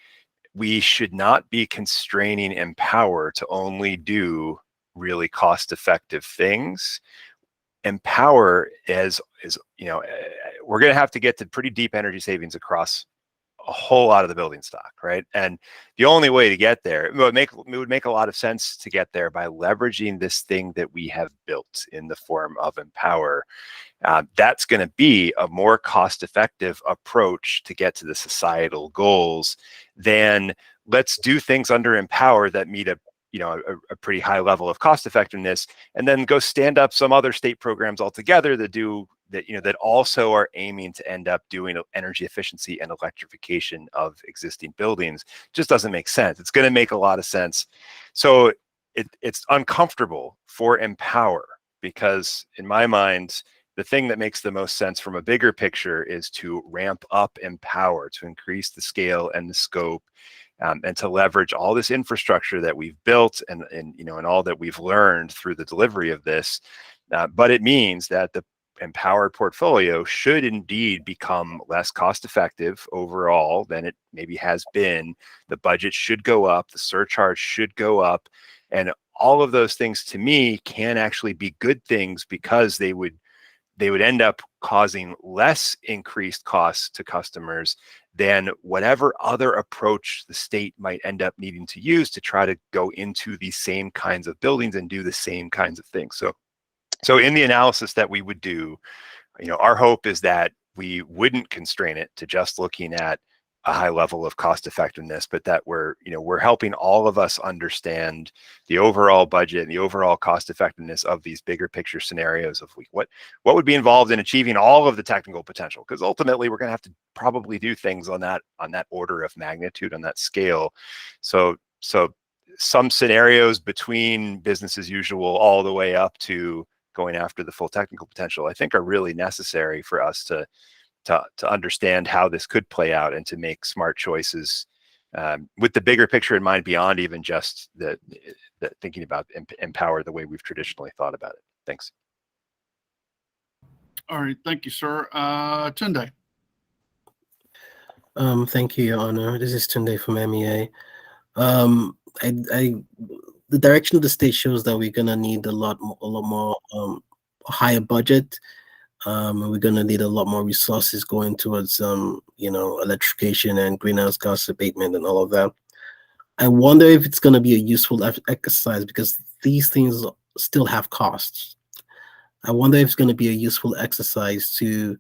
we should not be constraining Empower to only do really cost-effective things. Empower is we're going to have to get to pretty deep energy savings across a whole lot of the building stock, right? And the only way to get there, it would make a lot of sense to get there by leveraging this thing that we have built in the form of Empower. That's going to be a more cost-effective approach to get to the societal goals than let's do things under Empower that meet a pretty high level of cost effectiveness, and then go stand up some other state programs altogether that do that, that also are aiming to end up doing energy efficiency and electrification of existing buildings. Just doesn't make sense. It's going to make a lot of sense. So it's uncomfortable for Empower, because in my mind, the thing that makes the most sense from a bigger picture is to ramp up Empower, to increase the scale and the scope, and to leverage all this infrastructure that we've built and all that we've learned through the delivery of this. But it means that the Empowered portfolio should indeed become less cost effective overall than it maybe has been. The budget should go up, the surcharge should go up, and all of those things to me can actually be good things, because they would end up causing less increased costs to customers than whatever other approach the state might end up needing to use to try to go into these same kinds of buildings and do the same kinds of things. So in the analysis that we would do, our hope is that we wouldn't constrain it to just looking at a high level of cost effectiveness, but that we're helping all of us understand the overall budget and the overall cost effectiveness of these bigger picture scenarios of what would be involved in achieving all of the technical potential. Because ultimately we're going to have to probably do things on that order of magnitude, on that scale. So some scenarios between business as usual all the way up to going after the full technical potential, I think are really necessary for us to understand how this could play out and to make smart choices with the bigger picture in mind, beyond even just the thinking about Empower the way we've traditionally thought about it. Thanks. All right, thank you, sir. Tunde. Thank you, Your Honor. This is Tunde from MEA. The direction of the state shows that we're gonna need a lot more higher budget. We're gonna need a lot more resources going towards electrification and greenhouse gas abatement and all of that. I wonder if it's gonna be a useful exercise, because these things still have costs. I wonder if it's gonna be a useful exercise to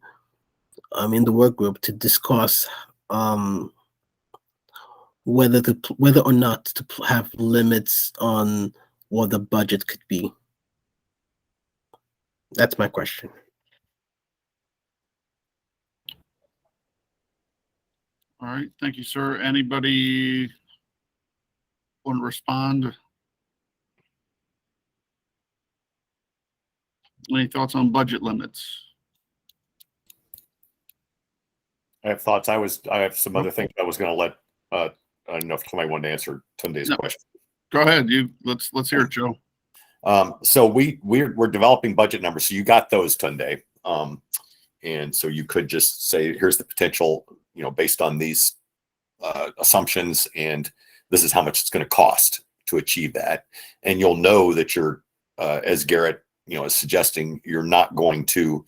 in the work group to discuss whether or not to have limits on what the budget could be. That's my question. All right, thank you, sir. Anybody want to respond? Any thoughts on budget limits? I have thoughts. I have some other things I was going to let. I don't know if somebody wanted to answer Tunde's question. Go ahead. Let's hear it, Joe. So we're developing budget numbers. So you got those, Tunde. And so you could just say, here's the potential, based on these assumptions, and this is how much it's going to cost to achieve that. And you'll know that you're, as Garrett, is suggesting, you're not going to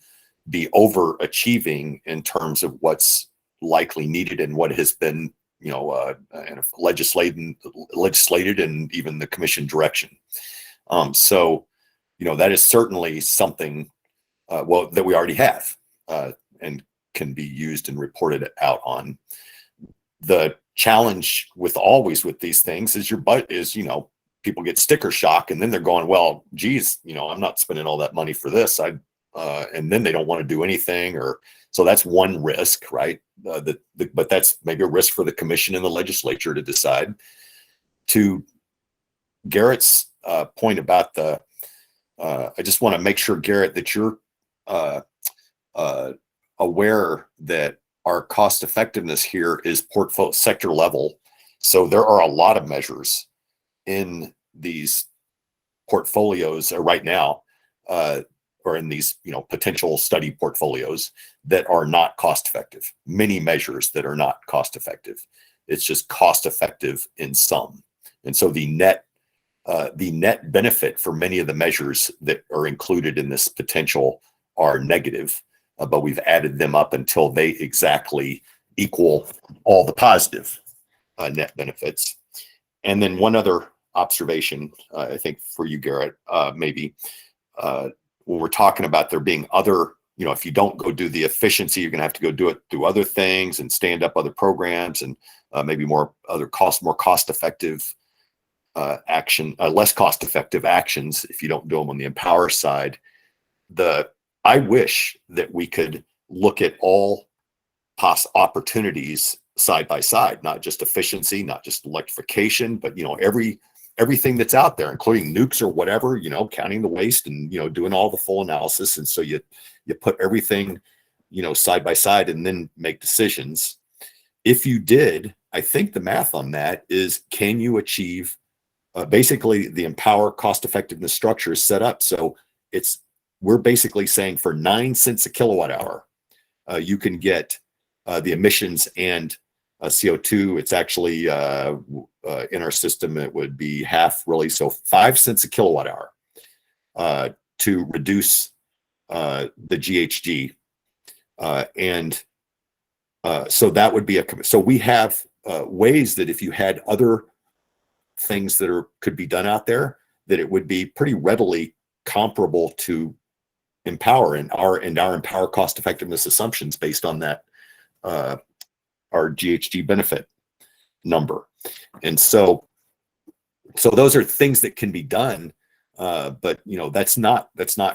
be overachieving in terms of what's likely needed and what has been, legislated and even the commission direction. So, that is certainly something, that we already have and can be used and reported out on. The challenge with these things is people get sticker shock, and then they're going, well, geez, I'm not spending all that money for this. And then they don't want to do anything, so that's one risk, right? But that's maybe a risk for the commission and the legislature to decide. To Garrett's point about I just want to make sure, Garrett, that you're aware that our cost effectiveness here is portfolio sector level. So there are a lot of measures in these portfolios right now, or in these potential study portfolios, that are not cost effective. Many measures that are not cost effective. It's just cost effective in some. And so the net benefit for many of the measures that are included in this potential are negative, but we've added them up until they exactly equal all the positive net benefits. And then one other observation, I think for you, Garrett, maybe when we're talking about there being other, if you don't go do the efficiency, you're going to have to go do it through other things and stand up other programs, and maybe more cost-effective less cost-effective actions if you don't do them on the Empower side. I wish that we could look at all opportunities side by side, not just efficiency, not just electrification, but everything that's out there, including nukes or whatever, counting the waste and doing all the full analysis. And so you put everything side by side and then make decisions. If you did, I think the math on that is, can you achieve basically the Empower cost effectiveness structure is set up so we're basically saying for 9 cents a kilowatt hour, you can get the emissions and CO2. It's actually in our system, it would be half, really. So 5 cents a kilowatt hour to reduce the GHG. So that would be so we have ways that if you had other things that could be done out there, that it would be pretty readily comparable to Empower and our Empower cost effectiveness assumptions based on that our GHG benefit number. And so those are things that can be done, but that's not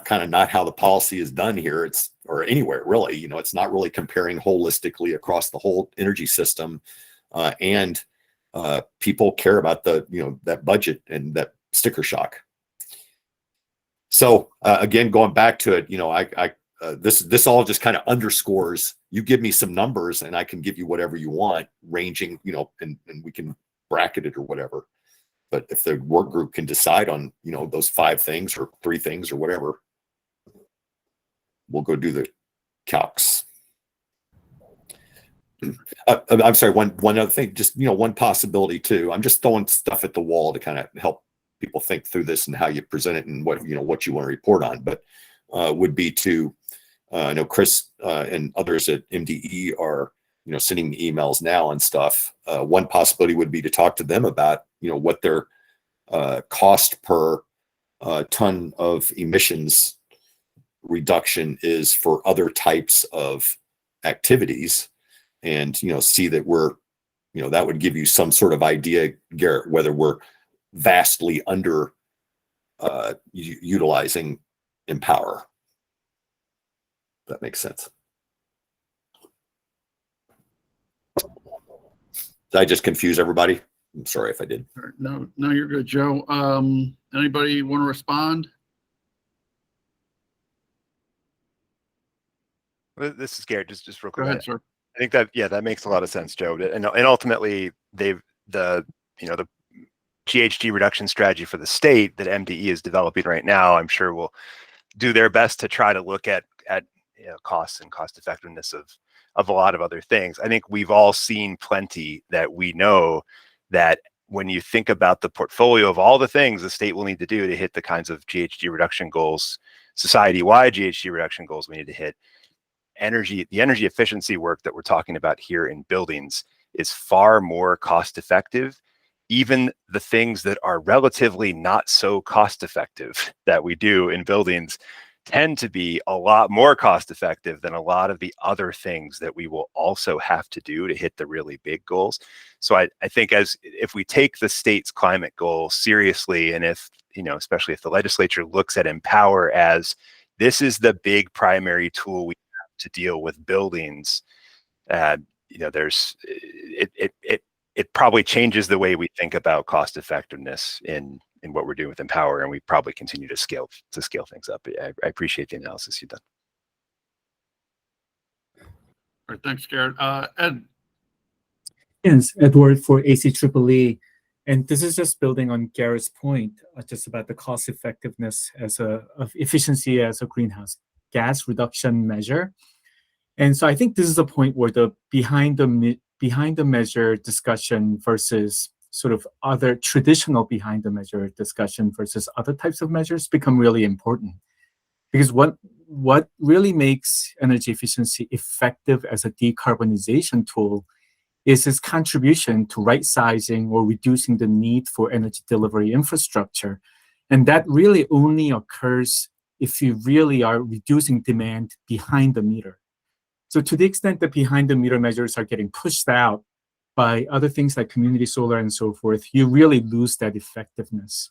kind of not how the policy is done here. Or anywhere really. It's not really comparing holistically across the whole energy system, and people care about that budget and that sticker shock. So again, going back to it, this all just kind of underscores, you give me some numbers and I can give you whatever you want, ranging, and we can bracket it or whatever. But if the work group can decide on, those 5 things or 3 things or whatever, we'll go do the calcs. I'm sorry, one other thing, just, one possibility too. I'm just throwing stuff at the wall to kind of help people think through this and how you present it and what you want to report on, but would be to, I know Chris and others at MDE are, sending me emails now and stuff. One possibility would be to talk to them about, what their cost per ton of emissions reduction is for other types of activities, and see that we're, that would give you some sort of idea, Garrett, whether we're vastly under utilizing Empower. That makes sense. Did I just confuse everybody? I'm sorry if I did. No, you're good, Joe. Anybody want to respond? This is Garrett. Just real Go quick. ahead, sir. I think that makes a lot of sense, Joe. And ultimately, the GHG reduction strategy for the state that MDE is developing right now, I'm sure will do their best to try to look at costs and cost effectiveness of a lot of other things. I think we've all seen plenty that we know that when you think about the portfolio of all the things the state will need to do to hit the kinds of GHG reduction goals, society-wide GHG reduction goals we need to hit, the energy efficiency work that we're talking about here in buildings is far more cost effective. Even the things that are relatively not so cost effective that we do in buildings tend to be a lot more cost effective than a lot of the other things that we will also have to do to hit the really big goals. So I think if we take the state's climate goal seriously, and if, especially if the legislature looks at Empower as this is the big primary tool we have to deal with buildings, it probably changes the way we think about cost effectiveness in what we're doing with Empower, and we probably continue to scale things up. I appreciate the analysis you've done. All right, thanks, Garrett. Ed. Yes, Edward for ACEEE. And this is just building on Garrett's point, just about the cost effectiveness of efficiency as a greenhouse gas reduction measure. And so I think this is a point where the behind the measure discussion versus sort of other traditional behind the measure discussion versus other types of measures become really important. Because what really makes energy efficiency effective as a decarbonization tool is its contribution to right-sizing or reducing the need for energy delivery infrastructure. And that really only occurs if you really are reducing demand behind the meter. So to the extent that behind the meter measures are getting pushed out by other things like community solar and so forth, you really lose that effectiveness.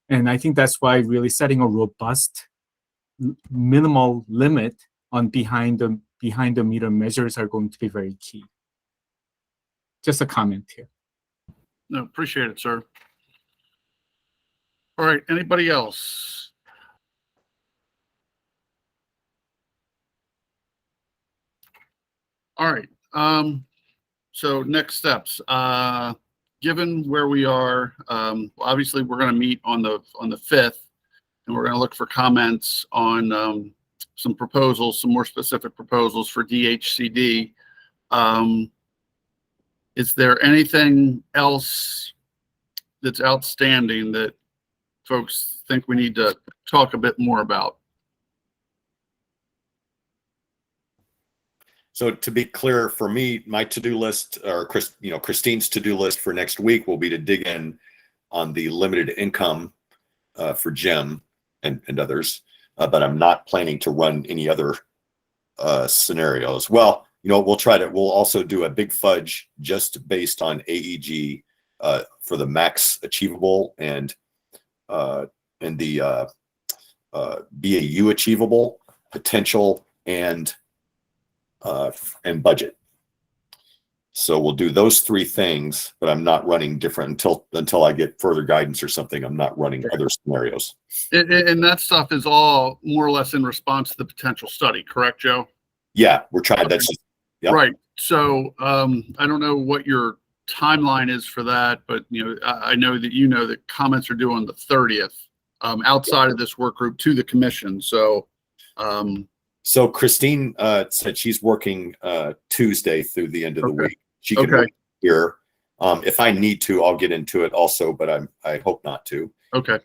And I think that's why really setting a robust minimal limit on behind the meter measures are going to be very key. Just a comment here. No, appreciate it, sir. All right, anybody else? All right. So next steps. Given where we are, obviously we're going to meet on the 5th, and we're going to look for comments on some proposals, some more specific proposals for DHCD. Is there anything else that's outstanding that folks think we need to talk a bit more about? So to be clear, for me, my to-do list, or Christine's to-do list for next week will be to dig in on the limited income for Jim and others. but I'm not planning to run any other scenarios. Well, we'll also do a big fudge just based on AEG for the max achievable and the BAU achievable, potential, and budget. So we'll do those three things, but I'm not running different until I get further guidance or something. I'm not running other scenarios. And that stuff is all more or less in response to the potential study, correct, Joe? Yeah, we're trying. That's just, yep. Right. So I don't know what your timeline is for that, but I know that comments are due on the 30th outside of this work group to the commission. So so Christine said she's working Tuesday through the end of the week. She can work here. If I need to, I'll get into it also, but I hope not to. Okay.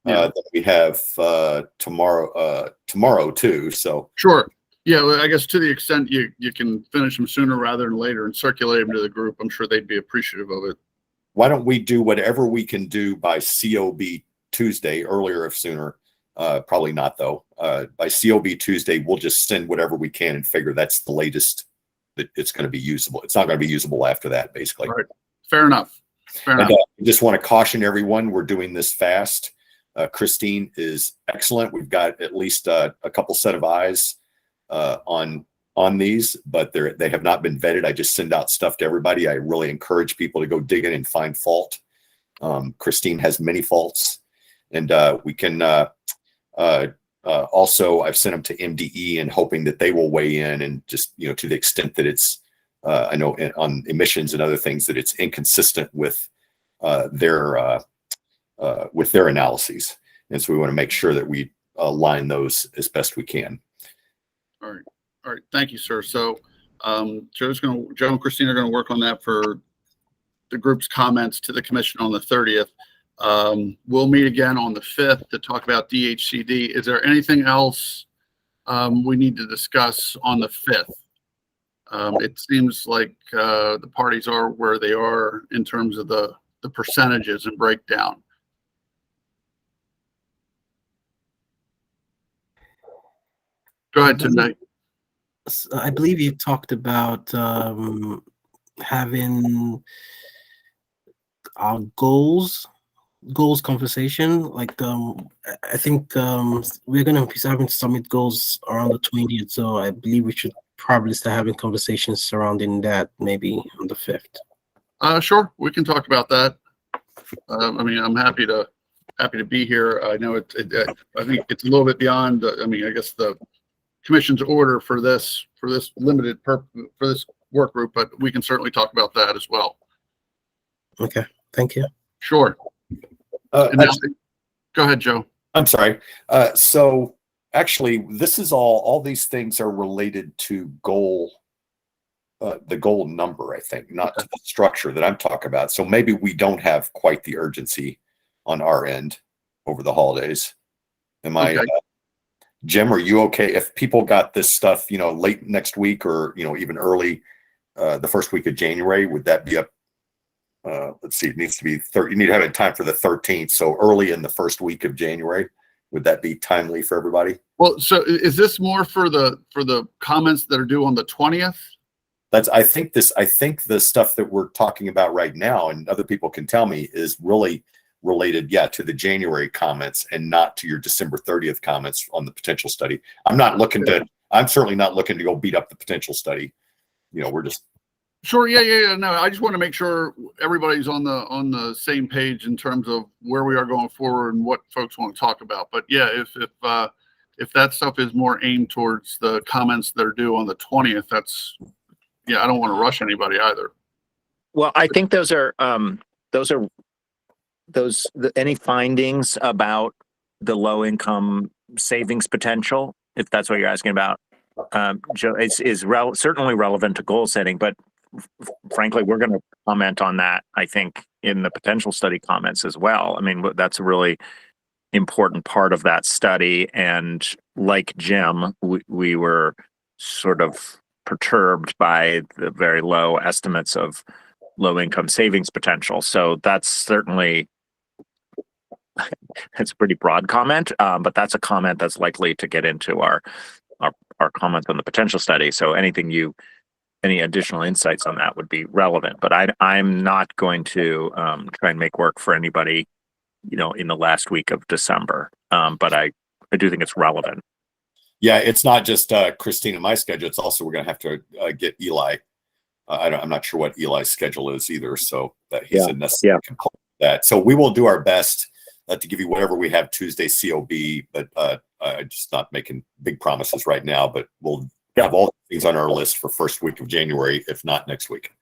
Then we have tomorrow too. So sure. Yeah, well, I guess to the extent you can finish them sooner rather than later and circulate them to the group, I'm sure they'd be appreciative of it. Why don't we do whatever we can do by COB Tuesday, earlier if sooner? Probably not though. By COB Tuesday, we'll just send whatever we can and figure that's the latest that it's going to be usable. It's not going to be usable after that, basically. Right. Fair enough. Fair enough. I just want to caution everyone, we're doing this fast. Christine is excellent. We've got at least a couple set of eyes on these, but they have not been vetted. I just send out stuff to everybody. I really encourage people to go dig in and find fault. Christine has many faults, and we can also, I've sent them to MDE and hoping that they will weigh in and just, to the extent that it's, I know on emissions and other things that it's inconsistent with their analyses. And so we want to make sure that we align those as best we can. All right. Thank you, sir. So Joe and Christine are going to work on that for the group's comments to the commission on the 30th. We'll meet again on the 5th to talk about DHCD. Is there anything else we need to discuss on the 5th? It seems like the parties are where they are in terms of the percentages and breakdown. Go ahead, Tunde. I believe you talked about having our goals conversation. Like I think we're gonna be having summit goals around the 20th, so I believe we should probably start having conversations surrounding that maybe on the 5th. Sure, we can talk about that. I mean, I'm happy to be here. I know I think it's a little bit beyond. I guess the commission's order for this limited for this work group, but we can certainly talk about that as well. Okay, thank you. Sure. Go ahead, Joe. I'm sorry. So actually, this is all these things are related to the goal number, I think, not to the structure that I'm talking about. So maybe we don't have quite the urgency on our end over the holidays. Am I, Jim, are you okay if people got this stuff, late next week or, even early, the first week of January, would that be up? Let's see, it needs to be you need to have it in time for the 13th. So early in the first week of January, would that be timely for everybody? Well, so is this more for the comments that are due on the 20th? I think the stuff that we're talking about right now, and other people can tell me, is really related, to the January comments and not to your December 30th comments on the potential study. I'm certainly not looking to go beat up the potential study. We're just. Sure. Yeah. No, I just want to make sure everybody's on the same page in terms of where we are going forward and what folks want to talk about. But yeah, if that stuff is more aimed towards the comments that are due on the 20th, I don't want to rush anybody either. Well, I think those are any findings about the low income savings potential, if that's what you're asking about, Joe, is certainly relevant to goal setting, but frankly, we're going to comment on that, I think, in the potential study comments as well. I mean, that's a really important part of that study. And like Jim, we were sort of perturbed by the very low estimates of low income savings potential. So that's certainly it's a pretty broad comment, but that's a comment that's likely to get into our comments on the potential study. So any additional insights on that would be relevant. But I'm not going to try and make work for anybody, in the last week of December. But I do think it's relevant. Yeah, it's not just Christine and my schedule. It's also we're going to have to get Eli. I'm not sure what Eli's schedule is either. So that he's a necessary component of that. So we will do our best to give you whatever we have Tuesday COB, but just not making big promises right now. But we'll have all things on our list for first week of January, if not next week.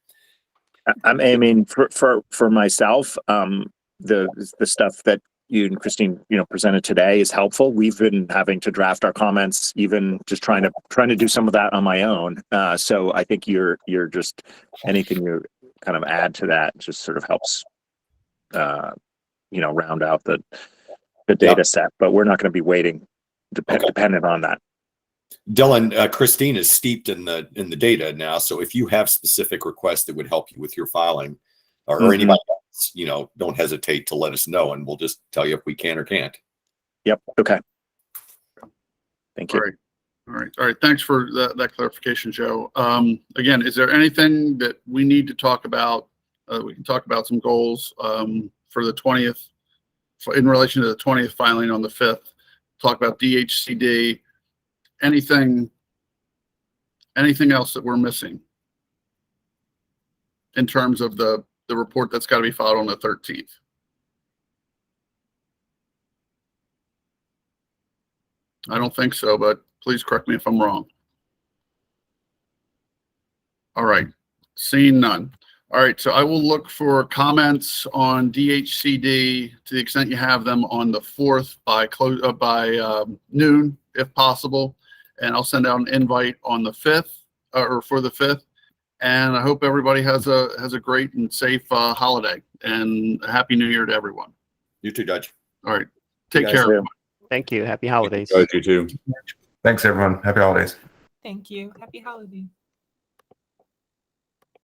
I'm aiming for myself. The stuff that you and Christine, presented today is helpful. We've been having to draft our comments, even just trying to do some of that on my own. So I think you're just anything you kind of add to that just sort of helps, round out the data set. But we're not going to be waiting dependent on that. Dylan, Christine is steeped in the data now. So if you have specific requests that would help you with your filing, or anybody else, don't hesitate to let us know, and we'll just tell you if we can or can't. Yep. Okay. Thank you. All right. Thanks for that clarification, Joe. Again, is there anything that we need to talk about? We can talk about some goals for the 20th, in relation to the 20th filing on the 5th. Talk about DHCD. Anything else that we're missing in terms of the report that's got to be filed on the 13th? I don't think so, but please correct me if I'm wrong. All right, seeing none. All right, so I will look for comments on DHCD to the extent you have them on the 4th by noon, if possible, and I'll send out an invite on the 5th or for the 5th. And I hope everybody has a great and safe holiday, and a happy New Year to everyone. You too, Judge. All right, take care. Thank you. Happy holidays. You too. Thanks, everyone. Happy holidays. Thank you. Happy holidays.